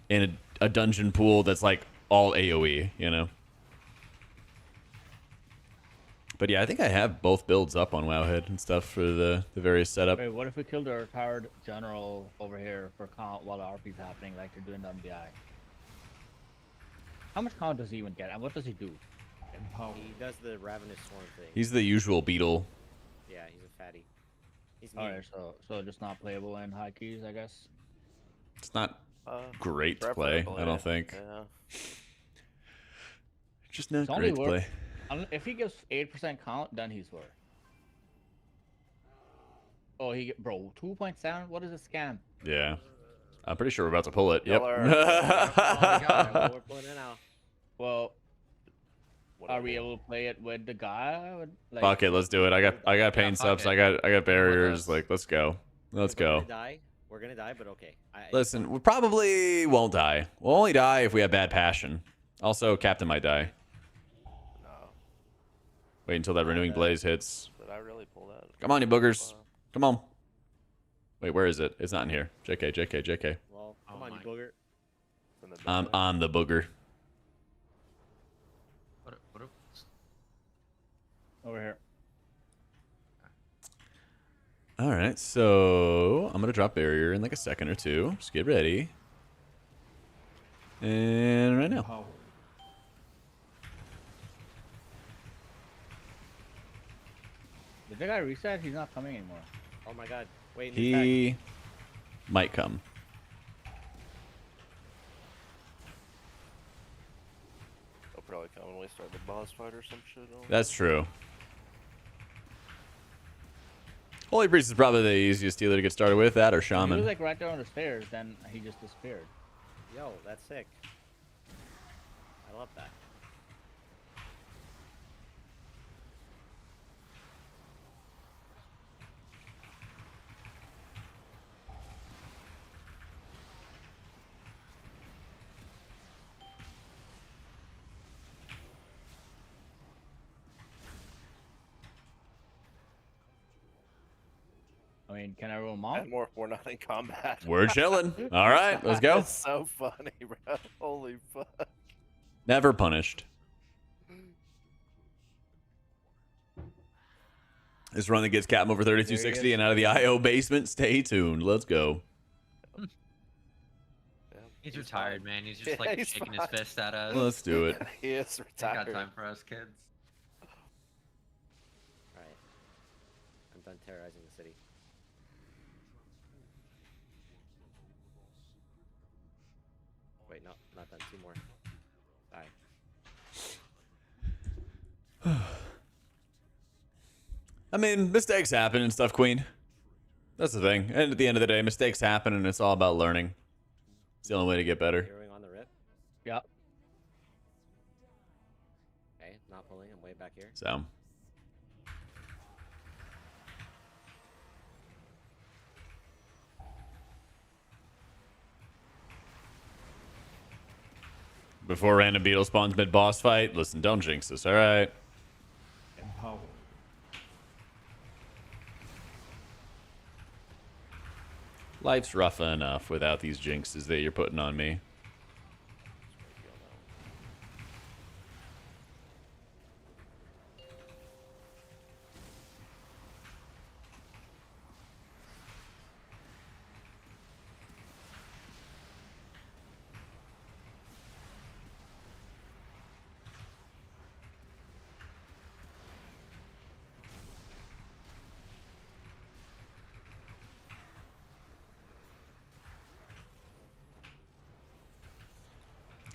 in a dungeon pool that's like all AoE, you know? But yeah, I think I have both builds up on Wowhead and stuff for the various setup. Wait, what if we killed the retired general over here for count while the RP's happening, like they're doing the MBI? How much count does he even get, and what does he do? Empower. He does the ravenous swarm thing. He's the usual beetle. Yeah, he's a fatty. He's mean. Alright, so just not playable in high keys, I guess. It's not great to play, I don't think. Yeah. Just not It's only great to worth- play. If he gives 8% count, then he's worth. Oh, he get bro 2.7. What is a scam? Yeah. I'm pretty sure we're about to pull it. Yep. Y'all are- Oh my god, we're pulling it out. Well, What are do we do? able to play it with the guy? Like, Fuck it, let's do it. I got pain fuck subs. it. I got barriers. us. Like, let's go. Let's We're go. gonna die. We're gonna die, but okay. Listen, we probably won't die. We'll only die if we have bad passion. Also, Captain might die. No. Wait until that renewing blaze hits. Did I really pull that? Come on, you boogers. Come on. Wait, where is it? It's not in here. JK, JK, JK. Well, come Oh on, my- you booger. In the I'm back. on the booger. What Over here. All right, so I'm gonna drop barrier in like a second or two. Just get ready. And right now. Empower. Did the guy reset? He's not coming anymore. Oh my god. Wait, he's back. He might come. They'll probably come when we start the boss fight or some shit. That's true. Holy Priest is probably the easiest dealer to get started with. That or He Shaman. was like right there on the stairs, then he just disappeared. Yo, that's sick. I love that. I mean, can I roll mom? And more if we're not in combat. We're chilling. All right, let's go. That's so funny, bro. Holy fuck. Never punished. This run that gets Captain over 3260 and out of the IO basement. Stay tuned. Let's go. Yeah, He's fine. retired, man. He's just Yeah, like he's shaking fine. his fist at us. Let's do it. He is He's got retired. time for us kids. Alright. I'm done terrorizing the city. Wait, no, not done. 2 more. Die. I mean, mistakes happen and stuff, Queen. That's the thing. And at the end of the day, mistakes happen and it's all about learning. It's the only way to get better. Zeroing on the rip. Yep. Okay, not pulling. I'm way back here. So. Before random beetle spawns mid-boss fight, listen, don't jinx this, alright? Empower. Life's rough enough without these jinxes that you're putting on me.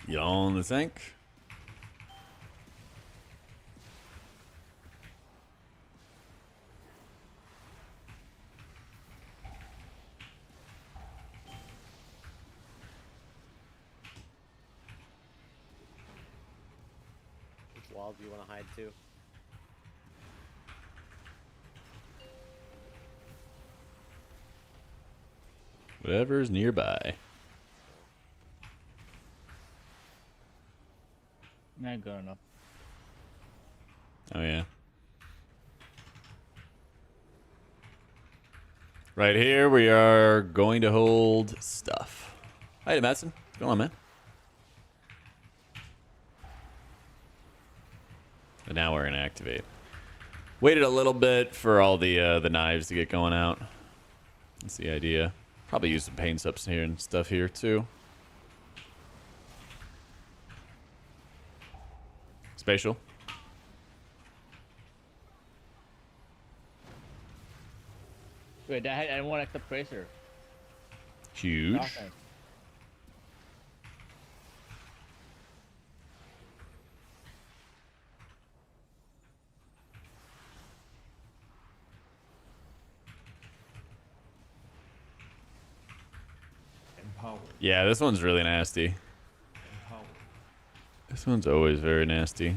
You on the sink? Which wall do you want to hide to? Whatever's nearby. Not good enough. Oh, yeah. Right here, we are going to hold stuff. Hi, Madsen. What's going on, man? And now we're going to activate. Waited a little bit for all the knives to get going out. That's the idea. Probably use some paint subs here and stuff here, too. Spatial. Wait, I didn't want to accept Tracer. Huge. Okay. Empower. Yeah, this one's really nasty. Empower. This one's always very nasty.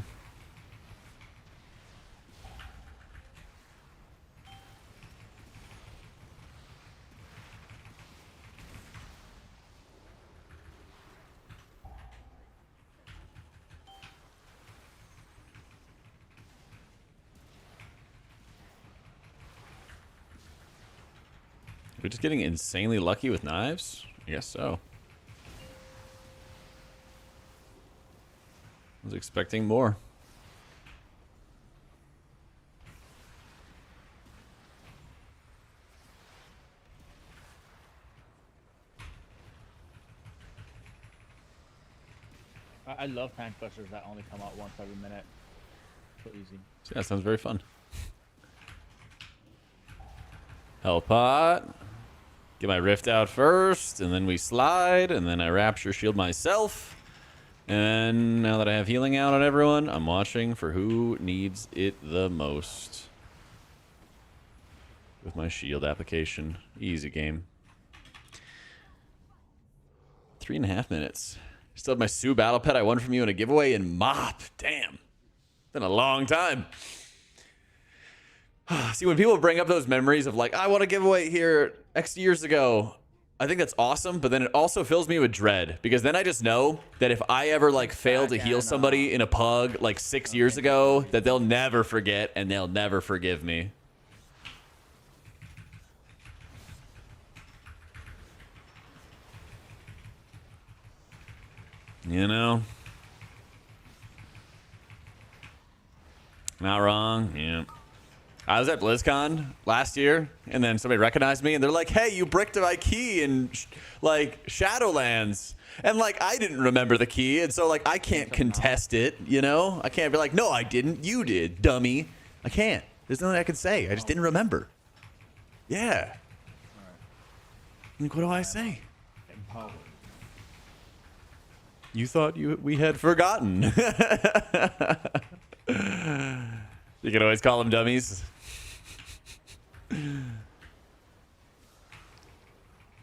we just getting insanely lucky with knives? I guess so. I was expecting more. I love tank pushers that only come out once every minute. So easy. Yeah, sounds very fun. Hell pot. Get my rift out first, and then we slide, and then I rapture shield myself. And now that I have healing out on everyone, I'm watching for who needs it the most. With my shield application. Easy game. 3.5 minutes. Still have my Sue battle pet I won from you in a giveaway in Mop. Damn. Been a long time. See, when people bring up those memories of like, I want a giveaway here X years ago, I think that's awesome, but then it also fills me with dread, because then I just know that if I ever like fail to heal somebody in a pug like 6 years ago, that they'll never forget and they'll never forgive me. You know? Not wrong. Yeah. I was at BlizzCon last year, and then somebody recognized me, and they're like, hey, you bricked my key in, like, Shadowlands. And, like, I didn't remember the key, and so, like, I can't contest it, you know? I can't be like, no, I didn't. You did, dummy. I can't. There's nothing I can say. I just didn't remember. Yeah. Like, what do I say? Empowered. You thought we had forgotten. You can always call them dummies.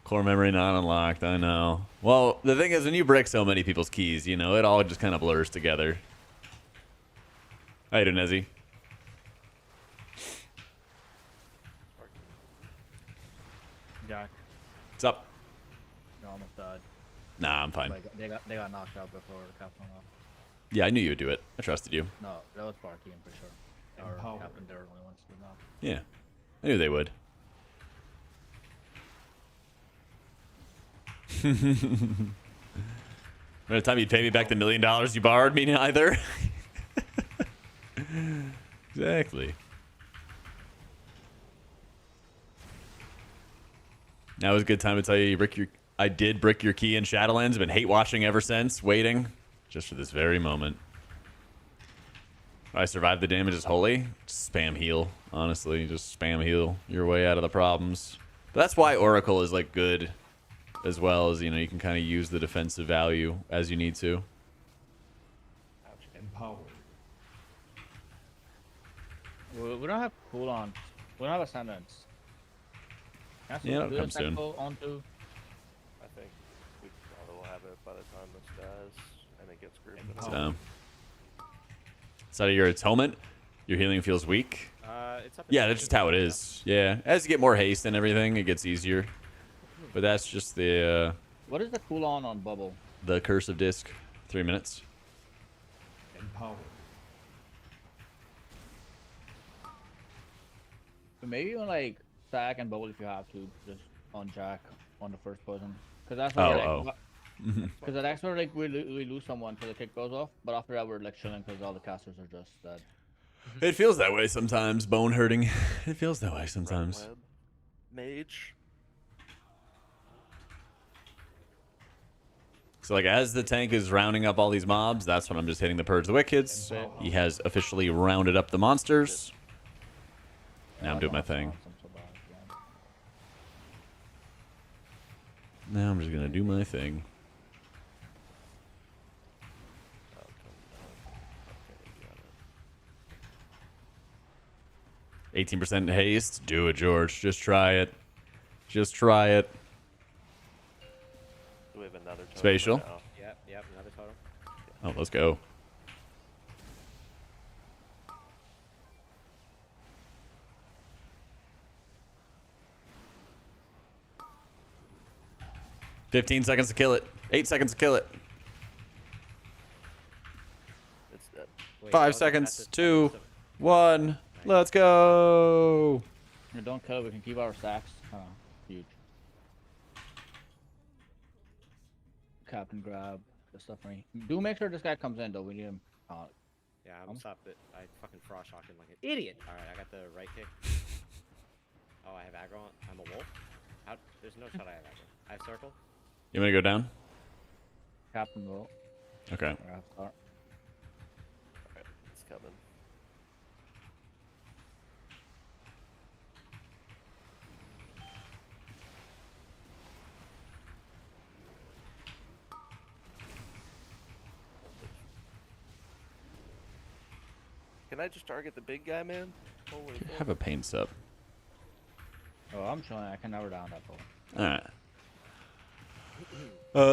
Core memory not unlocked, I know. Well, the thing is, when you brick so many people's keys, you know, it all just kind of blurs together. How you doing, Nezzy? Jack, What's up? you almost died. Nah, I'm fine. Like, they got knocked out before Captain off. Yeah, I knew you would do it. I trusted you. No, that was Sparky, I'm pretty sure. Or Empowered. Captain, they were the only ones to knock. Yeah, I knew they would. By the time you'd pay me back the $1 million you borrowed me, neither. Exactly. Now is a good time to tell you, I did brick your key in Shadowlands. I've been hate watching ever since, waiting just for this very moment. If I survive the damage is holy. Just spam heal, honestly. Just spam heal your way out of the problems. But that's why Oracle is like good, as well as, you know, you can kind of use the defensive value as you need to. Empowered. We don't have cooldown. We don't have ascendants. Yeah, it'll come soon. Onto... I think we probably will have it by the time this dies, and it gets grouped. So, outside of your atonement, your healing feels weak. It's up Yeah, that's just how it is. Yeah, as you get more haste and everything, it gets easier. But that's just the What is the cooldown on bubble? curse of disc. 3 minutes. Empowered. But maybe even like stack and bubble if you have to, just on Jack on the first person. Because that's where because that's where like we lose someone till the kick goes off, but after that we're like chilling because all the casters are just dead. It feels that way sometimes. Bone hurting. It feels that way sometimes. Red mage. So like as the tank is rounding up all these mobs, that's when I'm just hitting the Purge the Wickeds. He has officially rounded up the monsters. Now I'm doing my thing. Now I'm just gonna do my thing. 18% haste. Do it, George. Just try it. Just try it. Do we have another totem Spatial. right now? Yep, another totem. Oh, let's go. $15 seconds to kill it. 8 seconds to kill it. It's dead. Wait, 5 seconds. 2, 1. Let's go. Don't kill it, we can keep our stacks. Huge. Captain grab the stuff for me. Do make sure this guy comes in though. We need him. Yeah, I'm stopped it. I fucking frost shocked him like an idiot. All right, I got the right kick. Oh, I have aggro. I'm a wolf. How? There's no shot I have aggro. I have circle. You want to go down? Captain go. Okay. I have start. Alright, it's coming. Can I just target the big guy, man? Holy fuck. Have a pain sub. Oh, I'm chilling. I can never down that ball. All right.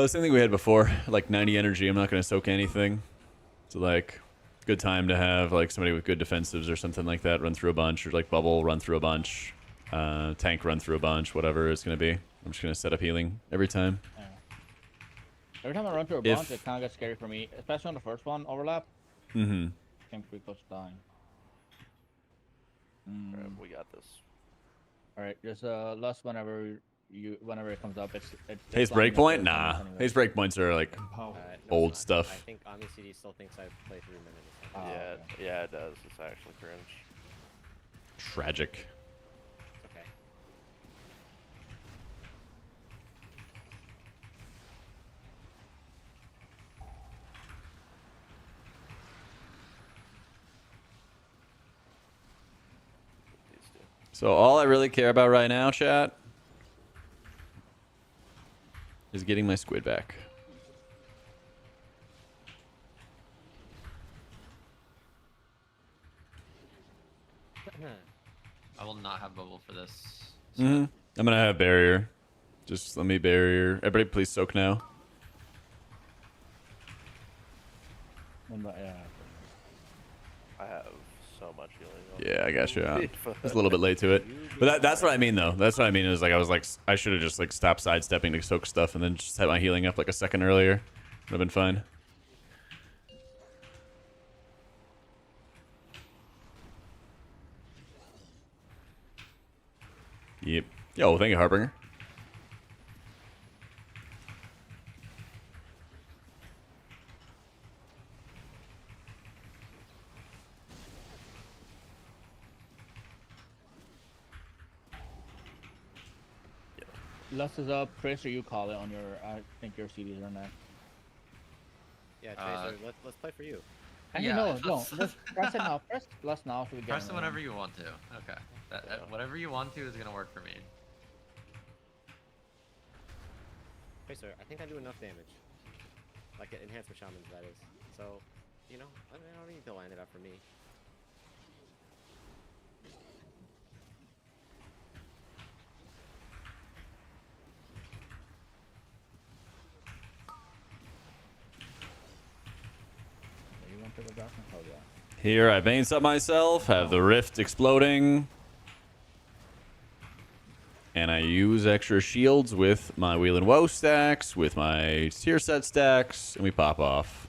Same thing we had before. Like 90 energy. I'm not gonna soak anything. So like, good time to have like somebody with good defensives or something like that run through a bunch, or like bubble run through a bunch, tank run through a bunch, whatever it's gonna be. I'm just gonna set up healing every time. Yeah. Every time I run through a bunch, it kind of gets scary for me, especially on the first one overlap. Mm-hmm. I think we close to dying. Alright, we got this. All right, just lust whenever it comes up. It's Haste lining up breakpoint? for Nah. anyway. Haste breakpoints are like Empower. No, old it's not. I stuff. think Omni CD still thinks I play through minutes. Oh, Yeah, okay. yeah, it does. It's actually cringe. Tragic. Okay. These two. So all I really care about right now, chat, is getting my squid back. I will not have bubble for this. Mm-hmm. I'm gonna have barrier. Just let me barrier. Everybody please soak now. Yeah. I have so much healing. Yeah, I got you. I was a little bit late to it, but that's what I mean though. That's what I mean is like I should have just like stopped sidestepping to soak stuff and then just had my healing up like a second earlier. Would have been fine. Yep. Yo, thank you, Harbinger. Lust is up. Chris, or you call it on your. I think your CDs are on that. Yeah, Chaser, let's play for you. Actually, Yeah, no. let's- Let's press it now. Press Lust now so we get Press it it whenever you want to. Okay. Whatever you want to is gonna work for me. Chaser, I think I do enough damage. Like enhancement shamans, that is. So, you know, I don't need to line it up for me. You want to go back and hold that. Here I veins up myself, have the rift exploding, and I use extra shields with my Wheel and Woe stacks, with my tier set stacks, and we pop off.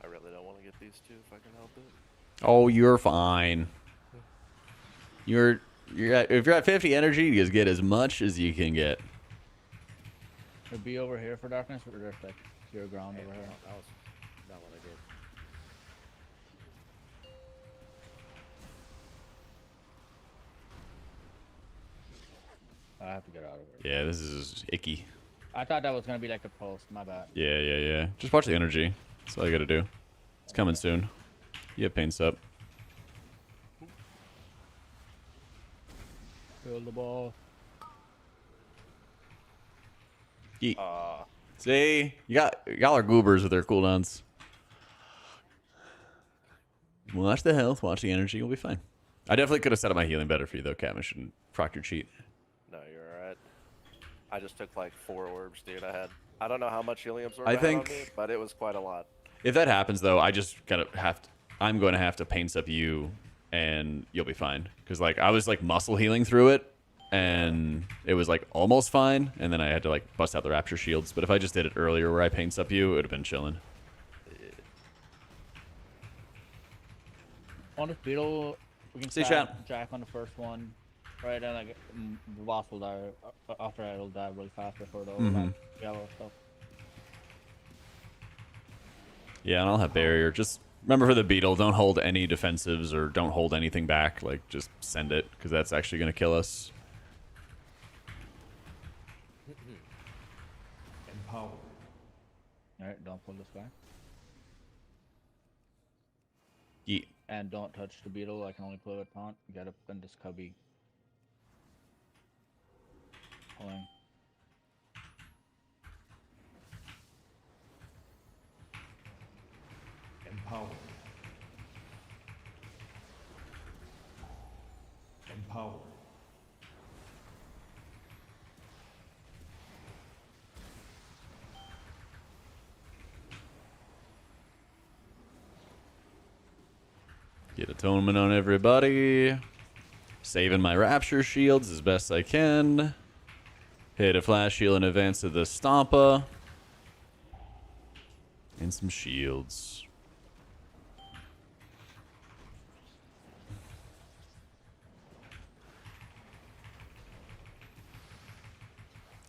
I really don't want to get these two if I can help it. Oh, you're fine. You're if you're at 50 energy, you just get as much as you can get. It'd be over here for darkness, or just like clear ground over here. That was not what I did. I have to get out of here. Yeah, this is icky. I thought that was gonna be like a post. My bad. Yeah. Just watch the energy. That's all you gotta do. It's coming soon. You have paints up. Fill the ball. Yeet. See, y'all are goobers with their cooldowns. Watch the health, watch the energy, you'll be fine. I definitely could have set up my healing better for you though, Cam. I shouldn't proc your cheat. No, you're alright. I just took like 4 orbs, dude. I don't know how much helium absorb I I had think- on me, but it was quite a lot. If that happens though, I just I'm going to have to paint up you and you'll be fine. Because like I was like muscle healing through it, and it was like almost fine, and then I had to like bust out the rapture shields. But if I just did it earlier where I paints up you, it would have been chilling. On the beetle, we can See stack Jack on the first one, right? And like the boss will die after that. It'll die really fast before the yellow stuff. Yeah, and I'll have barrier. Just remember for the beetle, don't hold any defensives or don't hold anything back. Like just send it because that's actually gonna kill us. Empower. Alright, don't pull this guy. Yeet. And don't touch the beetle. I can only play with taunt. Get up in this cubby. Pulling. Empower. Empower. Get atonement on everybody. Saving my rapture shields as best I can. Hit a flash heal in advance of the Stompa. And some shields.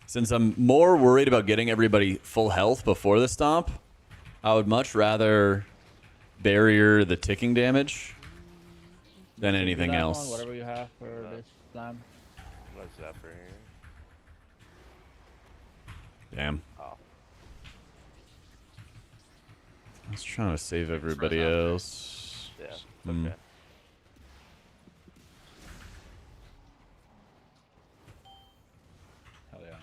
Since I'm more worried about getting everybody full health before the stomp, I would much rather barrier the ticking damage than anything else. Whatever you have for this slam. What's that for here? Damn. Oh. I was trying to save everybody else. Yeah. Okay. Hell yeah.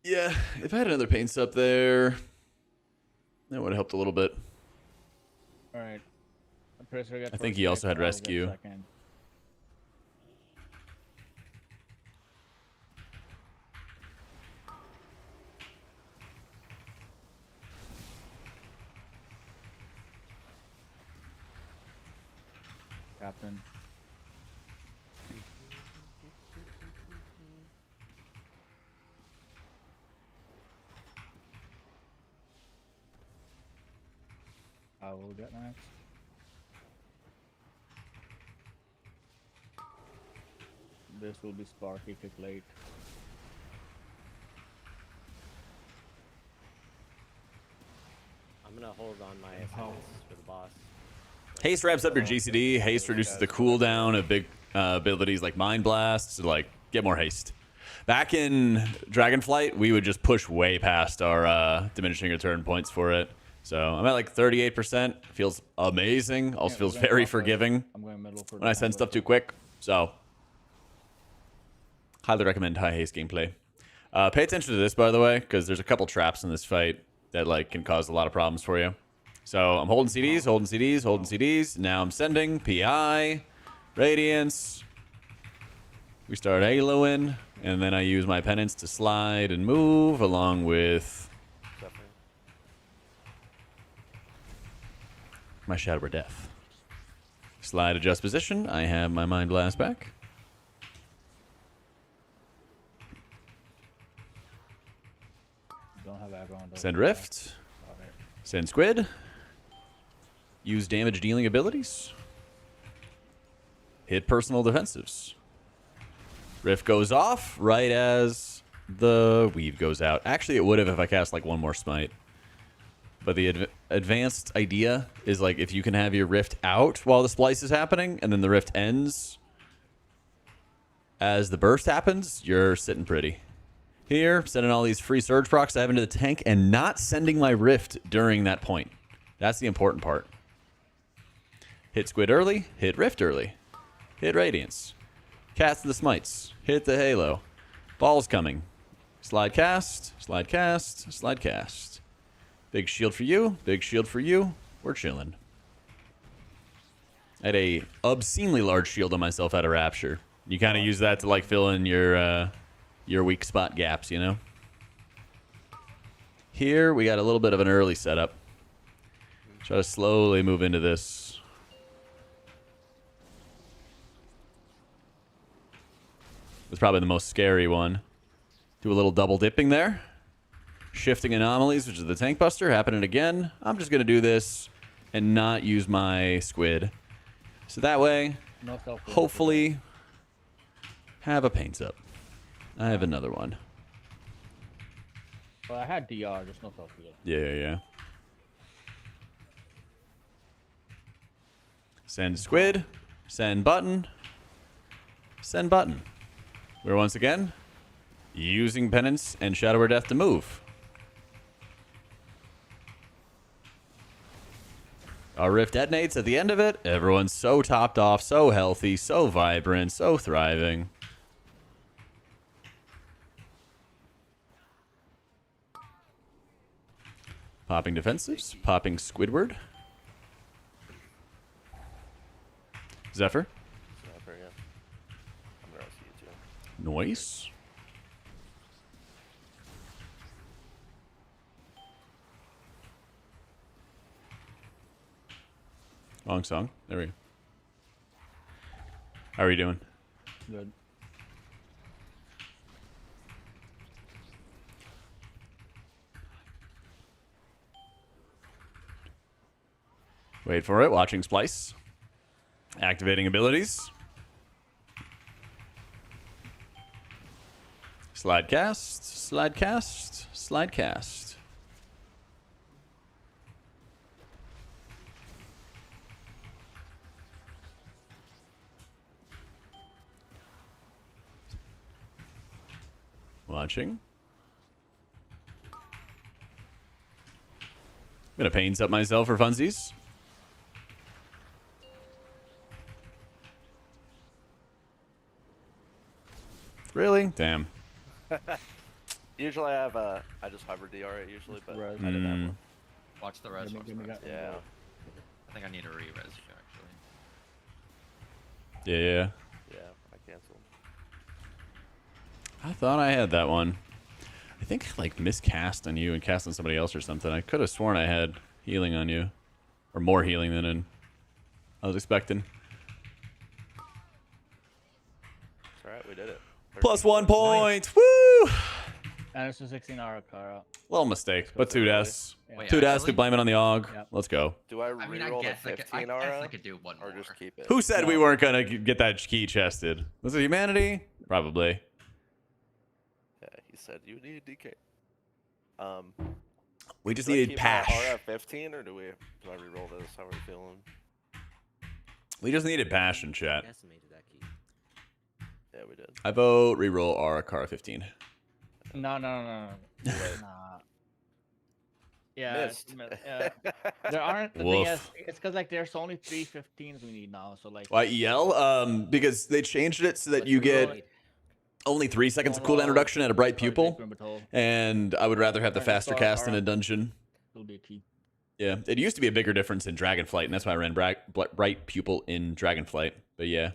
Yeah, if I had another paints up there, that would have helped a little bit. Alright. I think he also had rescue. Captain. I will get next. This will be Sparky kick late. I'm gonna hold on my affixes for the boss. Haste ramps up your GCD. Haste reduces the cooldown of big abilities like Mind Blast to like get more haste. Back in Dragonflight, we would just push way past our diminishing return points for it. So I'm at like 38%. Feels amazing. Also feels very forgiving I'm going middle for when I send stuff too quick. So highly recommend high haste gameplay. Pay attention to this, by the way, because there's a couple traps in this fight that like can cause a lot of problems for you. So I'm holding CDs, holding CDs, holding CDs. Now I'm sending PI, Radiance. We start haloing, and then I use my penance to slide and move along with my Shadow of Death. Slide, adjust position. I have my Mind Blast back. Don't have aggro on those. Send Rift. Send Squid. Use damage dealing abilities. Hit personal defensives. Rift goes off right as the weave goes out. Actually, it would have if I cast like one more smite. But the advanced idea is like if you can have your Rift out while the splice is happening and then the Rift ends as the burst happens, you're sitting pretty. Here, sending all these free surge procs I have into the tank and not sending my Rift during that point. That's the important part. Hit Squid early, hit Rift early. Hit Radiance. Cast the smites. Hit the Halo. Ball's coming. Slide cast, slide cast, slide cast. Big shield for you, big shield for you. We're chilling. I had a obscenely large shield on myself out of Rapture. You kind of use that to like fill in your weak spot gaps, you know? Here, we got a little bit of an early setup. Try to slowly move into this. It's probably the most scary one. Do a little double dipping there. Shifting anomalies, which is the tank buster, happening again. I'm just going to do this and not use my squid. So that way, No self. hopefully, have a paints up. I have another one. Well, I had DR, just no self heal. Yeah. Send squid. Send button. Send button. We're once again using penance and Shadow or Death to move. Our rift detonates at the end of it. Everyone's so topped off, so healthy, so vibrant, so thriving. Popping defensives, popping Squidward. Zephyr. Sniper, yeah. I'm gonna see you too. Noise. Wrong song. There we go. How are you doing? Good. Wait for it. Watching Splice. Activating abilities. Slide cast. Slide cast. Slide cast. Watching. I'm gonna pains up myself for funsies. Really? Damn. Usually I have I just hover DR it usually, but Res. I didn't have one. Watch the res. Watch the res. Yeah. I think I need a re-res you actually. Yeah. Yeah, I canceled. I thought I had that one. I think I like miscast on you and cast on somebody else or something. I could have sworn I had healing on you. Or more healing than I was expecting. It's alright, we did it. Plus 1 point! Woo! And it's a 16 Ara-Kara. Little mistake, but 2 deaths. Wait, 2 deaths, we actually? blame it on the AUG. Yep. Let's go. Do I I mean, I reroll the guess I 15 guess aura? I could do one Or more. just keep it? Who said we weren't gonna get that key chested? Was it humanity? Probably. Yeah, he said you need DK. We just Do I needed keep my Pash. aura at 15 or do I reroll this? How are we feeling? We just needed Pash in chat. Decimated that key. Yeah, we did. I vote reroll Ara-Kara 15. No. Nah. Yeah, Missed. there aren't. The Woof. thing is, it's because like there's only 3 15s we need now. So like. Why EL? Because they changed it so that you get only 3 seconds of cooldown reduction at a bright pupil. And I would rather have the faster cast in a dungeon. It'll be a key. Yeah, it used to be a bigger difference in Dragonflight, and that's why I ran bright pupil in Dragonflight. But yeah.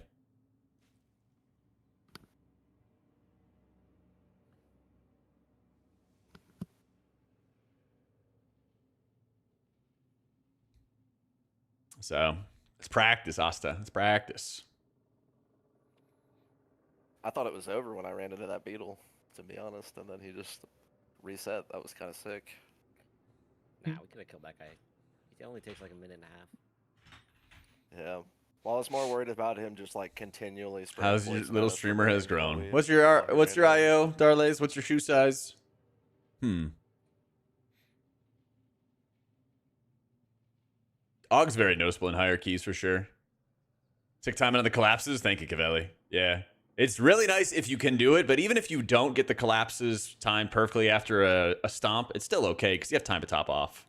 So, it's practice, Asta. It's practice. I thought it was over when I ran into that beetle, to be honest, and then he just reset. That was kind of sick. Nah, we could have killed that guy. It only takes like a minute and a half. Yeah. Well, I was more worried about him just like continually. spreading How's your poison little at us for streamer has days while grown? we What's your fucking what's your ran into IO, Darlays? What's your shoe size? Aug's very noticeable in higher keys for sure. Tick time into the collapses. Thank you, Cavelli. Yeah. It's really nice if you can do it, but even if you don't get the collapses timed perfectly after a stomp, it's still okay because you have time to top off.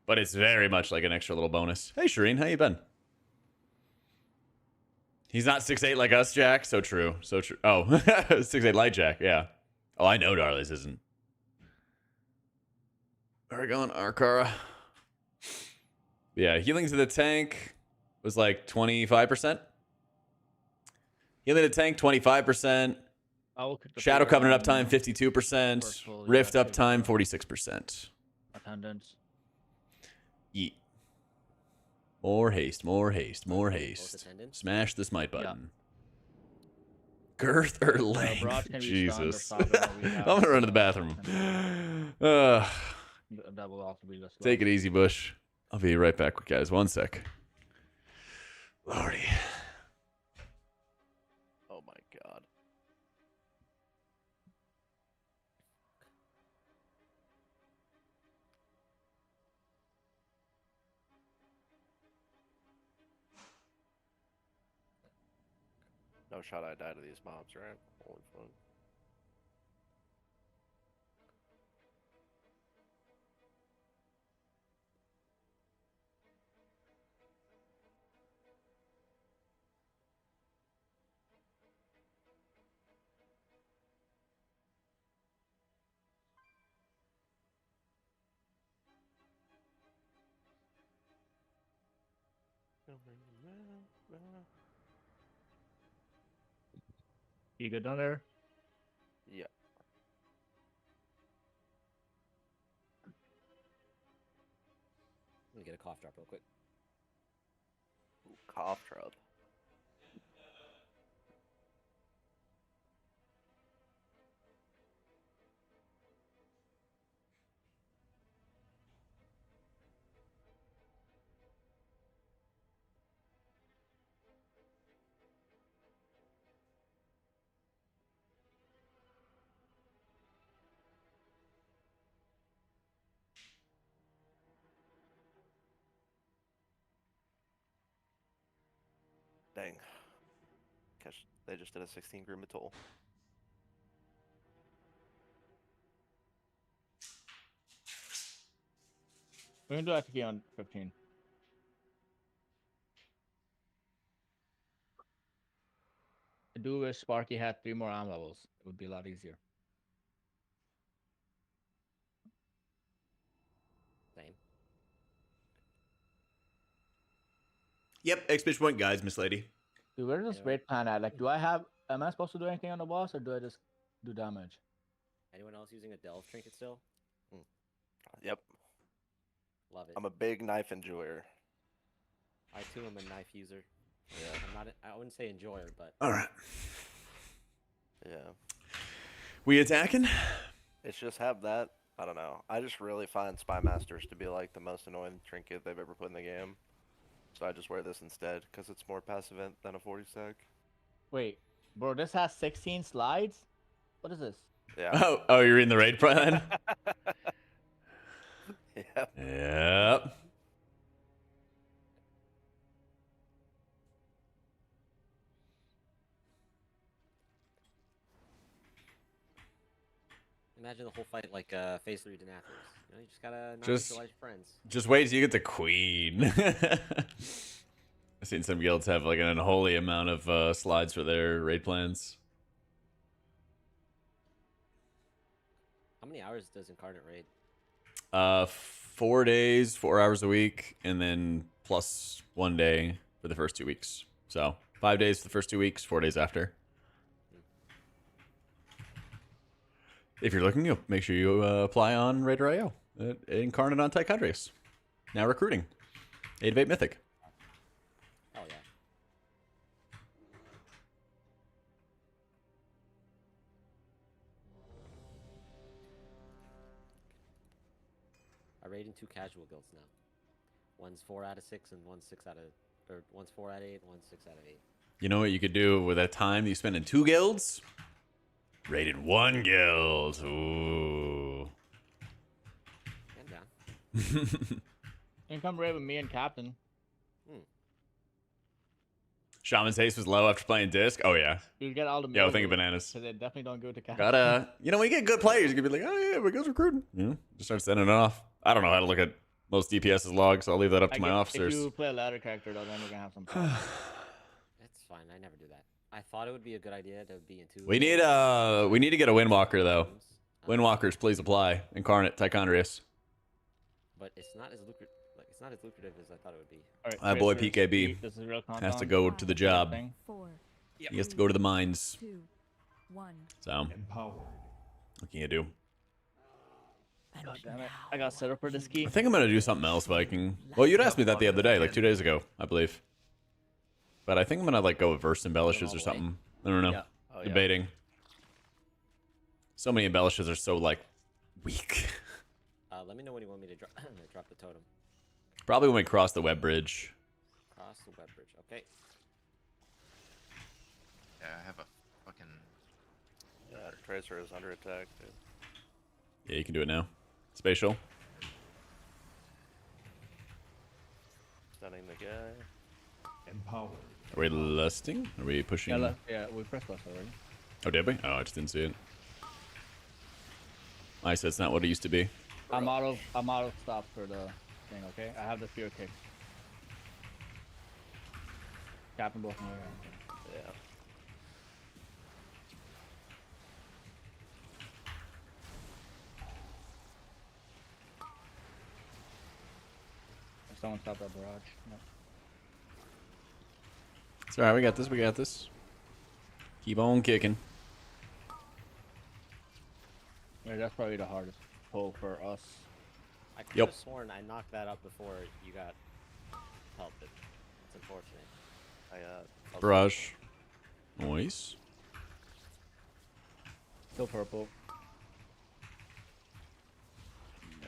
But it's very much like an extra little bonus. Hey, Shireen, how you been? He's not 6'8" like us, Jack. So true. So true. Oh, 6'8" light Jack. Yeah. Oh, I know Darlis isn't. Where are we going? Ara-Kara. Yeah, healing to the tank was like 25%. Healing to the tank, 25%. I will kick the Shadow player Covenant on uptime 52%. first full, Rift yeah, uptime 46%. attendance. Yeet. More haste, more haste, more Both haste. attendance? Smash the smite Yeah. button. Girth or length? Broad can be stunned or Jesus. stopped whenever we I'm have, gonna run to the bathroom. That will also be less. Take it easy, Bush. I'll be right back, guys. 1 sec. Lordy. Oh my god. No shot I die to these mobs, right? Holy fun. You good down there? Yeah. Let me get a cough drop real quick. Ooh, cough drop. Dang. Gosh, they just did a 16 Grim toll. We're gonna do actually on 15. I do wish Sparky had 3 more arm levels. It would be a lot easier. Same. Yep, exclamation point, guys, Miss Lady. Dude, where does this Yeah. raid plan at? Like, am I supposed to do anything on the boss, or do I just do damage? Anyone else using a delve trinket still? Yep. Love it. I'm a big knife enjoyer. I too am a knife user. Yeah. I'm not. I wouldn't say enjoyer, but All right. Yeah. We attacking? It's just have that. I don't know. I just really find Spy Masters to be like the most annoying trinket they've ever put in the game. So I just wear this instead because it's more passive than a 40 stack. Wait, bro, this has 16 slides? What is this? Yeah. Oh, you're in the raid plan? Yeah. Yep. imagine the whole fight like phase 3 Denathers. You know, you just gotta not Just- neutralize your friends. Just wait till you get the queen. I've seen some guilds have like an unholy amount of slides for their raid plans. How many hours does Incarnate raid? 4 days, 4 hours a week, and then plus 1 day for the first 2 weeks. So 5 days for the first 2 weeks, 4 days after. If you're looking, make sure you apply on Raider.io. Incarnate on Tychondrius. Now recruiting. 8 of 8 Mythic. Oh yeah. I raid in 2 casual guilds now. One's 4 out of 6 and one's 6 out of, or one's 4 out of 8 and one's 6 out of 8. You know what you could do with that time you spend in 2 guilds? Raided 1 guild. Ooh. And down. You can come raid with me and Captain. Shaman's Haste was low after playing Disc. Oh, yeah. You get all the Yo, think of bananas. So they definitely don't go to Captain. Gotta, you know, when you get good players, you can be like, oh, yeah, we go recruiting. You know, just start sending it off. I don't know how to look at most DPS's logs, so I'll leave that up to my officers. If you play a ladder character, though, then you're gonna have some problems. That's fine. I never do that. I thought it would be a good idea to be in 2. We need to get a Windwalker, though. Windwalkers, please apply. Incarnate, Tychondrius. But it's not as lucrative. Like it's not as lucrative as I thought it would be. All right, My boy Tracer, PKB this is real has to content. go to the job. Thing. 4, He has to go to the mines. 2, 1. So, Empowered. what can you do? And God damn it. now I got set up for this key. I think I'm gonna do something else, Viking. Well, you'd asked me that the other day, like 2 days ago, I believe. But I think I'm gonna like go with verse embellishes or something. I don't know. Yeah. Oh, yeah. Debating. So many embellishes are so like weak. Let me know when you want me to drop the totem. Probably when we cross the web bridge. Cross the web bridge. Okay. Yeah, I have a fucking. Yeah, Tracer is under attack, dude. Yeah, you can do it now. Spatial. Stunning the guy. Empowered. Are we lusting? Are we pushing? Yeah, we pressed lust already. Oh, did we? Oh, I just didn't see it. I said it's not what it used to be. I'm out of stops for the thing, okay? I have the fear kick. Captain both in the air. Yeah. If someone stopped that barrage. No. It's alright, we got this, we got this. Keep on kicking. Yeah, that's probably the hardest pull for us. I could Yep. have sworn I knocked that up before you got pelted. It's unfortunate. Barrage. Nice. Still purple.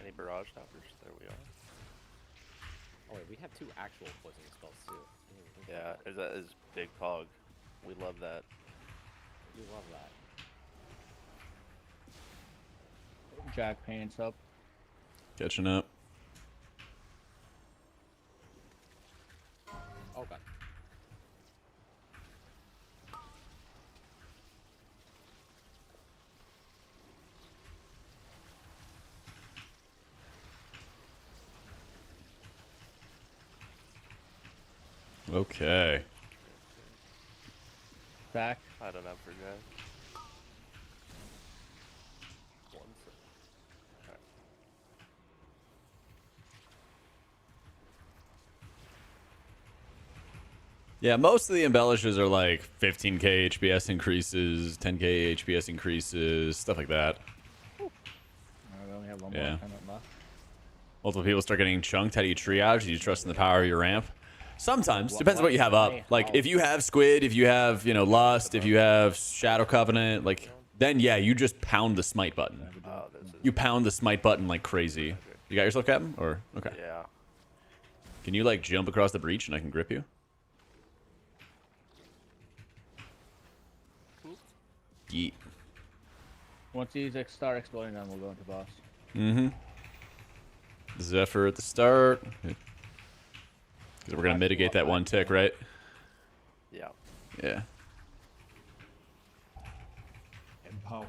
Any barrage toppers? There we are. Oh wait, we have 2 actual poisoning spells too. I didn't even think Yeah, about that is big pog. We love that. that. You love that. Jack paints up. Catching up. Oh god. Okay. Back. I don't have for guys. One sec. Alright. Yeah, most of the embellishes are like 15k HPS increases, 10k HPS increases, stuff like that. Alright, we only have one Yeah. more time left. Multiple people start getting chunked. How do you triage? Do you trust in the power of your ramp? Sometimes. Depends on what you have up. Like, if you have Squid, if you have, you know, Lust, if you have Shadow Covenant, like, then yeah, you just pound the smite button. Oh, this is. You pound the smite button like crazy. You got yourself, Captain? Or, okay. Yeah. Can you, like, jump across the breach and I can grip you? Yeet. Once these start exploding, then we'll go into boss. Mm-hmm. Zephyr at the start. Because we're going to mitigate that one tick, right? Yeah. Yeah. Empowered.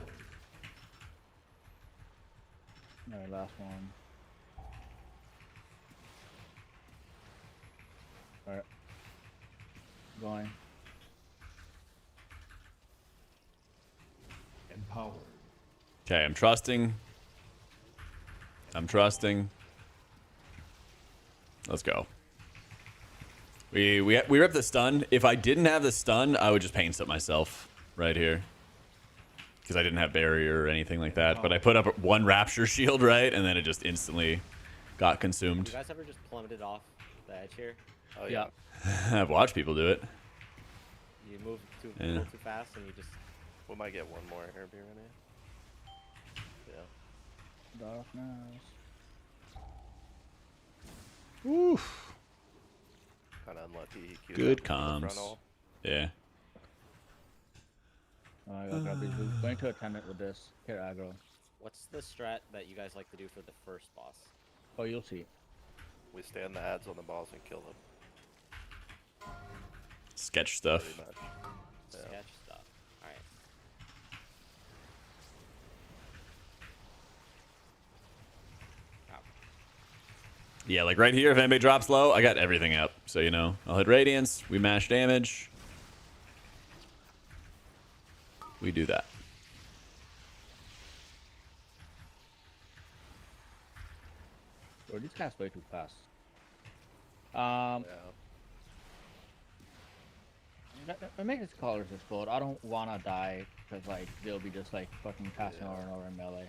Alright, last one. Alright. Going. Empowered. Okay, I'm trusting. I'm trusting. Let's go. We ripped the stun. If I didn't have the stun, I would just pain step myself right here. Because I didn't have barrier or anything like that. But I put up one rapture shield, right? And then it just instantly got consumed. You guys ever just plummeted off the edge here? Oh, yeah. I've watched people do it. You move a Yeah. little too fast and you just... We might get one more herb here, right? Yeah. Darkness. Oof. Kind of unlucky. He queued Good up in the comms. frontal. Yeah. I gotta grab these. We're going to attempt it with this. Hit aggro. What's the strat that you guys like to do for the first boss? Oh, you'll see. We stand the ads on the balls and kill them. Sketch stuff. Pretty much. Yeah. Sketch stuff. Alright. Yeah, like right here, if anybody drops low, I got everything up. So, you know, I'll hit Radiance. We mash damage. We do that. Bro, these cast way too fast. Yeah. You It makes its colors explode. I don't wanna die because like they'll be just like fucking passing over and over in melee.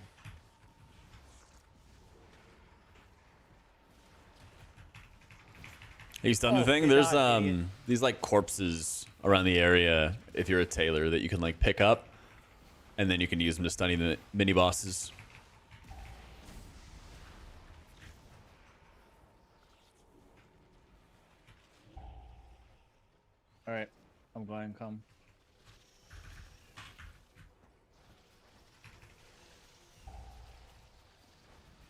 Hey, you stun the thing? There's these like corpses around the area if you're a tailor that you can like pick up, and then you can use them to stun the mini bosses. All right, I'm going to come.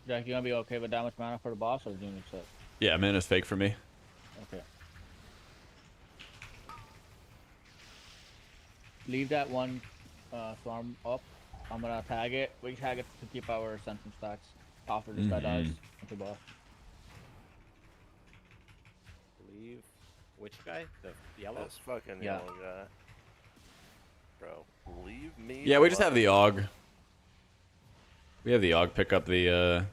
Jack, you gonna be okay with that much mana for the boss, or do you need to? Yeah, mana's fake for me. Okay. Leave that one swarm up. I'm gonna tag it. We tag it to keep our ascension stacks after this guy dies into boss. Leave. Which guy? The yellow? This fucking Yeah. yellow guy. Bro, leave me. Yeah, we just have the alone. Aug. We have the Aug pick up the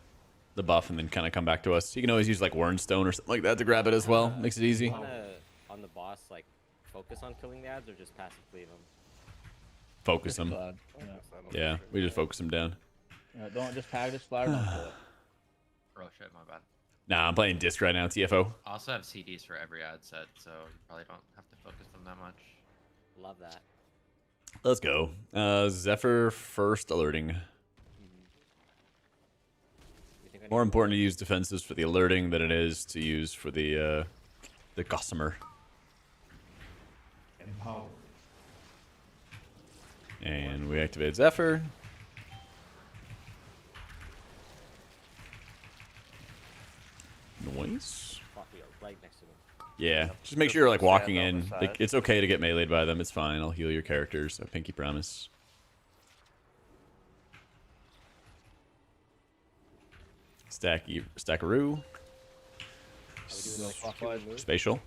buff and then kind of come back to us. You can always use like Wernstone or something like that to grab it as well. Makes it easy. Wanna, on the boss, like, focus on killing the ads or just passive cleave them? Focus them. Glad. Yeah, we just focus them down. Yeah, don't just tag this flyer. Don't kill it. Oh shit, my bad. Nah, I'm playing disc right now, TFO. I also have CDs for every ad set, so you probably don't have to focus them that much. Love that. Let's go. Zephyr first alerting. You think I More need important to use defenses for the alerting than it is to use for the gossamer. Empower. And we activate Zephyr. Noise. fuck, we are right next to them. Yeah, just make sure you're like walking Stand on in. the Like, side. it's okay to get meleeed by them. It's fine. I'll heal your characters. I pinky promise. Stackaroo. Are we doing like Clockwise. Spatial.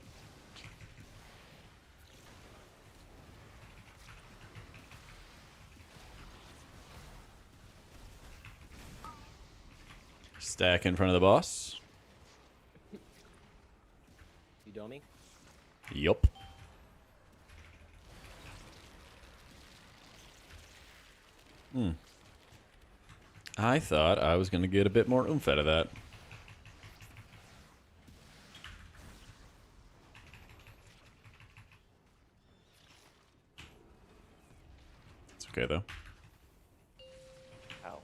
Stack in front of the boss. You doming? Yup. I thought I was going to get a bit more oomph out of that. It's okay, though. Ow.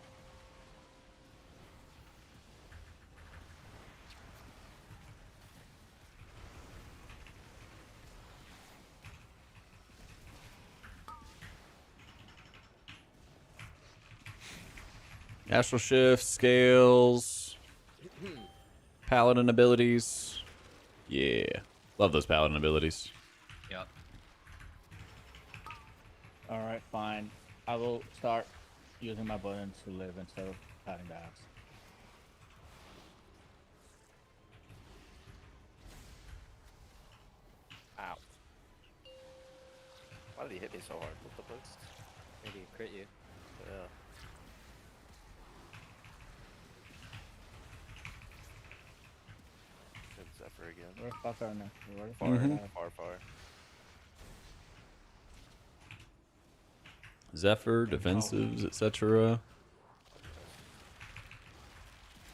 Astral Shift, Scales, Paladin abilities. Yeah. Love those Paladin abilities. Yep. All right, fine. I will start using my buttons to live instead of patting the axe. Ow. Why did he hit me so hard with the boots? Maybe crit you. Yeah. Good Zephyr again. Where the fuck are next? Where the fuck Far, are far, far. Zephyr, defensives, etc.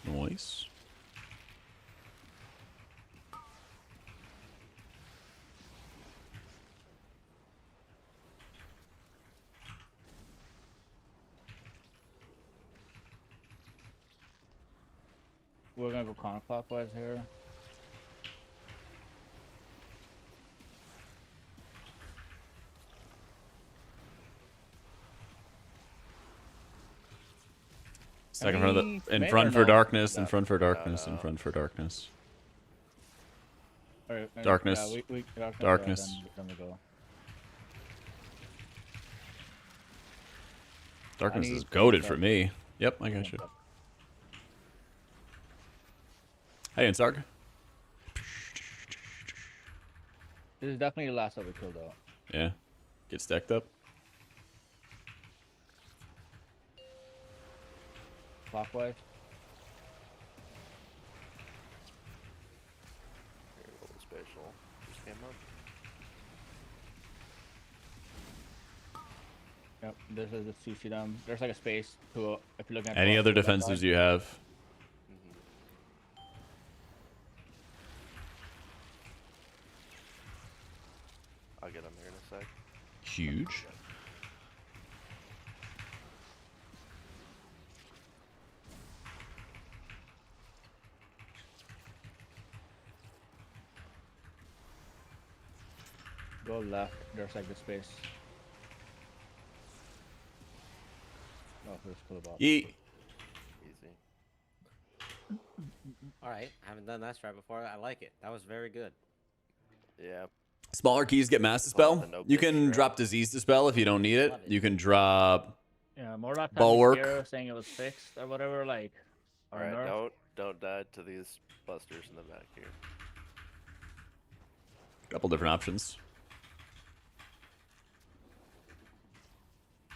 Noise. We're gonna go counterclockwise here. Stack in front of Any the, in command front or for no? darkness, in No. front for darkness, in No. front for darkness. All right, Darkness. Yeah, darkness. Darkness. Yeah, then we go. Darkness I is need goaded to- for me. Yep, I got you. Hey, Insarg. This is definitely the last that we killed though. Yeah. Get stacked up. Clockwise. Here, roll the spatial. Just came up. Yep, this is just CC them. There's like a space to if you're looking at Any the other left defensives side. you have? I'll get him here in a sec. Huge. Go left. There's like the space. Oh, there's cool about. Yeet. Easy. All right, I haven't done that strat before. I like it. That was very good. Yeah. Smaller keys get Mass Well, Dispel. the no You bitch can strat. drop Disease Dispel if you don't need it. Love it. You can drop. Yeah, more that time Bulwark. saying it was fixed or whatever, like. Or All right, nerfed. don't die to these busters in the back here. Couple different options.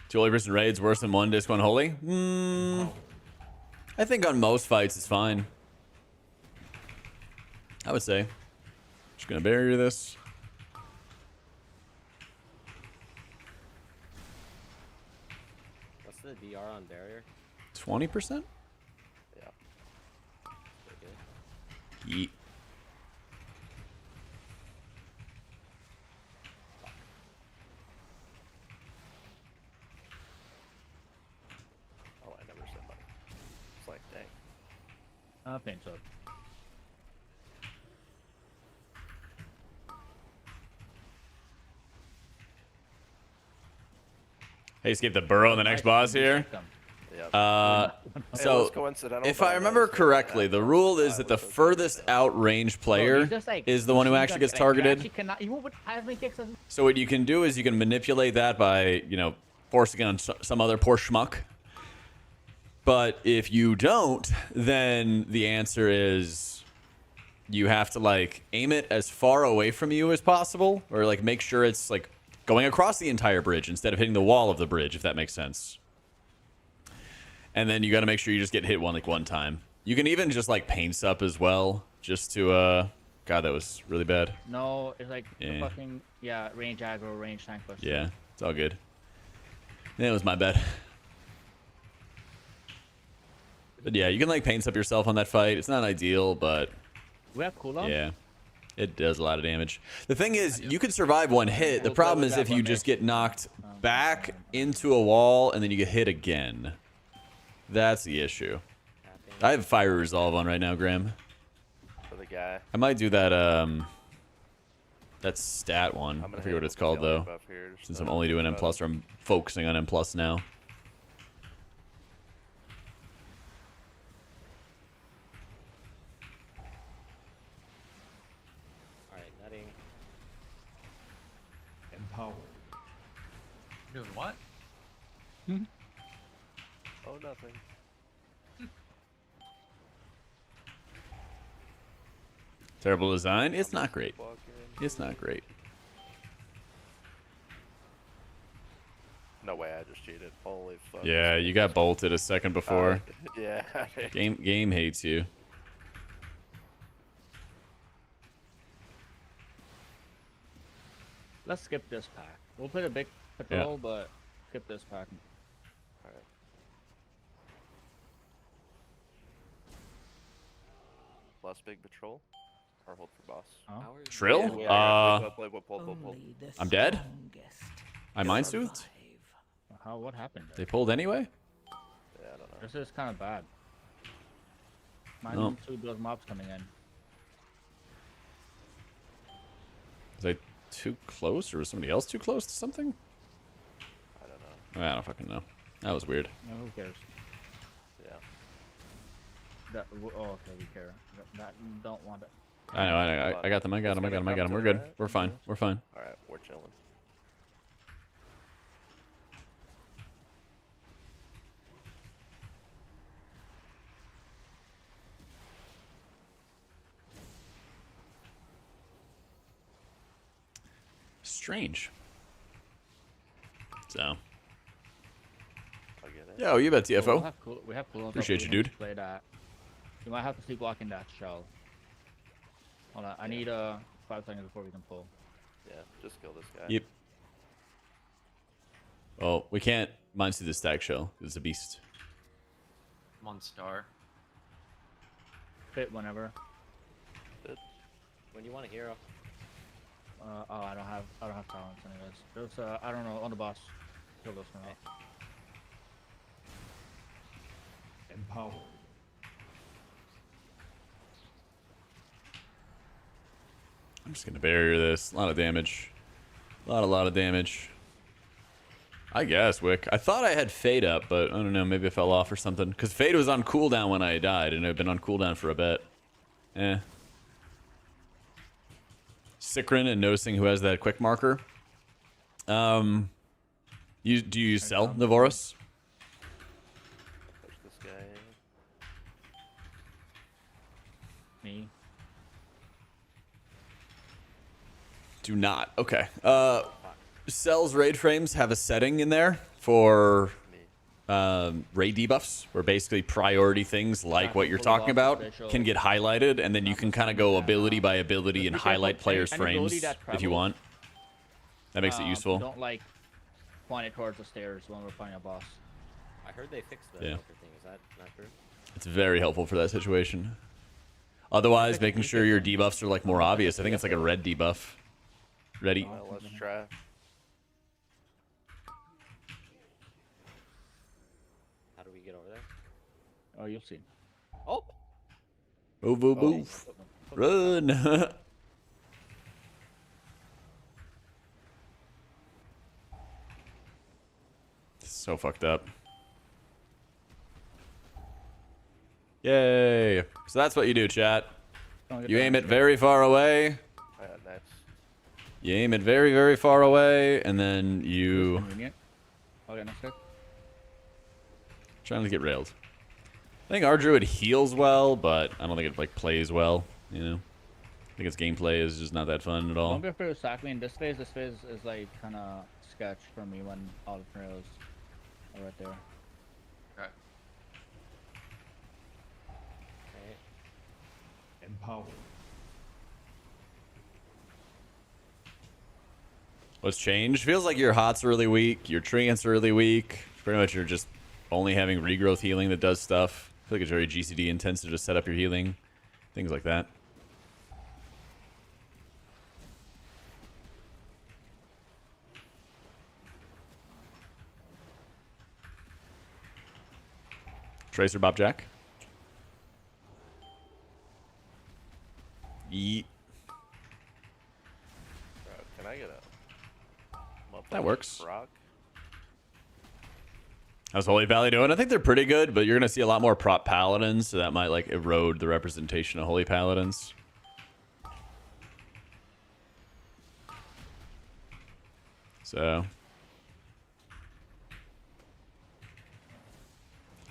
2 Holy Person raids worse than 1 Disc 1 Holy? I think on most fights it's fine. I would say. Just gonna barrier this. What's the DR on barrier? 20%? Yeah. Pretty good. Yeet. Oh, I never said that. It's like, dang. Paint up. Hey, skip the burrow on the next boss here. Yep. Hey, So, it's coincidental, if but I I remember noticed that correctly, that the one rule is guy that the was so furthest outrange player is the one who actually gets targeted. So what you can do is you can manipulate that by, you know, forcing it on some other poor schmuck. But if you don't, then the answer is you have to, like, aim it as far away from you as possible, or, like, make sure it's, like, going across the entire bridge instead of hitting the wall of the bridge, if that makes sense. And then you got to make sure you just get hit one time. You can even just, like, paint sup as well, just to, God, that was really bad. No, it's like Yeah. the fucking, range aggro, range tank push. Yeah, it's all good. Yeah, it was my bad. But yeah, you can, like, paint up yourself on that fight. It's not ideal, but We have cooldown? yeah, it does a lot of damage. The thing is, you can survive 1 hit. The problem is if you just get knocked back into a wall and then you get hit again. That's the issue. I have Fire Resolve on right now, Graham. For the guy. I might do that, that stat one. I'm I gonna forget what hit it's with the called, failure though. buff here, just Since to I'm only doing think M+, about or I'm focusing on M+ now. All right, nutting. Empower. Doing what? Oh, nothing. Terrible design? It's not great. Walk in. It's not great. No way, I just cheated. Holy fuck. Yeah, you got bolted a second before. Yeah. Game hates you. Let's skip this pack. We'll play the big patrol, but skip this pack. Alright. Last big patrol. Or hold for boss. Oh. Trill? Only the I'm dead? strongest I mind soothed? survive. What happened there? They pulled anyway? Yeah, I don't know. This is kind of bad. Mine No. two those mobs coming in. Was I too close, or was somebody else too close to something? I don't know. I don't fucking know. That was weird. No, who cares? Yeah. Oh, okay, we care. That don't want it. I know. I got them. I got them. We're good. We're fine. We're fine. Alright, we're chilling. Strange. So. I'll get it. Yo, you bet, We'll TFO. have we have cool Appreciate you, we can dude. Play that. You might have to sleepwalk in that shell. Hold on, I need 5 seconds before we can pull. Yeah, just kill this guy. Yep. Oh, we can't mine through the stag shell. It's a beast. I'm on star. Fit whenever. When you want a hero. Oh, I don't have talents anyways. There's I don't know, on the boss. Kill those for now. Empower. I'm just gonna barrier this. A lot of damage. A lot of damage. I guess, Wick. I thought I had Fade up, but I don't know. Maybe it fell off or something. Because Fade was on cooldown when I died, and I've been on cooldown for a bit. Eh. Sikrin and noticing who has that quick marker. Do you sell Navorus? Push this guy in. Me. Do not. Okay. Cell's raid frames have a setting in there for raid debuffs, where basically priority things like what you're talking about can get highlighted, and then you can kind of go ability by ability and highlight players' frames if you want. That makes it useful. Don't like point it towards the stairs when we're fighting a boss. I heard they fixed the Yeah. Evoker thing. Is that not true? It's very helpful for that situation. Otherwise, making sure your debuffs are like more obvious. I think it's like a red debuff. Ready? Well, let's try. How do we get over there? Oh, you'll see. Oh! Move, move, move. Run. So fucked up. Yay. So that's what you do, chat. You aim it very far away. Yeah, nice. You aim it very, very far away, and then you... Okay, next guy. Trying to get railed. I think our druid heals well, but I don't think it like plays well, you know? I think its gameplay is just not that fun at all. Don't be afraid to sack me in this phase. This phase is like kind of sketch for me when all the trails are right there. Okay. Okay. Empower. What's changed? Feels like your hots are really weak, your trinkets are really weak. Pretty much you're just only having regrowth healing that does stuff. I feel like it's very GCD intensive to set up your healing. Things like that. Tracer Bob Jack. Yeet. Can I get a... That works. Rock? How's Holy Valley doing? I think they're pretty good, but you're going to see a lot more prop paladins, so that might like erode the representation of Holy Paladins. So.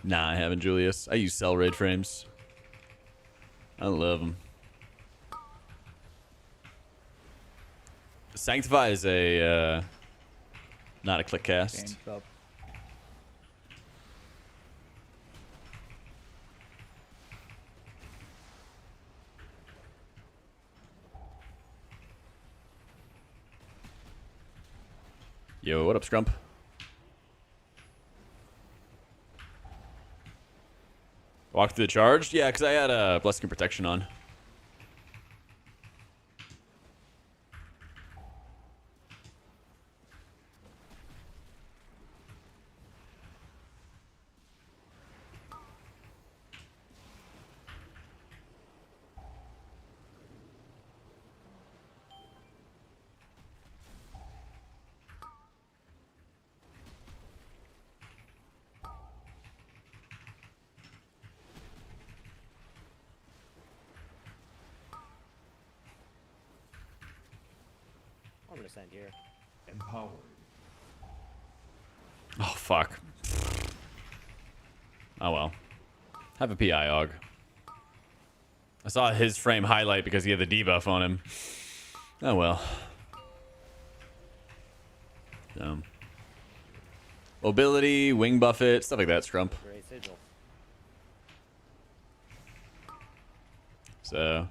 Nah, I haven't, Julius. I use cell raid frames. I love them. Sanctify is a not a click cast. Yo, what up, Scrump? Walk through the charge? Yeah, because I had a Blessing and Protection on. I'm gonna send here. Empower. Oh, fuck. Oh, well. Have a PI, Og. I saw his frame highlight because he had the debuff on him. Oh, well. Mobility, wing buffet, stuff like that, Scrump. Great sigil. So,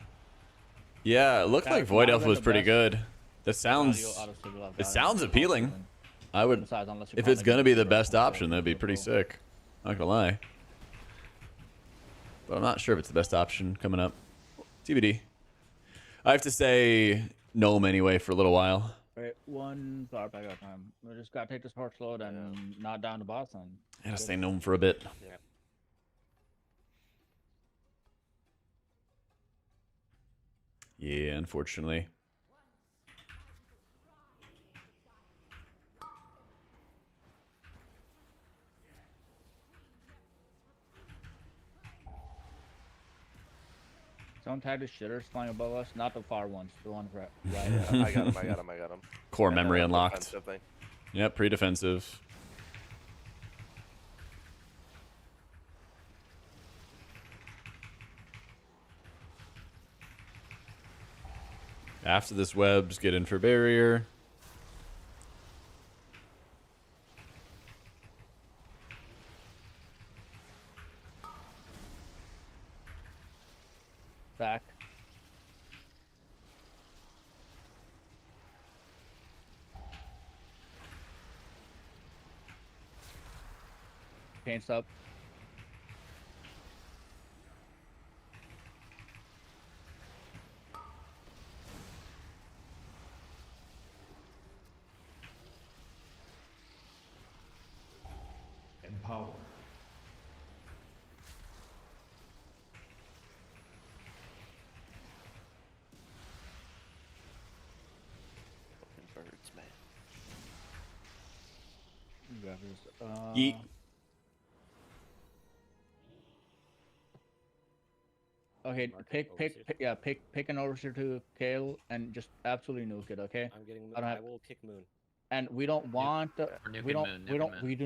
yeah, it looked like Void Elf was pretty good. That sounds... It sounds appealing. I would. Besides, unless you If call, it's like, gonna a be the Mythic or best something, option, that'd be pretty so- sick. Not gonna lie. But I'm not sure if it's the best option coming up. TBD. I have to say gnome anyway for a little while. Right, one flower pack at a time. We just gotta take this part slow, then not down the boss, and I gotta stay gnome for a bit. Yeah. Yeah, unfortunately. don't tag the shitters flying above us, not the far ones, the ones right. I got him. I got him. I got him. Core And memory then unlocked. defensive thing. Yep, pre-defensive. After this webs, get in for barrier. Back. Paints up. Empower. Fucking birds, man. Yeet. Okay, Market pick, overseer. yeah, pick an overseer to Kale and just absolutely nuke it, okay? I'm getting. I don't I have- will kick Moon. And we don't want the, We're we nuking don't, Moon, we nuking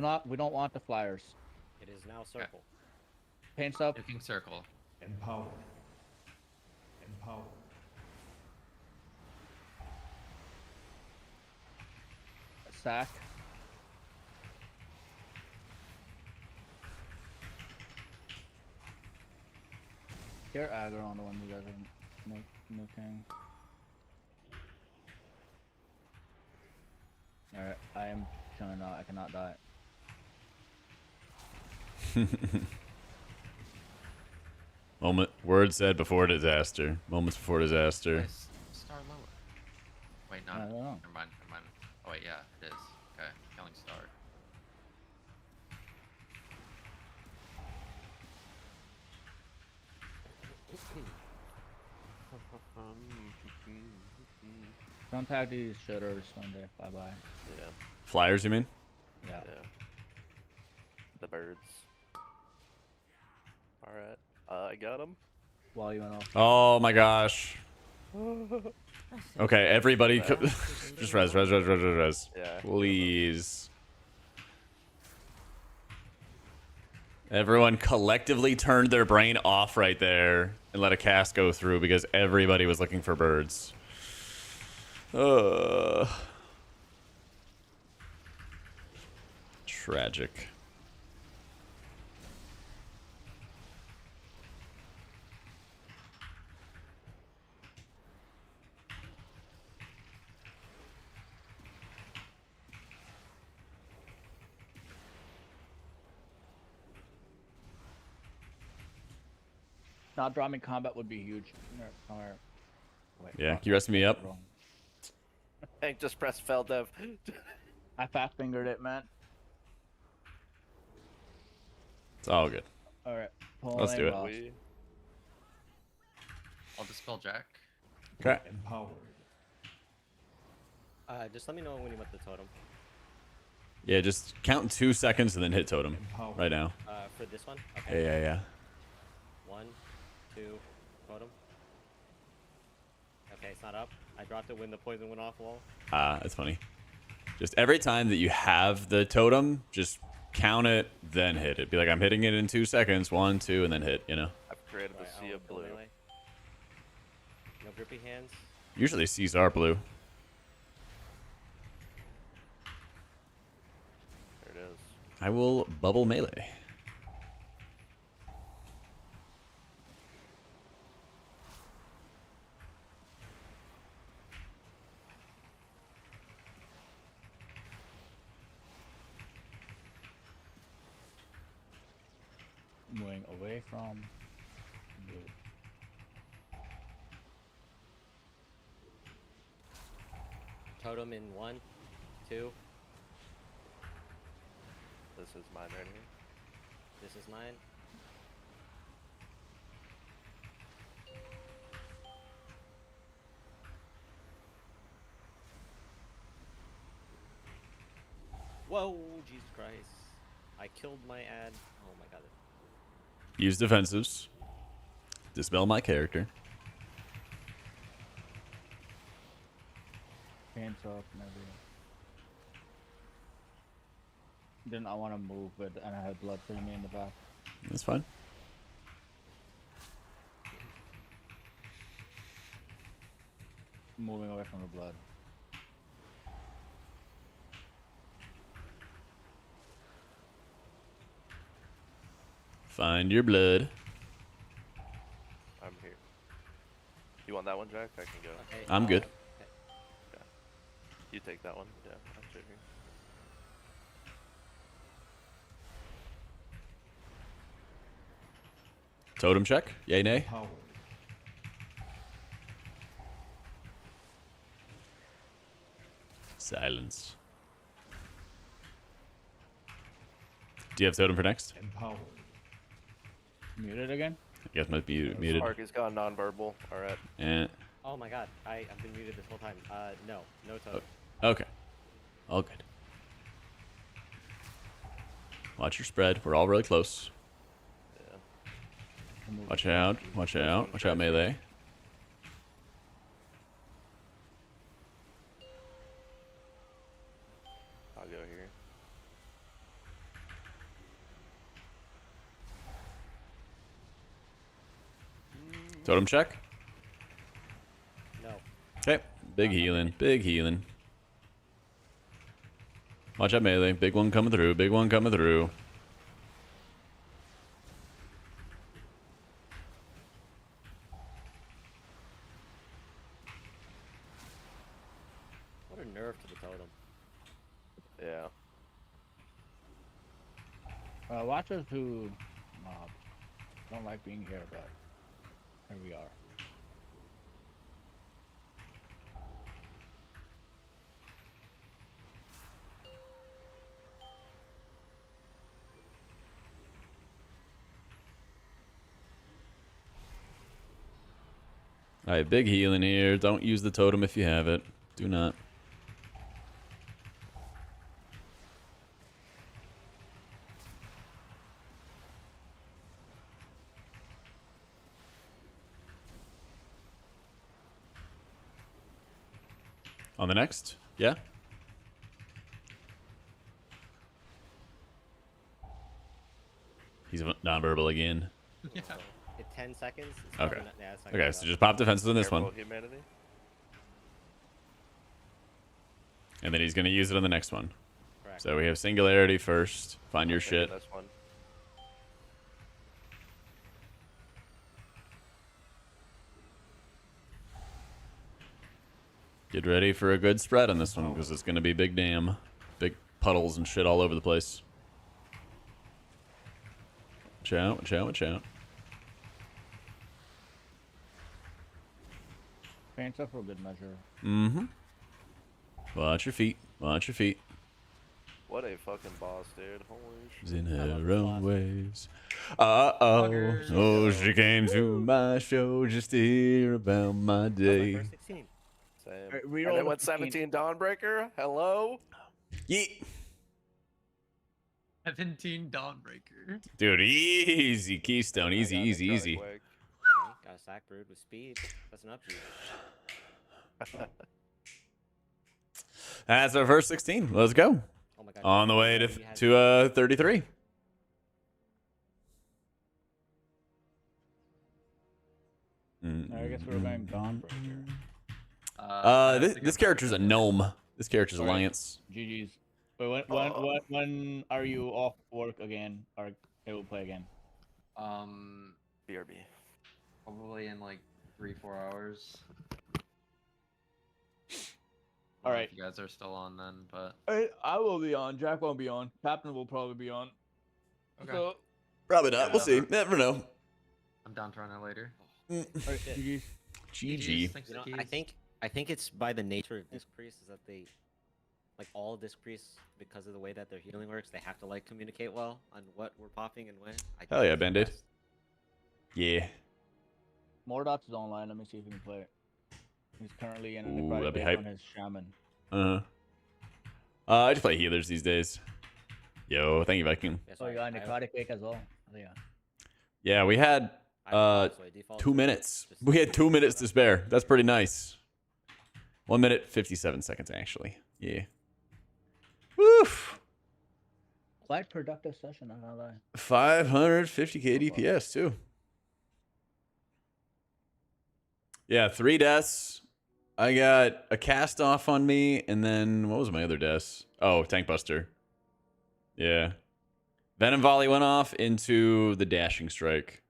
don't, Moon. we don't want the flyers. It is now circle. Paints up. Nuking circle. Empower. Empower. Sack. Here, aggro on the one you guys are nuking. Alright, I am chilling out. I cannot die. Moment. Word said before disaster. Moments before disaster. Nice. Star lower. Wait, no. I don't know. Never mind. Never mind. Oh wait, yeah, it is. Okay, killing star. Don't tag these shitters Sunday. Bye bye. Yeah. Flyers, you mean? Yeah. Yeah. The birds. All right. I got him. While you went off. Oh my gosh. Okay, everybody, just res. Yeah. Please. Everyone collectively turned their brain off right there and let a cast go through because everybody was looking for birds. Tragic. Not dropping combat would be huge. Wait, Yeah, fuck. can you rest me up? Wrong. Hank just pressed fell dev. I fast fingered it, man. It's all good. Alright. Let's do it. I'll dispel Jack. Okay. Empowered. Just let me know when you want the totem. Yeah, just count 2 seconds and then hit totem Empowered. right now. For this one. Yeah, Okay. yeah, yeah. 1, 2, totem. Okay, it's not up. I dropped it when the poison went off wall. Ah, that's funny. Just every time that you have the totem, just count it, then hit it. Be like, I'm hitting it in 2 seconds. 1, 2, and then hit, you know? I've created Right, the sea I'll of go blue. melee. No grippy hands. Usually C's are blue. There it is. I will bubble melee. moving away from blue. Totem in 1, 2. This is mine right here. This is mine. Whoa, Jesus Christ. I killed my ad. Oh my god. Use defensives. Dispel my character. Hands up and everything. Then I want to move, but and I had blood putting me in the back. That's fine. Moving away from the blood. Find your blood. I'm here. You want that one, Jack? I can go. Okay, I'm good. Yeah. You take that one. Yeah, I'm sure here. Totem check. Yay, nay. Empowered. Silence. Do you have totem for next? Empowered. Muted again? I guess might be muted. Spark has gone non-verbal. All right. Eh. Oh my god, I've been muted this whole time. No totem. Okay. All good. Watch your spread. We're all really close. Yeah. Watch out. Watch out. Watch out, melee. I'll go here. Totem check. No. Okay. Big healing. Big healing. Watch out, melee. Big one coming through. Big one coming through. What a nerf to the totem. Yeah. Watchers who don't like being here, but here we are. Alright, big healing here. Don't use the totem if you have it. Do not. On the next? Yeah? He's nonverbal again. Yeah. In 10 seconds? It's Okay. probably not- yeah, it's not Okay, gonna so be just pop defenses in this Careful, one. Humanity. And then he's going to use it on the next one. correct. So we have Singularity first. Find your Taking shit. This one. Get ready for a good spread on this one because it's going to be big damn. Big puddles and shit all over the place. Watch out, watch out, watch out. Pants up for a good measure. Mm-hmm. Watch your feet. Watch your feet. What a fucking boss, dude. Holy shit. In I love her this own boss. ways. Uh-oh. Fuckers. Oh, she came to my show just to hear about my That was my day. first 16. Same. Alright, reroll And then the went 17 Dawnbreaker. Hello? Yeet. 17 Dawnbreaker. Dude, easy. Keystone. Easy, I got easy, necrotic easy. wake. Okay, got a sack brood with speed. That's an up G. That's our first 16. Let's go. Oh my god. On the way He has- to 33. I guess we're going Dawnbreaker. This character's a gnome. This character's Alright. Alliance. GG's. But when are you off work again? Or it will play again? BRB. Probably in like 3-4 hours. All right. If you guys are still on then, but I will be on. Jack won't be on. Captain will probably be on. okay. So Probably not. We'll see. Never know. I'm down to run it later. Alright, GG's. GG. Thanks You for know, keys. I think it's by the nature of Disc Priests is that they, like all Disc Priests, because of the way that their healing works, they have to like communicate well on what we're popping and when. Hell yeah, Band-Aid. Yeah. Mordot's is online. Let me see if we can play it. He's currently in Ooh, a that'd be necrotic hype. on his shaman. I just play healers these days. Yo, thank you, Viking. Yeah, Oh, you got a necrotic wake as well. Oh, yeah. Yeah, we had so I default 2 to minutes. just- We had 2 minutes to spare. That's pretty nice. 1 minute, 57 seconds, actually. Yeah. Woof. Quite productive session, I'm not gonna lie. 550k DPS, too. Yeah, 3 deaths. I got a cast off on me, and then what was my other deaths? Oh, Tank Buster. Yeah. Venom Volley went off into the Dashing Strike.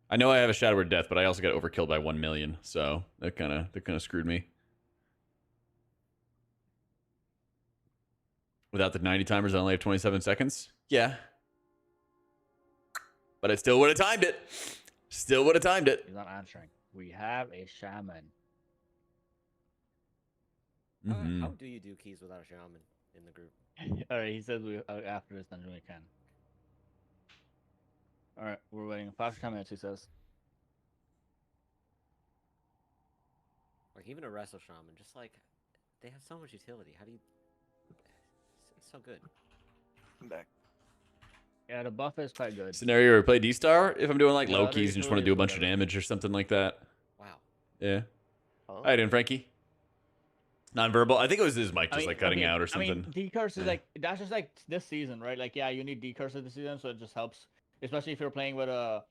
I know I have a Shadow Word Death, but I also got overkilled by 1 million, so that kind of screwed me. Without the 90 timers, I only have 27 seconds. Yeah. But I still would have timed it. Still would have timed it. He's not answering. We have a shaman. How do you do keys without a shaman in the group? Alright, he says we after this dungeon we can. Alright, we're waiting 5 to 10 minutes, he says. Like even a Resto Shaman, just like they have so much utility. How do you? It's so good. I'm back. Yeah, the buff is quite good. Scenario where I play D-Star if I'm doing like Yeah, low other keys and just want to do a bunch of utilities, damage or something like that. Wow. Yeah. Oh. How you doing, Frankie? Non-verbal. I think it was his mic just like cutting okay, out or something. I mean, decurse is Yeah. like that's just like this season, right? Like, yeah, you need decurse this season, so it just helps, especially if you're playing with not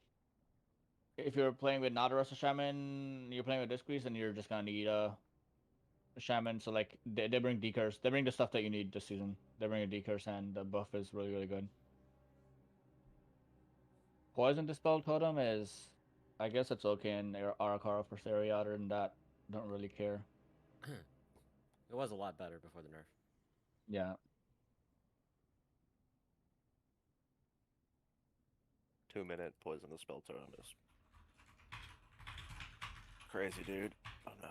a Resto Shaman, you're playing with Disc Priest, and you're just gonna need a Shaman. So like they bring decurse, they bring the stuff that you need this season. They bring a decurse, and the buff is really good. Poison Dispel Totem is, I guess it's okay in Ara-Kara first area. Other than that, don't really care. It was a lot better before the nerf. Yeah. 2 minute poison the spell totem is crazy, dude. Oh no.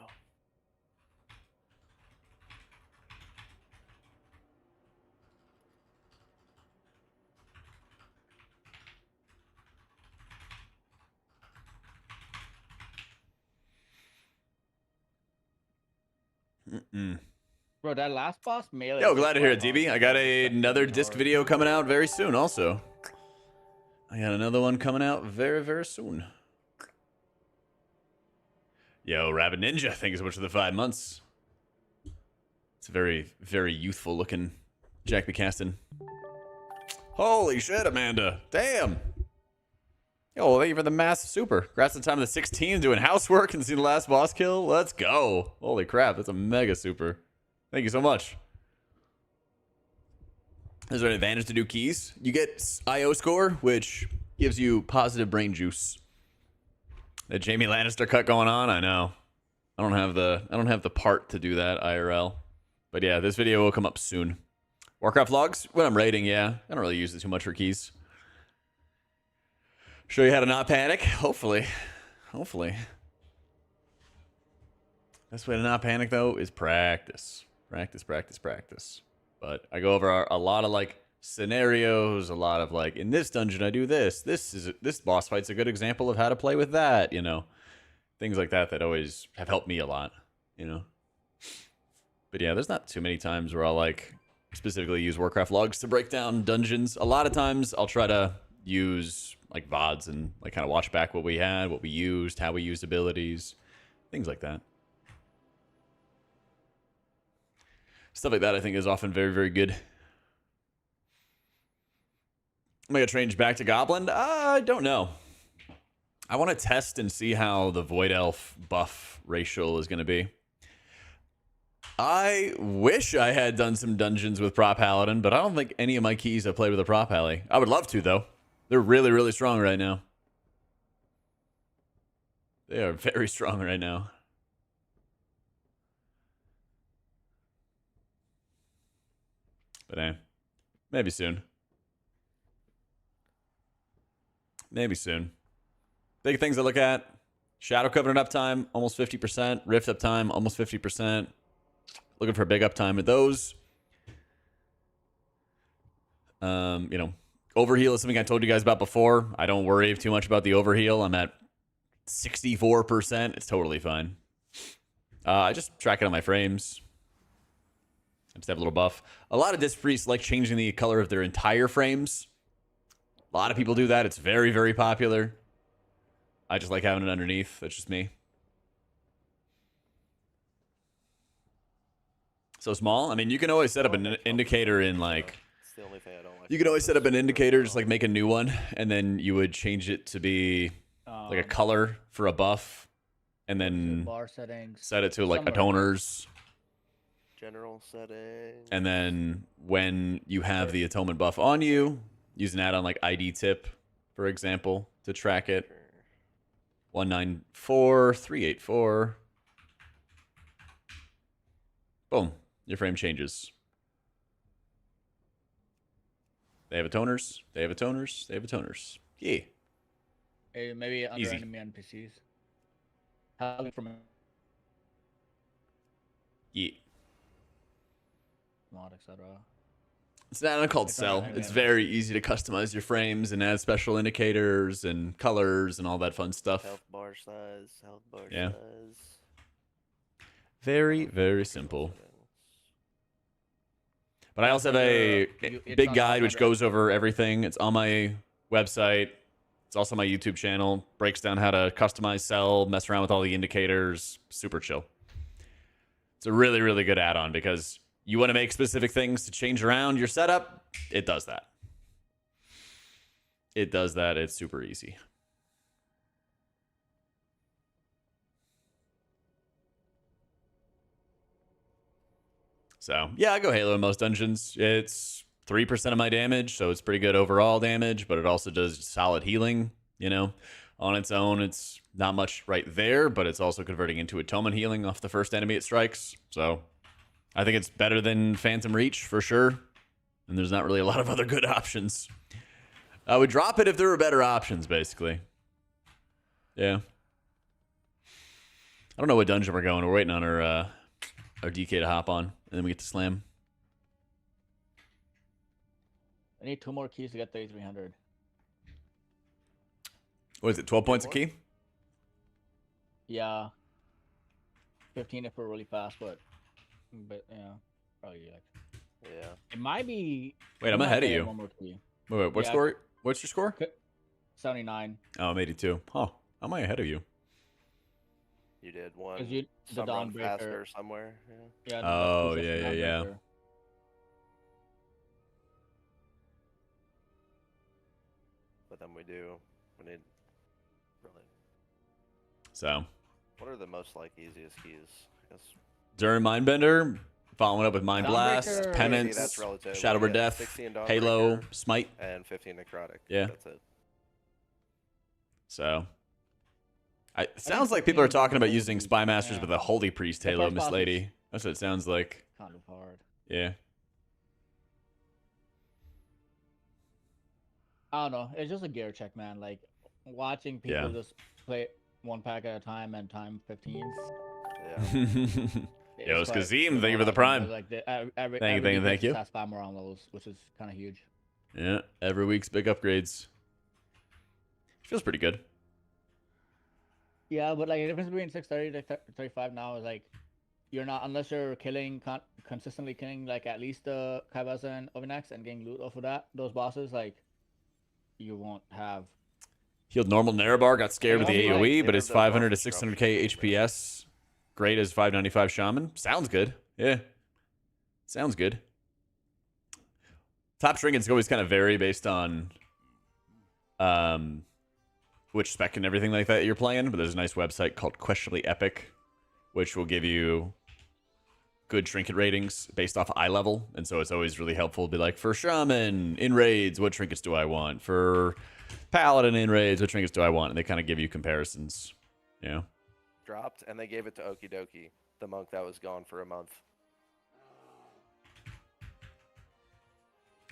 Bro, that last boss melee. Yo, was glad to hear it, quite DB. hard. I got That's another fucking disc hard. video coming out very soon also. I got another one coming out very, very soon. Yo, Rabbit Ninja, thank you so much for the 5 months. It's a very, very youthful looking Jack be casting. Holy shit, Amanda. Damn. Yo, thank you for the massive super. Congrats on the time of the 16 doing housework and seeing the last boss kill. Let's go. Holy crap, that's a mega super. Thank you so much. Is there an advantage to do keys? You get IO score, which gives you positive brain juice. The Jamie Lannister cut going on, I know. I don't have the part to do that IRL. But yeah, this video will come up soon. Warcraft logs, when I'm raiding, yeah. I don't really use it too much for keys. Show you how to not panic? Hopefully. Hopefully. Best way to not panic, though, is practice. Practice, practice, practice. But I go over a lot of, like, scenarios, a lot of, like, in this dungeon, I do this. This boss fight's a good example of how to play with that, you know. Things like that that always have helped me a lot, you know. But yeah, there's not too many times where I'll, like, specifically use Warcraft logs to break down dungeons. A lot of times I'll try to use, like, VODs and, like, kind of watch back what we had, what we used, how we used abilities, things like that. Stuff like that I think is often very, very good. Am I going to change back to Goblin? I don't know. I want to test and see how the Void Elf buff ratio is going to be. I wish I had done some dungeons with Prop Paladin, but I don't think any of my keys have played with a Prop Pally. I would love to, though. They're really, really strong right now. They are very strong right now. But maybe soon. Maybe soon. Big things I look at. Shadow Covenant uptime, almost 50%. Rift uptime, almost 50%. Looking for a big uptime with those. You know, overheal is something I told you guys about before. I don't worry too much about the overheal. I'm at 64%. It's totally fine. I just track it on my frames. I just have a little buff. A lot of disc priests like changing the color of their entire frames. A lot of people do that. It's very, very popular. I just like having it underneath. That's just me. So small. I mean, you can always set up an indicator in like... It's the only thing I don't like. You can always set up an indicator, just like make a new one, and then you would change it to be like a color for a buff, and then bar settings, set it to like a toners. General settings. And then when you have the atonement buff on you, use an add-on like ID tip, for example, to track it. 194384. Boom. Your frame changes. They have a toners. They have a toners. They have a toners. Yeah. Hey, maybe under Easy. enemy NPCs. Howling from Yeah. mod, etc. It's not called Cell. It's very easy to customize your frames and add special indicators and colors and all that fun stuff. Health bar size. Health bar Yeah. size. Very, very simple. But I also have a big guide which goes over everything. It's on my website. It's also my YouTube channel. Breaks down how to customize Cell, mess around with all the indicators. Super chill. It's a really, really good add-on because you want to make specific things to change around your setup. It does that. It does that. It's super easy. So, yeah, I go Halo in most dungeons. It's 3% of my damage, so it's pretty good overall damage, but it also does solid healing, you know. On its own, it's not much right there, but it's also converting into atonement healing off the first enemy it strikes. So, I think it's better than Phantom Reach, for sure. And there's not really a lot of other good options. I would drop it if there were better options, basically. Yeah. I don't know what dungeon we're going. We're waiting on our DK to hop on, and then we get to slam. I need 2 more keys to get 3300. What is it, 12 points a key? Yeah. 15 if we're really fast, but yeah, probably like. Yeah. It might be. Wait, I'm ahead of you. One more key. Wait, what score? What's your score? 79. Oh, I'm 82. Huh. How am I ahead of you? You did one. The Some run Dawnbreaker faster somewhere. Yeah. Yeah. Oh, yeah. But then we need really. So. What are the most like easiest keys? I guess. During Mindbender, following up with Mind Blast, Dawnbreaker. Penance, That's relative. Shadow Yeah, of Death, 16 Dawnbreaker Halo, Smite. and 15 Necrotic. Yeah. That's it. So. It sounds like people are talking about using Spy Masters with a Holy Priest Halo, first Miss boss Lady. That's what it sounds like. Kind of hard. Yeah. I don't know. It's just a gear check, man. Like watching people just play 1 pack at a time and time 15s. Yeah. Yo, it's Kazim. Thank you for the prime. Like Thank you. Has 5 more on levels, which is kind of huge. Yeah, every week's big upgrades. Feels pretty good. Yeah, but like the difference between 630 to 35 now is like you're not, unless you're killing consistently killing like at least the Kaibaza and Ovinax and getting loot off of those bosses, like you won't have. Healed normal Narabar, got scared with the AoE, but his the 500 to buff 600k HPS, great as 595 Shaman. Sounds good. Yeah. Sounds good. Top trinkets always kind of vary based on which spec and everything like that you're playing, but there's a nice website called Questionably Epic, which will give you good trinket ratings based off eye level, and so it's always really helpful to be like, for Shaman in raids, what trinkets do I want? For Paladin in raids, what trinkets do I want? And they kind of give you comparisons. Yeah. Dropped, and they gave it to Okie Dokie, the monk that was gone for a month.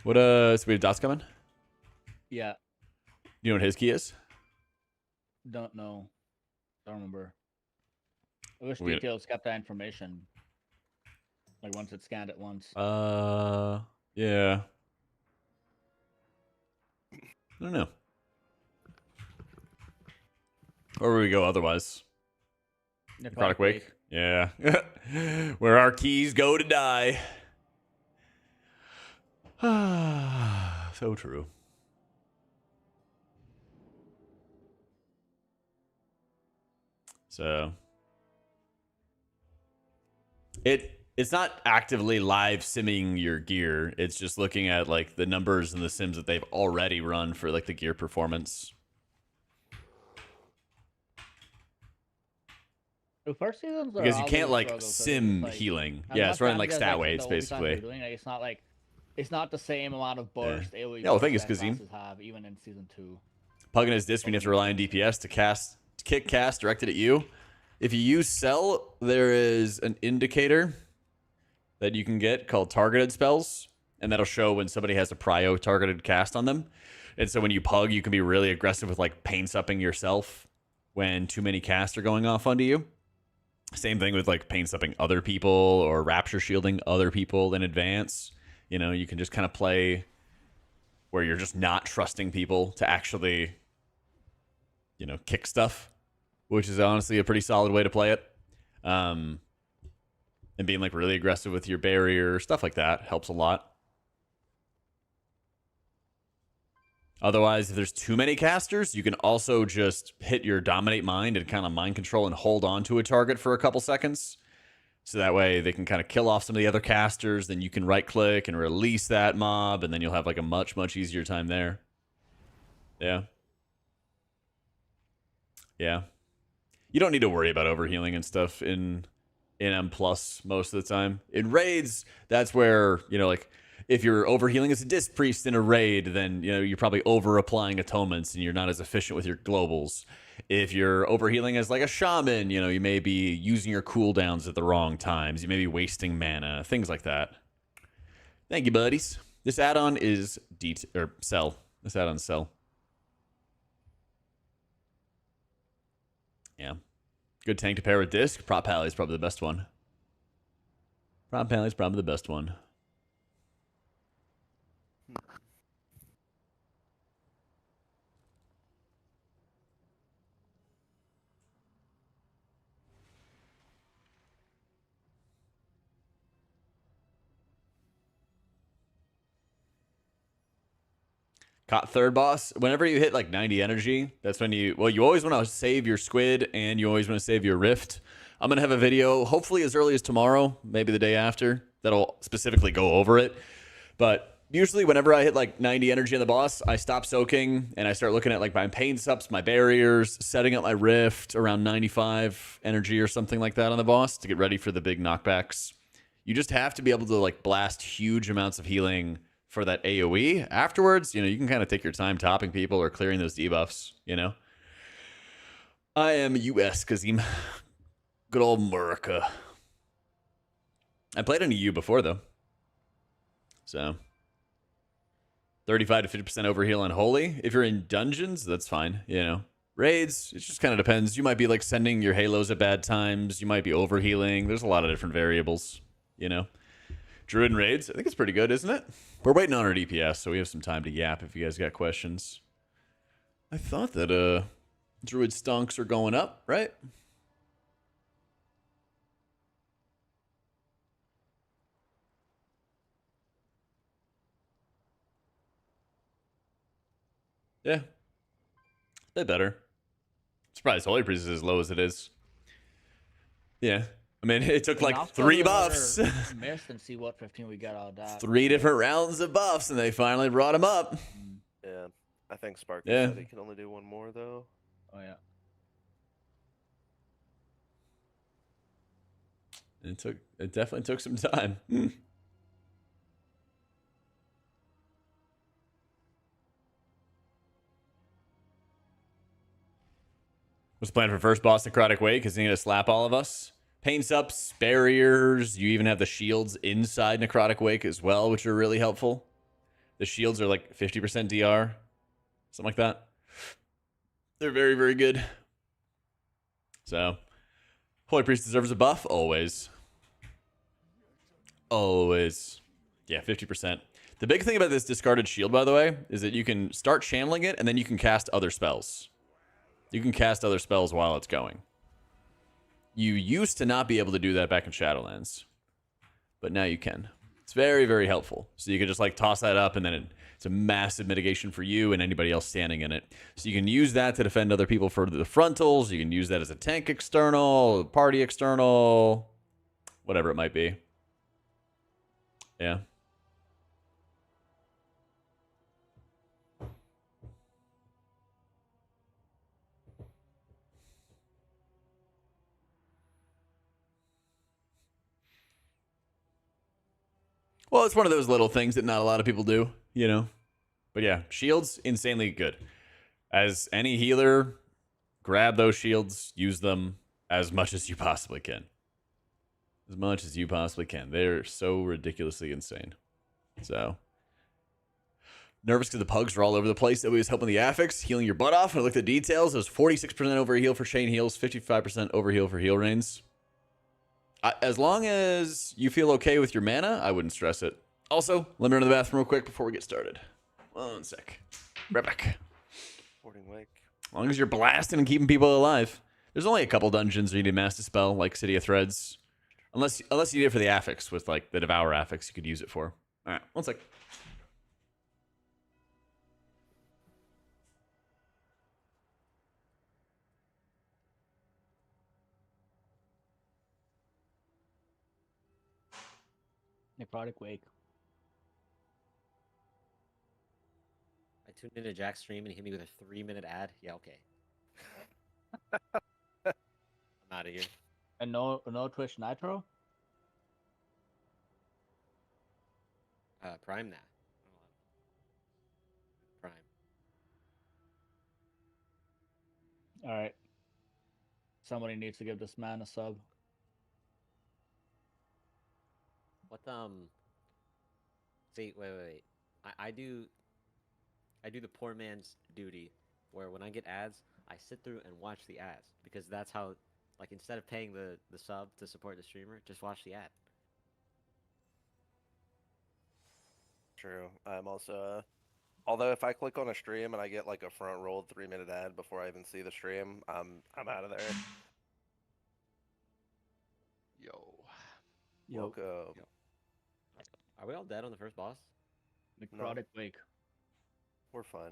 What so we have dots coming? Yeah. You know what his key is? Don't know. Don't remember. I wish Weird. details kept that information. Like once it's scanned at once. Yeah. I don't know. Where would we go otherwise? Necrotic Wake? Yeah. Where our keys go to die. So true. So it's not actively live simming your gear. It's just looking at like the numbers and the sims that they've already run for like the gear performance. The first seasons are Because you can't always like struggle, 'cause sim like, healing. as Yeah, much it's running damage like as, stat the weights overtime you're basically. doing, like, it's not the same amount of burst AoE Yeah, well, thank you, burst that Skazim. classes have, even in season 2. Pugging his disc, you have to rely on DPS to kick cast directed at you. If you use Cell, there is an indicator that you can get called targeted spells, and that'll show when somebody has a prio targeted cast on them. And so when you pug, you can be really aggressive with like pain supping yourself when too many casts are going off onto you. Same thing with like pain supping other people or rapture shielding other people in advance. You know, you can just kind of play where you're just not trusting people to actually, you know, kick stuff, which is honestly a pretty solid way to play it. And being like really aggressive with your barrier, stuff like that helps a lot. Otherwise, if there's too many casters, you can also just hit your dominate mind and kind of mind control and hold on to a target for a couple seconds. So that way they can kind of kill off some of the other casters. Then you can right click and release that mob. And then you'll have like a much, much easier time there. Yeah. Yeah. You don't need to worry about overhealing and stuff in M+ most of the time. In raids, that's where, you know, like if you're overhealing as a disc priest in a raid, then, you know, you're probably over applying atonements and you're not as efficient with your globals. If you're overhealing as like a shaman, you know, you may be using your cooldowns at the wrong times. You may be wasting mana, things like that. Thank you, buddies. This add-on is Cell. This add-on Cell. Yeah. Good tank to pair with disc. Prop Pally is probably the best one. Prop Pally is probably the best one. Caught third boss. Whenever you hit like 90 energy, that's when you always want to save your squid and you always want to save your rift. I'm going to have a video, hopefully as early as tomorrow, maybe the day after, that'll specifically go over it. But usually whenever I hit like 90 energy on the boss, I stop soaking and I start looking at like my pain sups, my barriers, setting up my rift around 95 energy or something like that on the boss to get ready for the big knockbacks. You just have to be able to like blast huge amounts of healing for that AoE. Afterwards, you know, you can kind of take your time topping people or clearing those debuffs, you know. I am US Kazim. Good old America. I played on EU before, though. So 35 to 50% overheal on Holy. If you're in dungeons, that's fine, you know. Raids, it just kind of depends. You might be like sending your halos at bad times. You might be overhealing. There's a lot of different variables, you know. Druid and raids, I think it's pretty good, isn't it? We're waiting on our DPS, so we have some time to yap if you guys got questions. I thought that Druid stonks are going up, right? Yeah. A bit better. Surprised Holy Priest is as low as it is. Yeah. I mean, it took like 3 buffs. Missed and see what 15 we got out of that. 3 different rounds of buffs, and they finally brought him up. Yeah, I think Sparky Yeah. said he can only do one more though. Oh yeah. It definitely took some time. What's the plan for first boss Necrotic Wake? Because he's going to slap all of us. Pain sups, barriers. You even have the shields inside Necrotic Wake as well, which are really helpful. The shields are like 50% DR. Something like that. They're very, very good. So, Holy Priest deserves a buff, always. Always. Yeah, 50%. The big thing about this discarded shield, by the way, is that you can start channeling it, and then you can cast other spells. You can cast other spells while it's going. You used to not be able to do that back in Shadowlands, but now you can. It's very, very helpful. So you can just like toss that up, and then it's a massive mitigation for you and anybody else standing in it. So you can use that to defend other people for the frontals. You can use that as a tank external, party external, whatever it might be. Yeah. Well, it's one of those little things that not a lot of people do, you know? But yeah, shields, insanely good. As any healer, grab those shields, use them as much as you possibly can. As much as you possibly can. They're so ridiculously insane. So, nervous because the pugs are all over the place. That was helping the affix, healing your butt off. And I looked at the details. It was 46% overheal for chain heals, 55% overheal for heal rains. As long as you feel okay with your mana, I wouldn't stress it. Also, let me run to the bathroom real quick before we get started. 1 sec. Right back. Boarding wake. As long as you're blasting and keeping people alive. There's only a couple dungeons where you need Master Spell, like City of Threads. Unless you did it for the affix with like the Devour affix, you could use it for. All right, 1 sec. Necrotic Wake. I tuned into Jack's stream and he hit me with a 3-minute ad. Yeah, okay. I'm out of here. And no Twitch Nitro? Prime now. Prime. Alright. Somebody needs to give this man a sub. What See, wait. I do the poor man's duty, where when I get ads, I sit through and watch the ads because that's how, like, instead of paying the sub to support the streamer, just watch the ad. True. I'm also, although if I click on a stream and I get like a front rolled 3-minute ad before I even see the stream, I'm out of there. Welcome. Are we all dead on the first boss? Necrotic Wake. We're fine.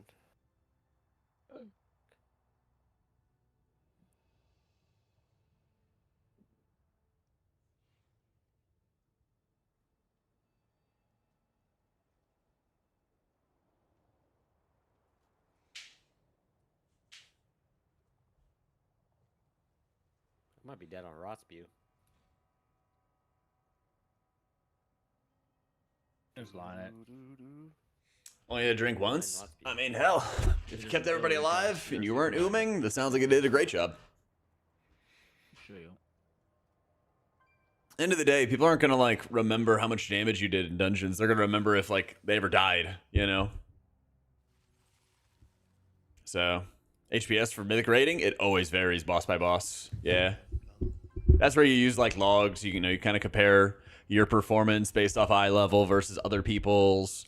I might be dead on Rotspew. Just line it. Only had to drink once? I mean, hell, if you kept everybody alive and you weren't ooming, that sounds like it did a great job. Sure you. End of the day, people aren't going to, like, remember how much damage you did in dungeons. They're going to remember if, like, they ever died, you know? So, HPS for Mythic rating, it always varies boss by boss. Yeah. That's where you use, like, logs. You know, you kind of compare your performance based off eye level versus other people's.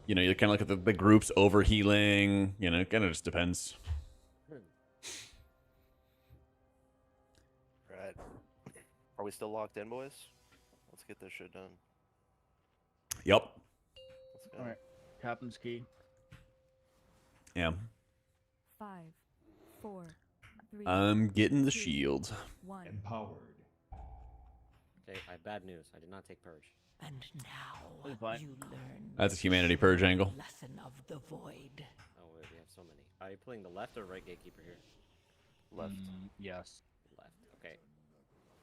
You know, you kind of look at the group's overhealing. You know, it kind of just depends. Right. Are we still locked in, boys? Let's get this shit done. Yup. Let's go. Alright. Captain's key. Yeah. 5, 4, 3. I'm getting the shield. 1. Empowered. Okay, I have bad news. I did not take Purge. And now That's fine. you learn That's a the humanity true purge angle. lesson of the void. Oh, wait, we have so many. Are you pulling the left or right gatekeeper here? Left. Yes. Left. Okay.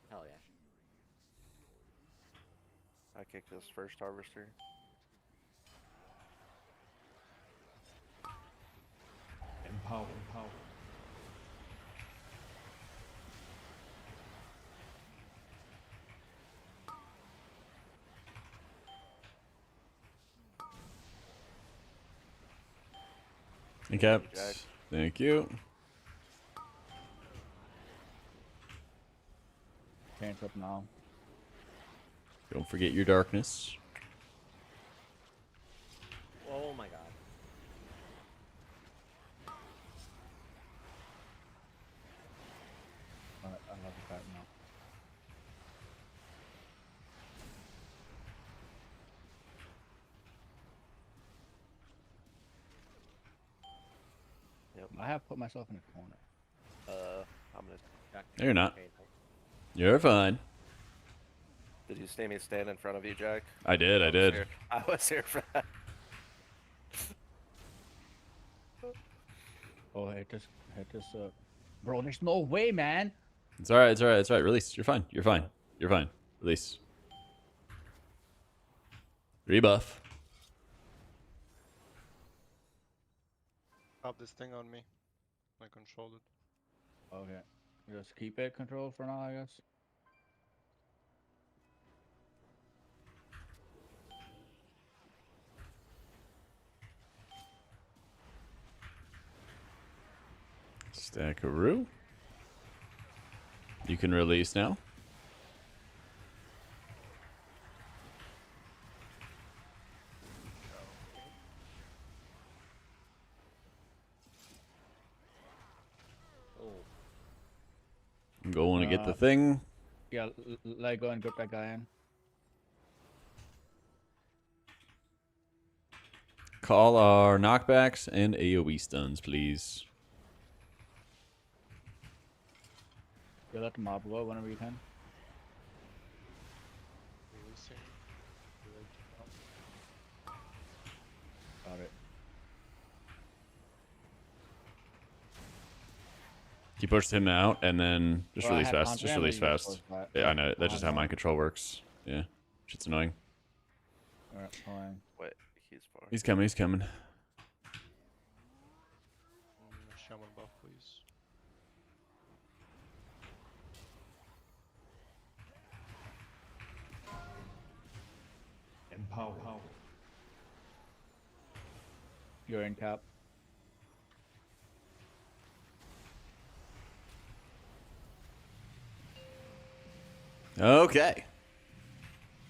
Hell yeah. I kicked this first harvester. Empowered. Okay. Jack. Thank you. up now. Don't forget your darkness. Oh my god. Alright, I love the card now. Yep. I have put myself in a corner. I'm gonna. Jack. No, you're not. Okay, You're fine. Did you see me stand in front of you, Jack? I did. I was did. here. I was here for that. Oh, hit this, bro. There's no way, man. It's all right. It's all right. It's all right. Release. You're fine. You're fine. You're fine. Release. Rebuff. Have this thing on me. I controlled it. Okay, just keep it controlled for now, I guess. Stackaroo. You can release now. Oh, I'm going to get the thing. Yeah, let go and grip that guy in. Call our knockbacks and AoE stuns, please. You let the mob go whenever you can. Releasing. Got it. You pushed him out and then just Well, I release had fast. Just Conjure, release but you just fast. forced that. Yeah, I know. That's just how Conjure. mind control works. Yeah. Shit's annoying. Alright, fine. Wait, he's far. He's coming. He's coming. Shaman buff, please. Empower. You're in cap. Okay.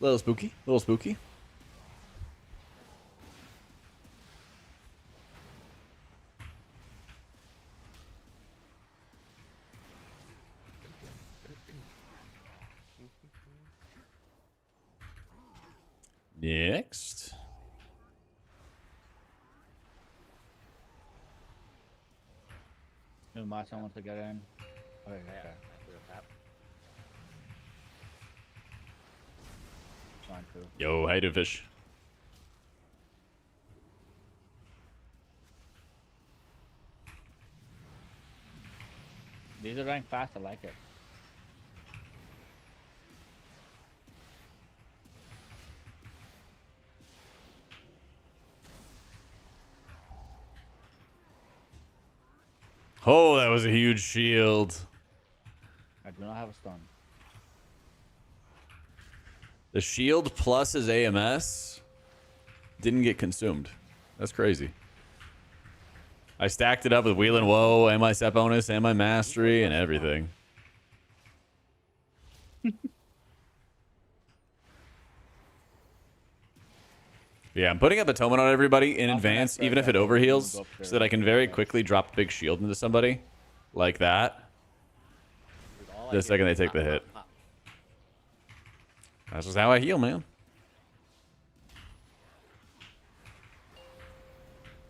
Little spooky. Little spooky. Next. New my son wants to get in. Okay, yeah. okay. I threw a tap. Fine, too. Yo, how you doing, fish? These are ranked fast, I like it. Oh, that was a huge shield. I do not have a stun. The shield plus his AMS didn't get consumed. That's crazy. I stacked it up with Wheel and Woe and my set bonus and my mastery and everything. Yeah, I'm putting up Atonement on everybody in advance, even if it overheals, so that I can very quickly drop a big shield into somebody like that. Dude, all I The do second they is take pop, the pop, hit. pop. That's just how I heal, man.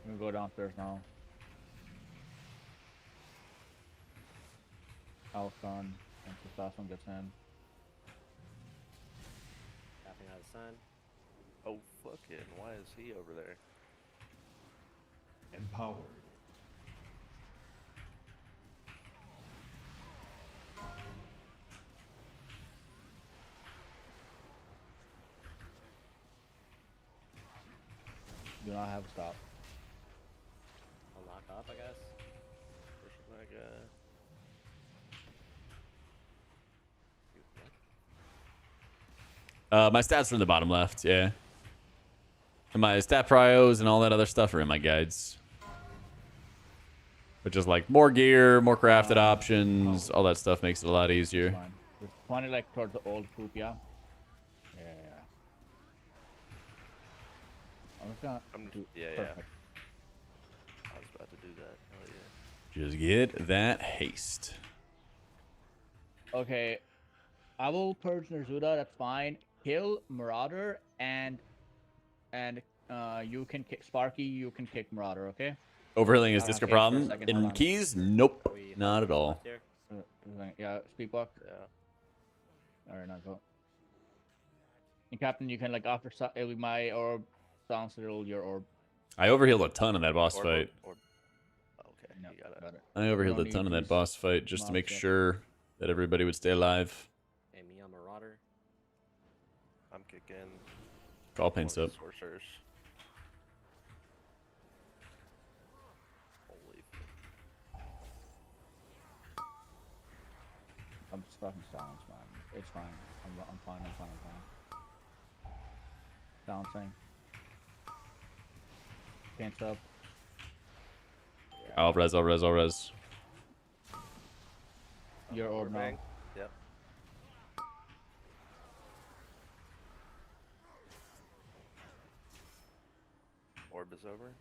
I'm gonna go downstairs now. I'll stun once this last one gets in. Tapping out of sun. Oh, fucking, why is he over there? Empowered. Do not have a stop. I'll lock up, I guess. Pushing that guy. Dude, what? My stats are in the bottom left, yeah. And my stat prios and all that other stuff are in my guides. Which is like more gear, more crafted options, all that stuff makes it a lot easier. Fine. Point it like towards the old poop, yeah. Yeah. I'm just gonna do yeah. perfect. I was about to do that. Oh yeah. Just get that haste. Okay, I will purge Nerzuda. That's fine. Kill Marauder and you can kick Sparky. You can kick Marauder. Okay. Overhealing is I don't disc a care for a problem. second, hold In on. keys, nope, We not have at all. left here? Yeah, speed walk. Yeah. All right, now go. And Captain, you can like after it'll be my orb, silence it'll your orb. I overhealed a ton in that boss Or- fight. Okay, No, you got it. got it. I overhealed don't a ton need in that these boss fight just to mobs make yet. sure that everybody would stay alive. Hey, me on Marauder. I'm kicking. Call paints up. Sorcerers. Holy. I'm just fucking silence, man. It's fine. I'm fine. Balancing. Pants up. I'll res. Your orb now. Bang. Yep. Orb is over.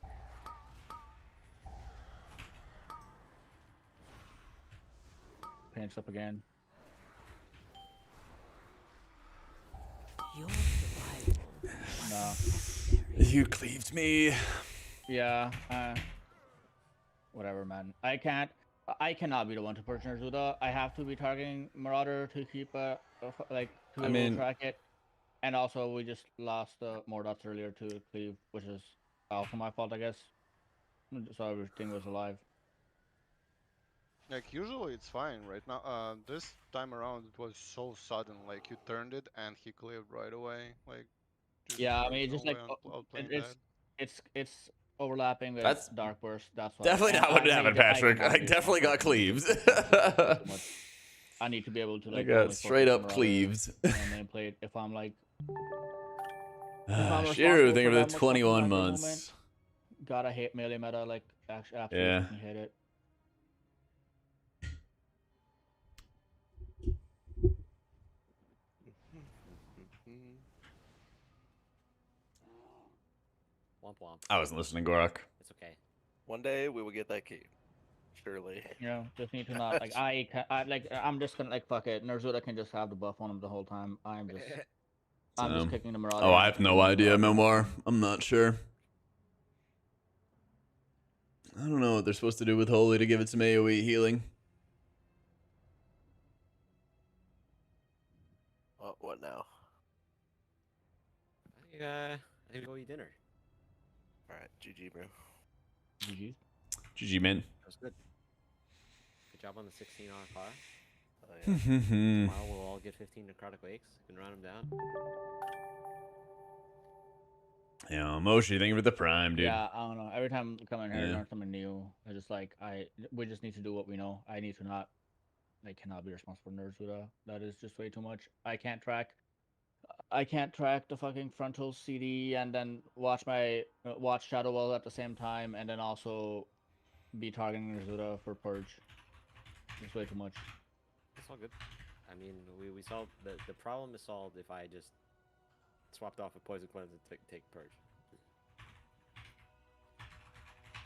Pants up again. Your survival was No. necessary. You cleaved me. Yeah. Whatever, man. I cannot be the one to purge Nerzuda. I have to be targeting Marauder to keep like to I be able mean- to track it. And also, we just lost more dots earlier to cleave, which is also my fault, I guess. So everything was alive. Like usually it's fine right now. This time around it was so sudden. Like you turned it and he cleared right away. Like. Yeah, I there's mean, it's no just like way on outplaying it's overlapping with That's Dark Burst. That's why. Definitely And not what I happened, need to- Patrick. cannot I be definitely got responsible cleaved. too much. I need to be able to I like. got only straight focus up on Marauder cleaved. And then play it if I'm like. Shiru, responsible thank you for for that the much 21 fucking micro months. Gotta hate melee meta, like absolutely Yeah. fucking hate it. Womp womp. I wasn't listening, Gorak. It's okay. One day we will get that key. Surely. You know, just need to not like I'm just gonna like fuck it. Nerzuda can just have the buff on him the whole time. I'm just kicking the Marauder. Oh, I and have no kicking the idea, Marauder. Memoir. I'm not sure. I don't know what they're supposed to do with Holy to give it some AoE healing. Oh, what now? I need to go eat dinner. Alright, GG, bro. GG. GG, man. That was good. Good job on the 16 Ara-Kara. Oh, yeah. Tomorrow we'll all get 15 necrotic wakes. You can run them down. Yeah, Moshi, thank you for the prime, dude. Yeah, I don't know. Every time I come in here, I Yeah. learn something new. I just like we just need to do what we know. I need to not. I cannot be responsible for Nerzuda. That is just way too much. I can't track the fucking frontal CD and then watch Shadowmeld at the same time and then also be targeting Nerzuda for purge. It's way too much. It's all good. I mean, we solved the problem is solved if I just swapped off a poison cleanse and take purge.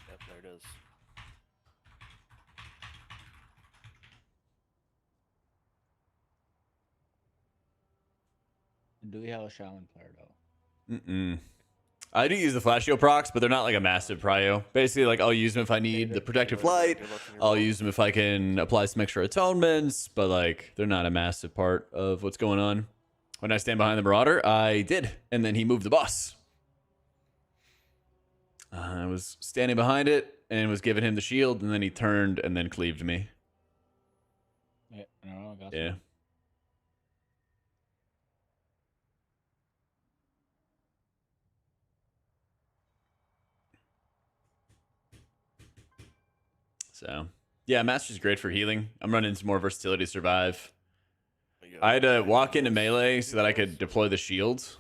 Yep, there it is. Do we have a shaman player though? Mm-mm. I do use the flash heal procs, but they're not like a massive prio. Basically, like I'll use them if I need the protective light. I'll use them if I can apply some extra atonements, but like they're not a massive part of what's going on. When I stand behind the Marauder, I did, and then he moved the boss. I was standing behind it and was giving him the shield, and then he turned and then cleaved me. Yeah, no, I got Yeah. So, yeah, Master's great for healing. I'm running some more versatility to survive. I had to walk into melee so that I could deploy the shield.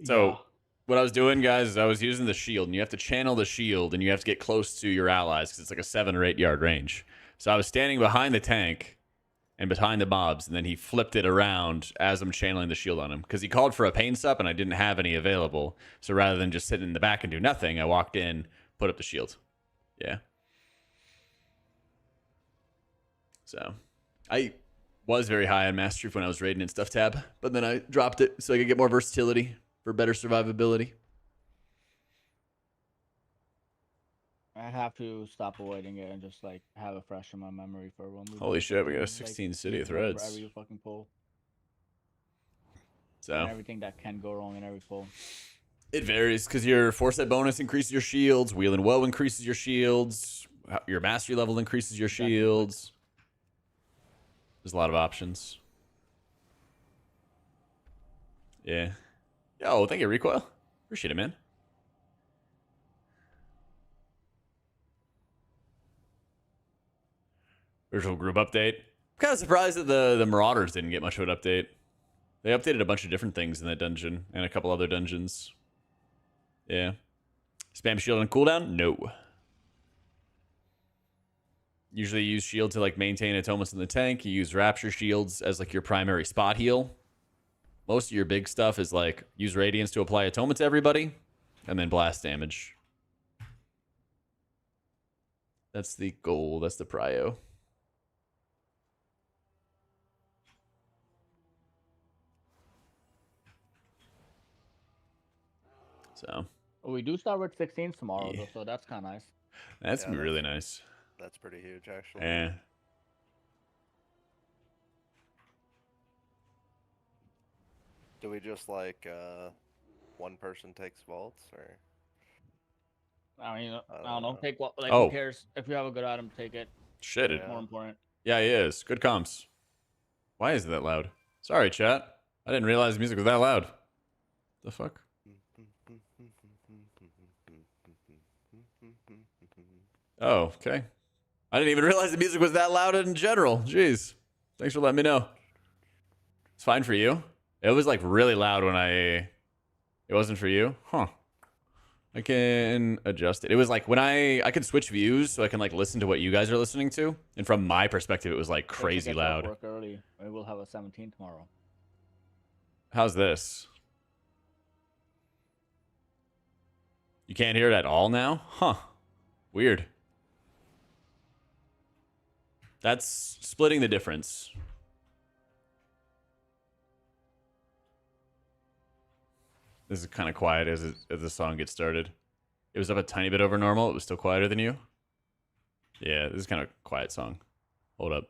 So, what I was doing, guys, is I was using the shield, and you have to channel the shield, and you have to get close to your allies, because it's like a 7 or 8 yard range. So I was standing behind the tank and behind the mobs, and then he flipped it around as I'm channeling the shield on him because he called for a pain sup and I didn't have any available. So rather than just sit in the back and do nothing, I walked in, put up the shield. Yeah. So I was very high on Mastery when I was raiding and stuff tab, but then I dropped it so I could get more versatility for better survivability. I have to stop avoiding it and just like have it fresh in my memory for when we. Holy shit, we got a like, 16 city of wherever threads. you fucking pull. So And everything that can go wrong in every pull. it varies because your foresight bonus increases your shields, wheel and woe increases your shields, your mastery level increases your shields. There's a lot of options. Yeah. Yo, thank you, Recoil. Appreciate it, man. Virtual group update. I'm kind of surprised that the Marauders didn't get much of an update. They updated a bunch of different things in that dungeon and a couple other dungeons. Yeah. Spam shield on cooldown? No. Usually you use shield to like maintain atonements in the tank. You use rapture shields as like your primary spot heal. Most of your big stuff is like use radiance to apply atonement to everybody and then blast damage. That's the goal. That's the prio. So We do start with 16s tomorrow, though, so that's kind of nice. that's gonna be really nice. That's pretty huge, actually. Yeah. Do we just like one person takes vaults or? I mean, I don't know. Take what? Like, Oh. who cares? If you have a good item, take it. Shit. It's more important. Yeah, he is. Good comms. Why is it that loud? Sorry, chat. I didn't realize the music was that loud. The fuck? Oh, okay. I didn't even realize the music was that loud in general. Jeez. Thanks for letting me know. It's fine for you. It was like really loud when It wasn't for you? Huh. I can adjust it. It was like when I can switch views so I can like listen to what you guys are listening to. And from my perspective, it was like crazy loud. Work early. We will have a 17 tomorrow. How's this? You can't hear it at all now? Huh. Weird. That's splitting the difference. This is kind of quiet as the song gets started. It was up a tiny bit over normal. It was still quieter than you. Yeah, this is kind of a quiet song. Hold up.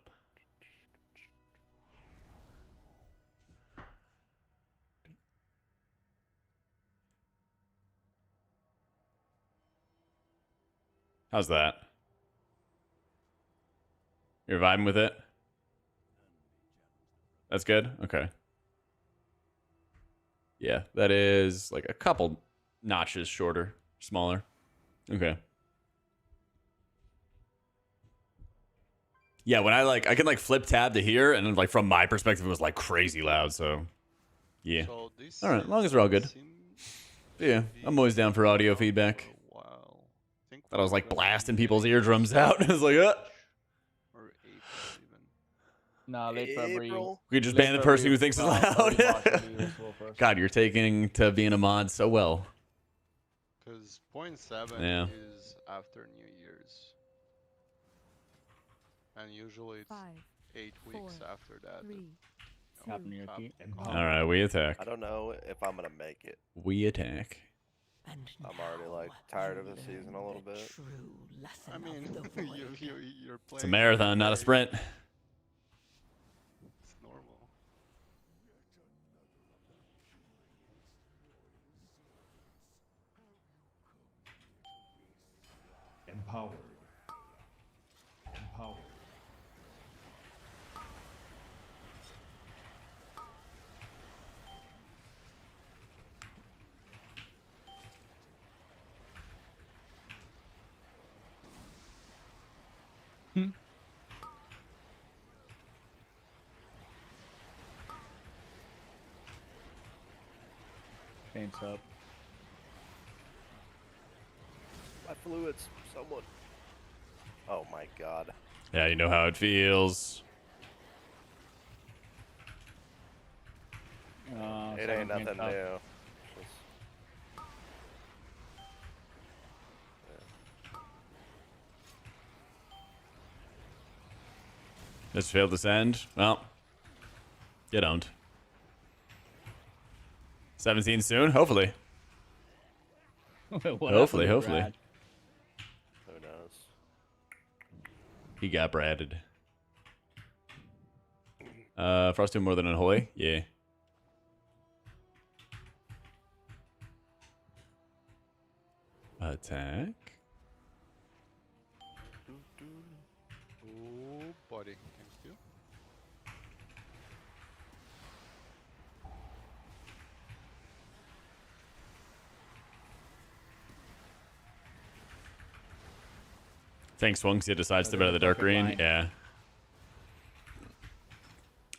How's that? You're vibing with it? That's good? Okay. Yeah, that is like a couple notches shorter, smaller. Okay. Yeah, when I can like flip tab to here, and like from my perspective, it was like crazy loud. So, yeah. So All right, as long as we're all good. Yeah, I'm always down for audio feedback. Thought I was like blasting people's eardrums out. I was like, Or April even. No, late February. We just ban the person who thinks it's loud. God, you're taking to being a mod so well. Because 0.7 Yeah. is after New Year's. And usually it's 8 weeks after that. Happy New Year, Pete. All right, we attack. I don't know if I'm gonna make it. We attack. I'm already like tired of the season a little bit. I mean, you're playing. It's a marathon, not a sprint. It's normal. Empowered. Empowered. Paints up. My fluids, someone. Oh my god. Yeah, you know how it feels. It ain't nothing new. Just failed to send. Well, you don't. 17 soon, hopefully. Hopefully. Who knows? He got bradded. Frost doing more than Unholy? Yeah. Attack. Oh, buddy. Thank you. Thanks, Swunks. He decides to better the dark green. line. Yeah.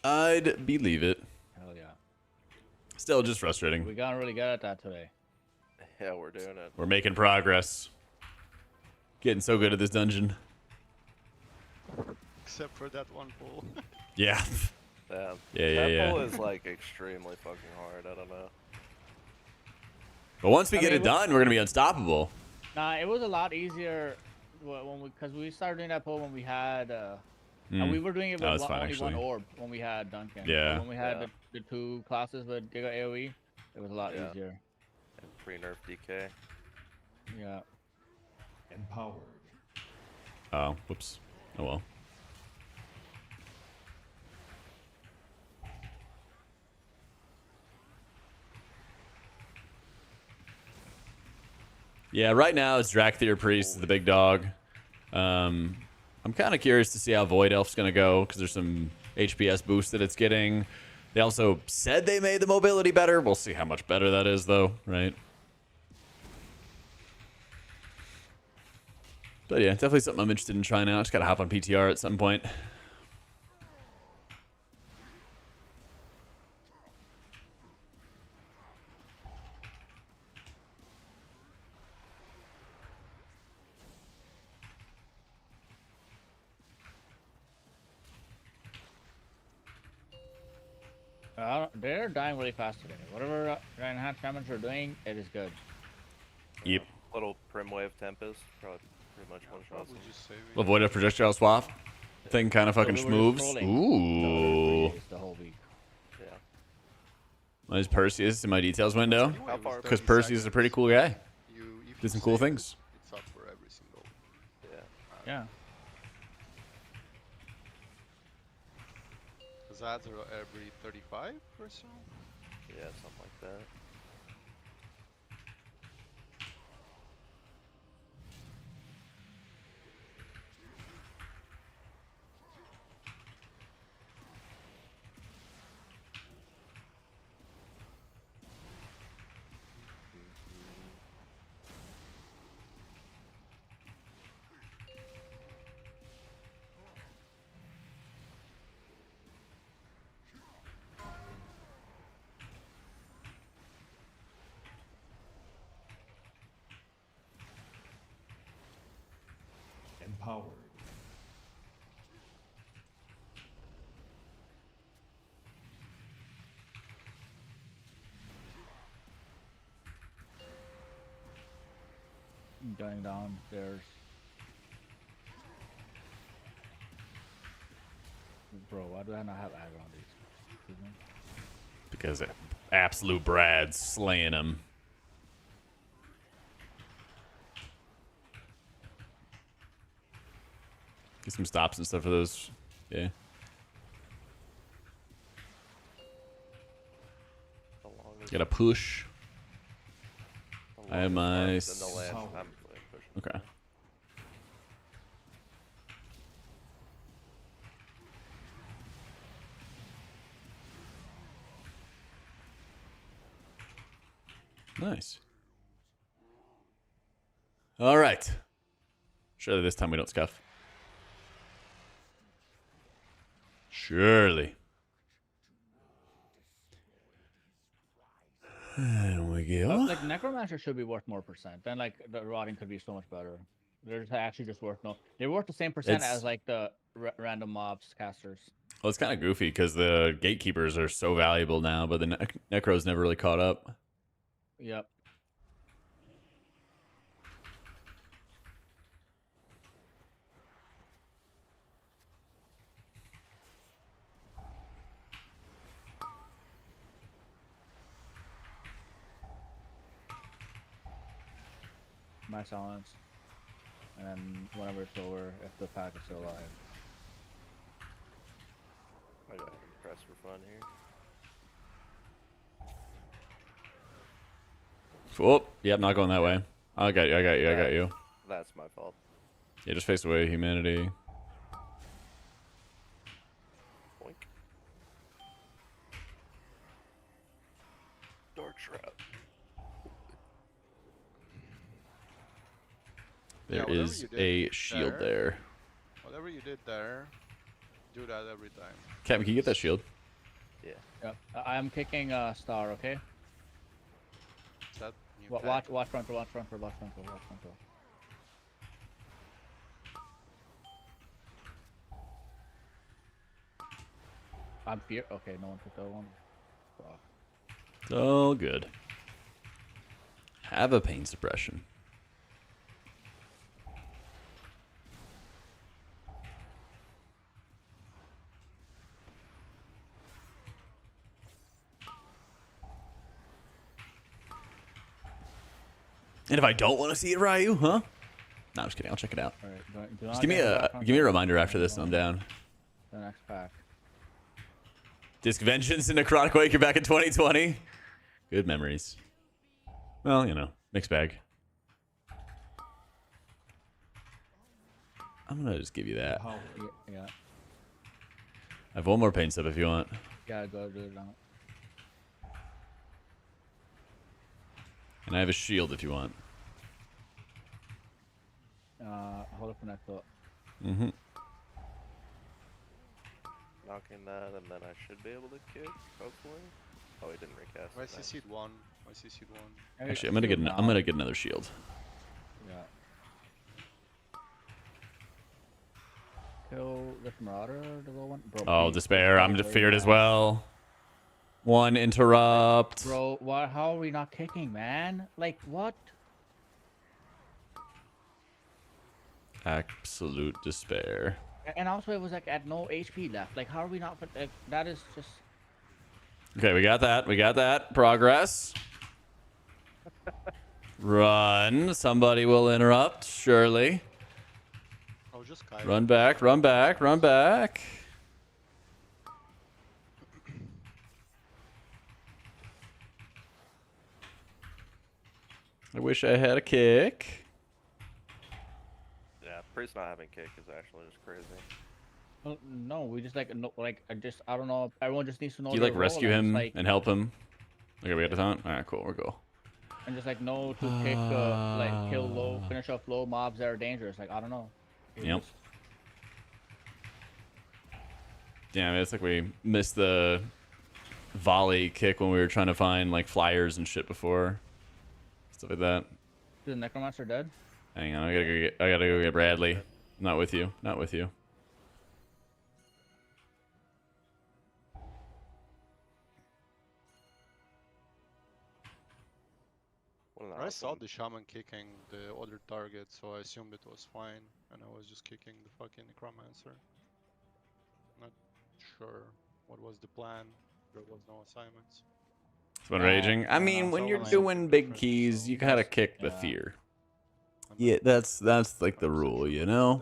I'd believe it. Hell yeah. Still just frustrating. We got really good at that today. Yeah, we're doing it. We're making progress. Getting so good at this dungeon. Except for that one pull. Yeah. Damn. Yeah. That pull is like extremely fucking hard. I don't know. But once we get it done, we're gonna be unstoppable. Nah, it was a lot easier because we started doing that pull when we had and we were doing it with only one orb when we had Duncan. Yeah. But when we had the two classes with Giga AoE, it was a lot easier. And pre-nerf DK. Yeah. Empowered. Oh, whoops. Oh well. Yeah, right now it's Drakthir Priest, the big dog. I'm kind of curious to see how Void Elf's going to go because there's some HPS boost that it's getting. They also said they made the mobility better. We'll see how much better that is, though, right? But yeah, definitely something I'm interested in trying out. Just got to hop on PTR at some point. They're dying really fast today. Whatever enhanced shamans are doing, it is good. Yep. Little Primwave Tempest, probably pretty much one shot. Avoid a projectile swap. Thing kind of fucking moves. Ooh. The whole week. Yeah. Nice Perseus in my details window. Because Perseus is a pretty cool guy. Did some cool things. It's up for every single. Yeah. Because ads are every 35 or so? Yeah, something like that. Empowered. Going downstairs. Bro, why do I not have aggro on these? Because absolute Brad's slaying him. Get some stops and stuff for those. Yeah. Gotta push. I have my. Okay. Nice. All right. Surely this time we don't scuff. Surely. And we go. Like Necromancer should be worth more percent. Then like the rotting could be so much better. They're just actually just worth no. They worth the same percent It's- as like the random mobs casters. Well, it's kind of goofy because the gatekeepers are so valuable now, but the necros never really caught up. Yep. My silence. And then whenever it's over, if the pack is still alive. I got press for fun here. Oh, yep, not going that way. I got you. I got you. I got you. That's my fault. Yeah, just face away, humanity. Boink. Dark Shroud. There whatever is you did a shield there. Whatever you did there, do that every time. Captain, can you get that shield? Yeah. Yep. I'm kicking star. Okay. Is that new Watch pack? front row. Watch front row. Watch front row. Watch front row. I'm fear. Okay, no one took that one. Fuck. It's all good. Have a pain suppression. And if I don't want to see it, Ryu, huh? No, I'm just kidding. I'll check it out. All right. Do Just not give me get a back on reminder after this, and I'm down. the next pack. Disc Vengeance and Necrotic Wake, you're back in 2020. Good memories. Well, you know, mixed bag. I'm gonna just give you that. Power. Yeah. I have one more pain step if you want. Yeah, go do it now. And I have a shield if you want. Hold up for next thought. Mm-hmm. Knocking that, and then I should be able to kick, hopefully. Oh, he didn't recast. I Nice. CC'd one. I CC'd one. Actually, I'm gonna get another shield. Yeah. Kill this Marauder, the little one. Bro, Oh, please, despair. I'm way feared as down. well. One interrupt. Bro, what? How are we not kicking, man? Like what? Absolute despair. And also, it was like at no HP left. Like, how are we not? Like, that is just. Okay, we got that. We got that. Progress. Run. Somebody will interrupt, surely. Oh, just Kai. Run back, run back, run back. I wish I had a kick. Yeah, Priest not having kick is actually just crazy. No, we just like no, like I don't know. Everyone just needs to know. Do you their like role rescue and him like, and help him? Okay, we got the taunt? Alright, cool, we're cool. and just like know to kick, like kill low, finish off low mobs that are dangerous. Like I don't know. It's Yep. just- Damn, it's like we missed the volley kick when we were trying to find like flyers and shit before. Stuff like that. Is the Necromancer dead? Hang on, I gotta go get Bradley. Not with you. Not with you. I saw the shaman kicking the other target, so I assumed it was fine, and I was just kicking the fucking necromancer. Not sure what was the plan. There was no assignments. It's been raging. I mean, when you're doing big keys, you gotta kick the fear. Yeah, that's like the rule, you know.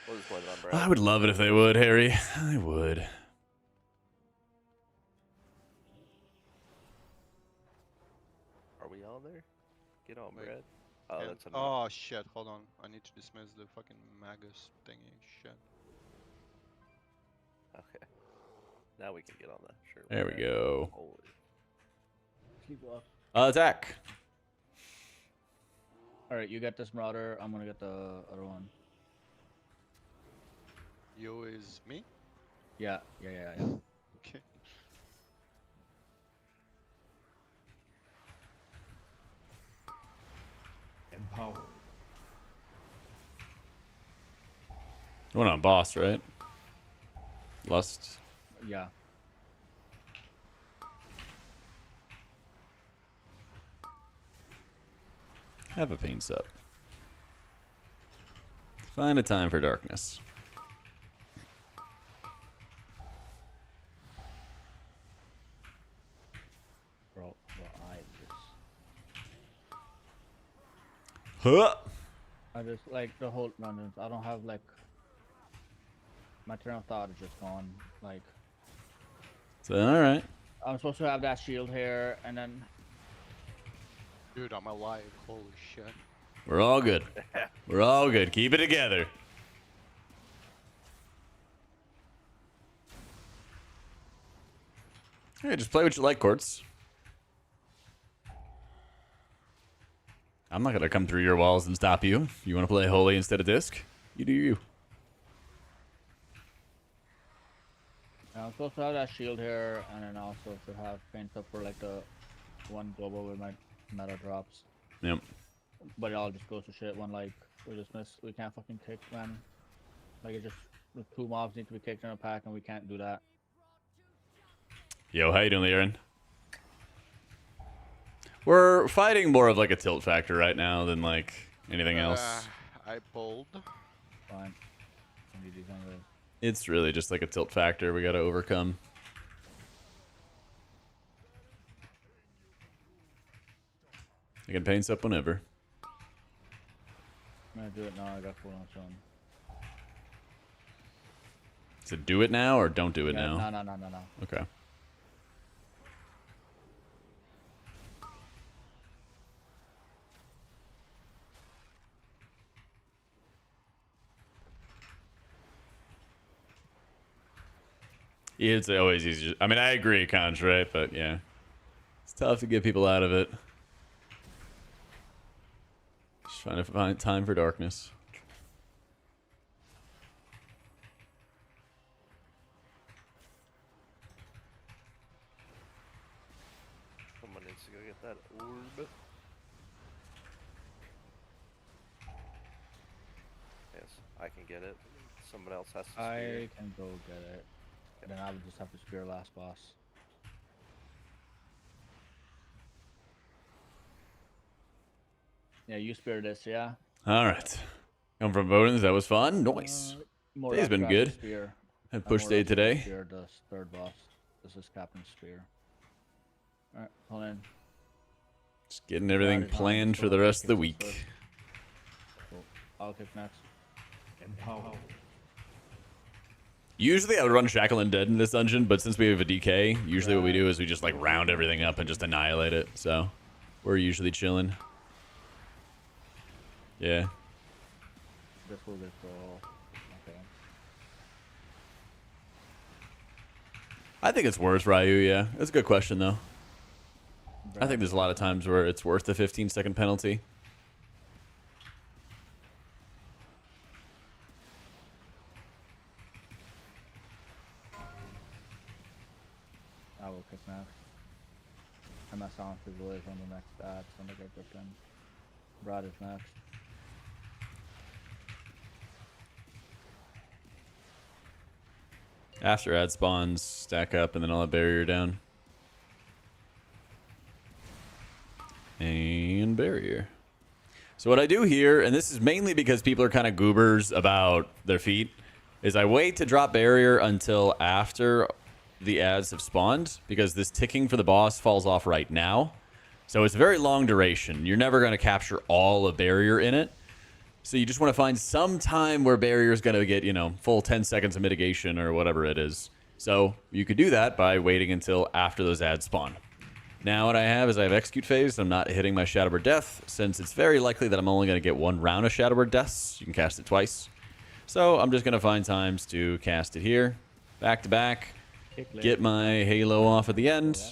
We'll just blame it on Brad. I would love it if they would, Harry. I would. Are we all there? Get on, Wait. Brad. Oh, And- that's enough. oh shit, hold on. I need to dismiss the fucking Magus thingy. Shit. Okay. Now we can get on that. Sure. There we go. Holy. Attack. All right, you get this Marauder. I'm gonna get the other one. You is me? Yeah. Okay. Empower. Going on boss, right? Lust. Yeah. Have a paint up. Find a time for darkness. Bro, Huh. I just like the whole run. I don't have like my train of thought is just gone. Like So all right. I'm supposed to have that shield here, and then Dude, I'm alive. Holy shit. We're all good. We're all good. Keep it together. Hey, just play what you like, Quartz. I'm not gonna come through your walls and stop you. If you want to play holy instead of disc, you do you. I'm supposed to have that shield here, and then also to have paint up for like the one global with my meta drops. Yep. But it all just goes to shit when like we can't fucking kick, man. Like it just the 2 mobs need to be kicked in a pack, and we can't do that. Yo, how you doing, Aaron? We're fighting more of like a tilt factor right now than like anything else. I pulled. Fine. It's really just like a tilt factor we gotta overcome. I can paint up whenever. I'm gonna do it now. I got full on zone. So do it now or don't do it now? No. Okay. Yeah, it's always easier. I mean, I agree, Conch, right? But yeah, it's tough to get people out of it. Just trying to find time for darkness. Someone needs to go get that orb. Yes, I can get it. Someone else has to spear. I can go get it. And then I would just have to spear last boss. Yeah, you spear this, yeah? All right. Come from Bodens. That was fun. Nice. Day's been good. Had push day today. Spear the third boss. This is Captain's Spear. Alright, hold in. Just getting everything planned for the rest of the week. Cool. I'll kick next. Empower. Usually I would run Shackle and Dead in this dungeon, but since we have a DK, usually what we do is we just like round everything up and just annihilate it. So we're usually chilling. Yeah. This will get all. Okay. I think it's worth Ryu, yeah. That's a good question though. I think there's a lot of times where it's worth the 15-second penalty. I will kick next. And my silence is always on the next ad, so I'm gonna get this in. Brad is next. After ad spawns, stack up, and then I'll have barrier down. And barrier. So what I do here, and this is mainly because people are kind of goobers about their feet, is I wait to drop barrier until after the ads have spawned, because this ticking for the boss falls off right now. So it's a very long duration. You're never going to capture all of barrier in it. So you just want to find some time where barrier is going to get, you know, full 10 seconds of mitigation or whatever it is. So you could do that by waiting until after those ads spawn. Now what I have is I have execute phase. I'm not hitting my Shadowbird Death since it's very likely that I'm only going to get one round of Shadowbird Deaths. You can cast it twice. So I'm just going to find times to cast it here, back to back, get my Halo off at the end,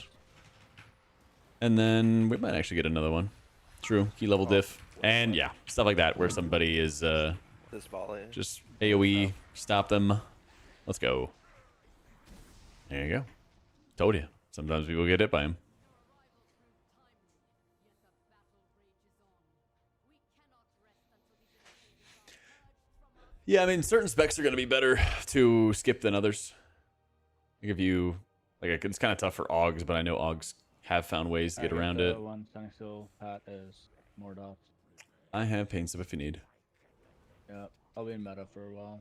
and then we might actually get another one. True, key level diff. And yeah, stuff like that where somebody is This volley. just AoE, stop them. Let's go. There you go. Told you. Sometimes people get hit by him. Yeah, I mean, certain specs are going to be better to skip than others. Like if you, like, it's kind of tough for Augs, but I know Augs have found ways to get around it. One standing still pat is more dots. I have pain sip if you need. Yeah, I'll be in meta for a while.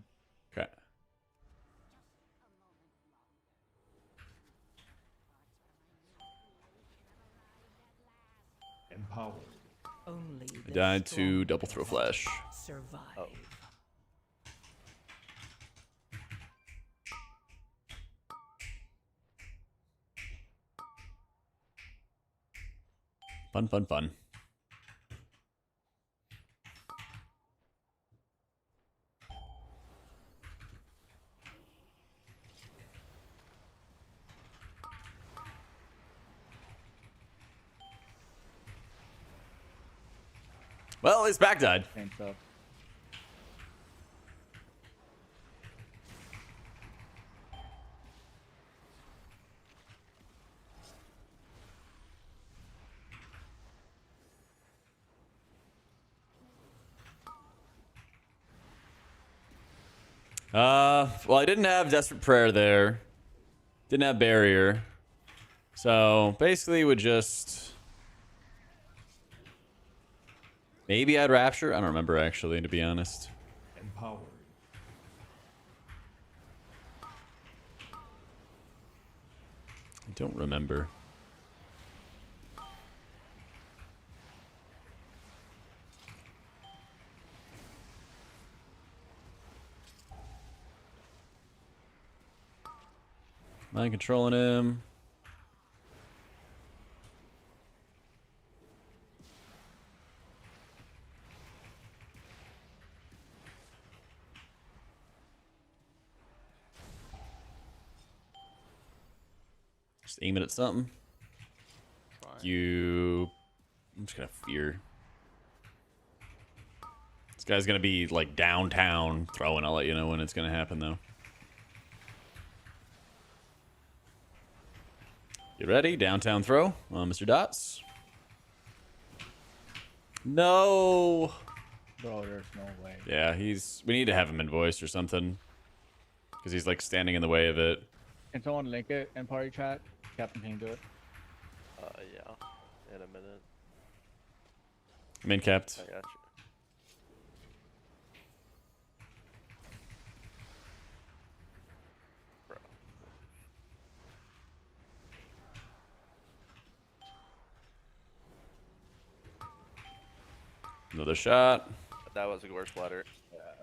Okay. Empower. Only I died to double throw strongest flash. survive. Oh. Fun, fun, fun. Well, his back died. Same stuff. Well, I didn't have Desperate Prayer there. Didn't have Barrier. So, basically would just... Maybe I'd Rapture? I don't remember, actually, to be honest. Empower. I don't remember. Mind controlling him. Just aiming at something. Fine. I'm just gonna fear. This guy's gonna be like downtown throwing. I'll let you know when it's gonna happen though. Get ready, downtown throw on Mr. Dots. No. Bro, there's no way. Yeah, we need to have him in voice or something. Because he's like standing in the way of it. Can someone link it in party chat? Captain can do it. Yeah. In a minute. Main capped. I got you. Bro. Another shot. That was a gore splatter.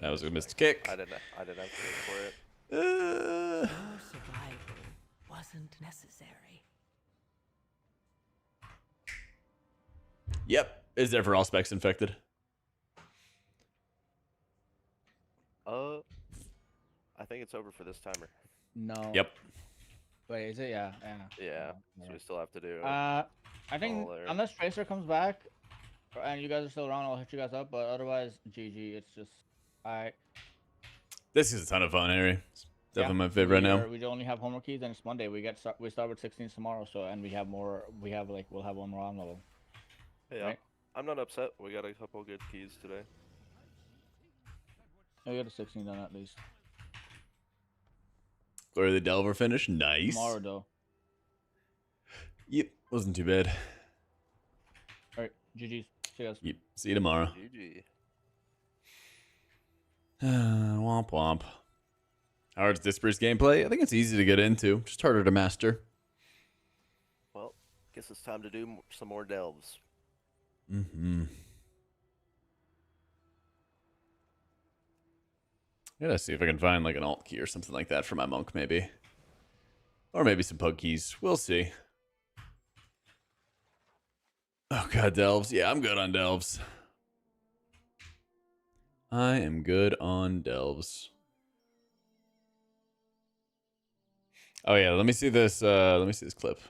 That was a missed kick. I didn't have to wait for it. Your survival wasn't necessary. Yep. Is there for all specs infected? I think it's over for this timer. No. Yep. Wait, is it? Yeah. Yeah. So we still have to do. I think all there. unless Tracer comes back, and you guys are still around, I'll hit you guys up. But otherwise, GG. It's just I. This is a ton of fun, Harry. It's definitely my favorite right now. We only have homework keys, and it's Monday. We start with 16s tomorrow. So and we have more. We'll have one more on level. Yeah. Right? I'm not upset. We got a couple good keys today. We got a 16 done at least. Glory of the Delver finish. Nice. Tomorrow though. Yep. Wasn't too bad. All right. GG's. See you guys. Yep. See you tomorrow. GG. Womp womp. How hard's Disperse gameplay? I think it's easy to get into. Just harder to master. Well, guess it's time to do some more delves. Mm-hmm. I gotta see if I can find like an alt key or something like that for my monk, maybe. Or maybe some pug keys. We'll see. Oh god, delves. Yeah, I'm good on delves. I am good on delves. Oh yeah, let me see this clip.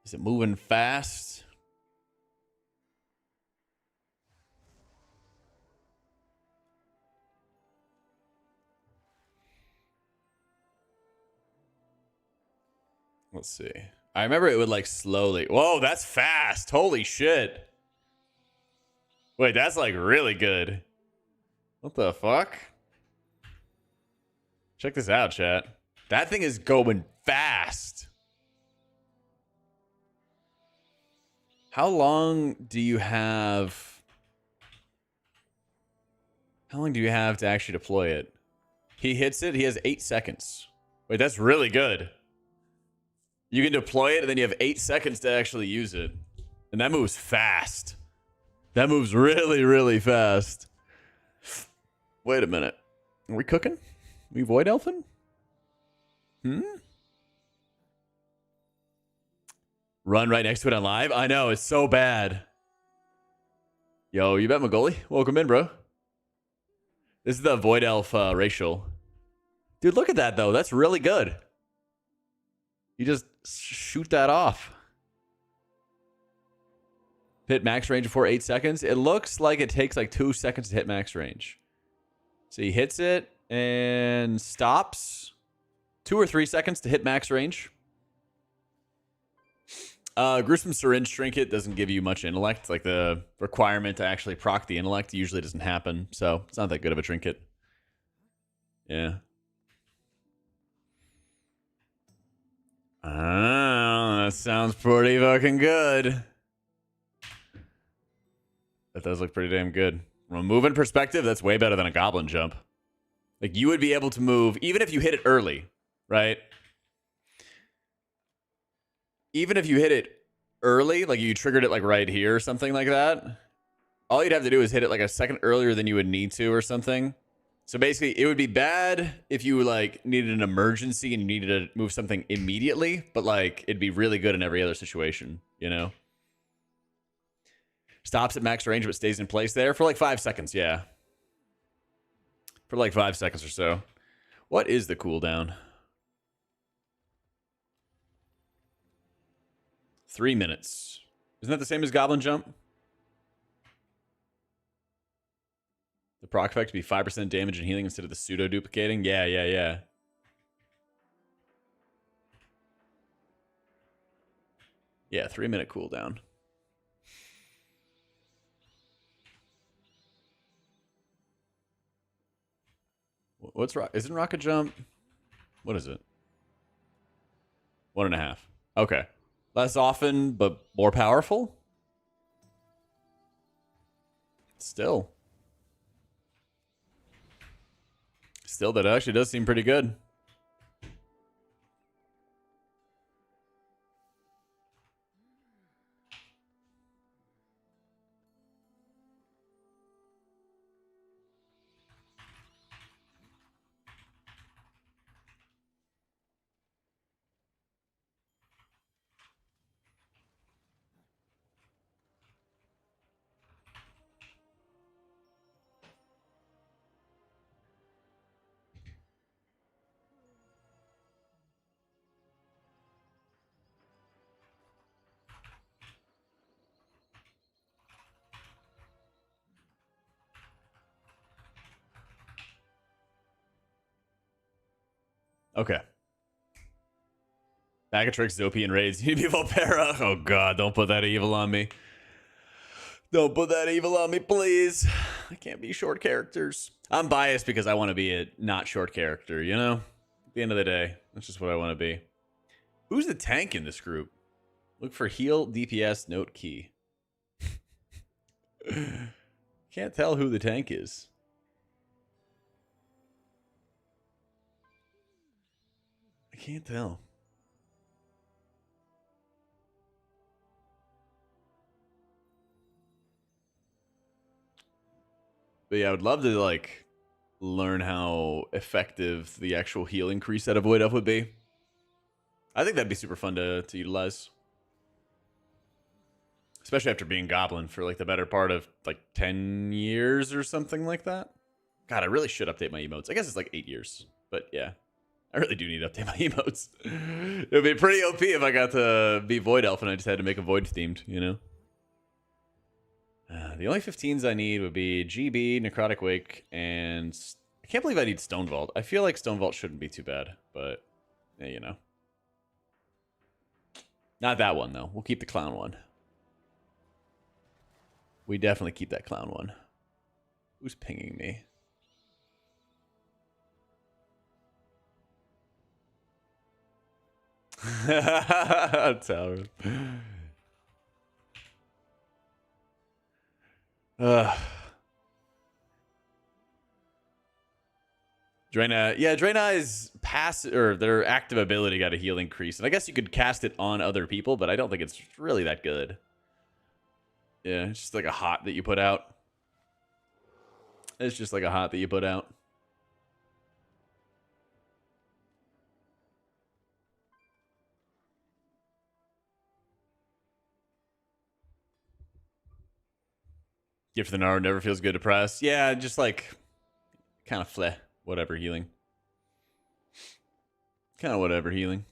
Is it moving fast? Let's see. I remember it would like slowly. Whoa, that's fast. Holy shit. Wait, that's like really good. What the fuck? Check this out, chat. That thing is going fast. How long do you have? How long do you have to actually deploy it? He hits it. He has 8 seconds. Wait, that's really good. You can deploy it, and then you have 8 seconds to actually use it. And that moves fast. That moves really, really fast. Wait a minute. Are we cooking? We void elfing? Run right next to it on live? I know, it's so bad. Yo, you bet Magoli? Welcome in, bro. This is the void elf racial. Dude, look at that, though. That's really good. You just shoot that off. Hit max range before 8 seconds. It looks like it takes like 2 seconds to hit max range. So he hits it and stops. 2 or 3 seconds to hit max range. Gruesome Syringe Trinket doesn't give you much intellect. Like the requirement to actually proc the intellect usually doesn't happen. So it's not that good of a trinket. Yeah. Oh, that sounds pretty fucking good. That does look pretty damn good. From a movement perspective, that's way better than a goblin jump. Like, you would be able to move, even if you hit it early, right? Even if you hit it early, like you triggered it like right here or something like that, all you'd have to do is hit it like a second earlier than you would need to or something. So basically, it would be bad if you like needed an emergency and you needed to move something immediately, but like it'd be really good in every other situation, you know? Stops at max range, but stays in place there for like 5 seconds, yeah. For like 5 seconds or so. What is the cooldown? 3 minutes. Isn't that the same as Goblin Jump? The proc effect to be 5% damage and healing instead of the pseudo duplicating? Yeah. Yeah, 3 minute cooldown. What's isn't Rocket Jump? What is it? 1.5. Okay. Less often, but more powerful? Still, that actually does seem pretty good. Okay. Bag of Tricks, Zopi, and Raids. You need to be Volpera. Oh god, don't put that evil on me. Don't put that evil on me, please. I can't be short characters. I'm biased because I want to be a not short character, you know? At the end of the day, that's just what I want to be. Who's the tank in this group? Look for heal, DPS, note key. Can't tell who the tank is. I can't tell. But yeah, I would love to like learn how effective the actual heal increase out of Void Elf would be. I think that'd be super fun to utilize. Especially after being Goblin for like the better part of like 10 years or something like that. God, I really should update my emotes. I guess it's like 8 years. But yeah, I really do need to update my emotes. It would be pretty OP if I got to be Void Elf and I just had to make a Void themed, you know? The only 15s I need would be GB, Necrotic Wake, and I can't believe I need Stone Vault. I feel like Stone Vault shouldn't be too bad, but yeah, you know. Not that one, though. We'll keep the Clown one. We definitely keep that Clown one. Who's pinging me? Tower. Draina, yeah, Draina's pass or their active ability got a heal increase, and I guess you could cast it on other people, but I don't think it's really that good. Yeah, it's just like a hot that you put out. It's just like a hot that you put out. Gift of the Nard never feels good to press. Yeah, just like kind of fleh. Whatever healing. Kind of whatever healing.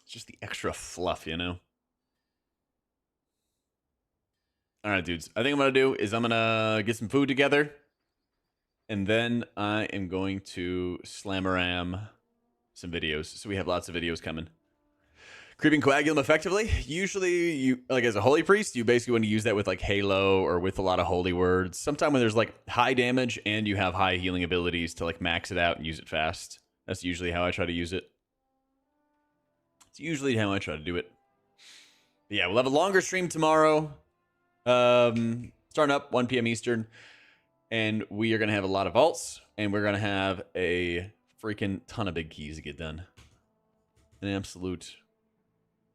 It's just the extra fluff, you know? All right, dudes. I think I'm going to do is I'm going to get some food together. And then I am going to slam-a-ram some videos. So we have lots of videos coming. Creeping Coagulum effectively. Usually, you like as a holy priest, you basically want to use that with like Halo or with a lot of holy words. Sometime when there's like high damage and you have high healing abilities to like max it out and use it fast. That's usually how I try to use it. It's usually how I try to do it. But yeah, we'll have a longer stream tomorrow. Starting up 1 p.m. Eastern. And we are going to have a lot of vaults. And we're going to have a freaking ton of big keys to get done. An absolute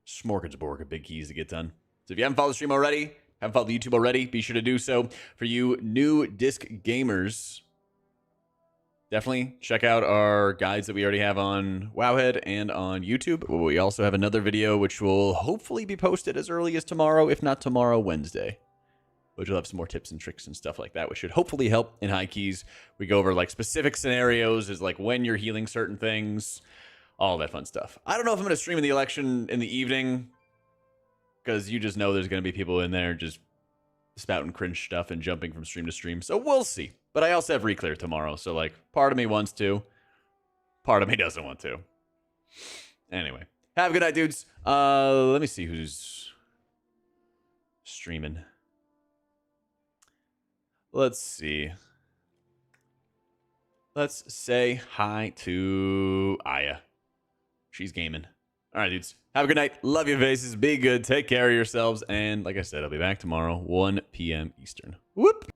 smorgasbord of big keys to get done. So if you haven't followed the stream already, haven't followed the YouTube already, be sure to do so. For you new disc gamers, definitely check out our guides that we already have on Wowhead and on YouTube. We also have another video which will hopefully be posted as early as tomorrow, if not tomorrow, Wednesday. Which will have some more tips and tricks and stuff like that, which should hopefully help in high keys. We go over like specific scenarios, is like when you're healing certain things, all that fun stuff. I don't know if I'm going to stream in the election in the evening, because you just know there's going to be people in there just spouting cringe stuff and jumping from stream to stream. So we'll see. But I also have Reclear tomorrow, so like part of me wants to, part of me doesn't want to. Anyway, have a good night, dudes. Let me see who's streaming. Let's see. Let's say hi to Aya. She's gaming. All right, dudes. Have a good night. Love your faces. Be good. Take care of yourselves. And like I said, I'll be back tomorrow, 1 p.m. Eastern. Whoop.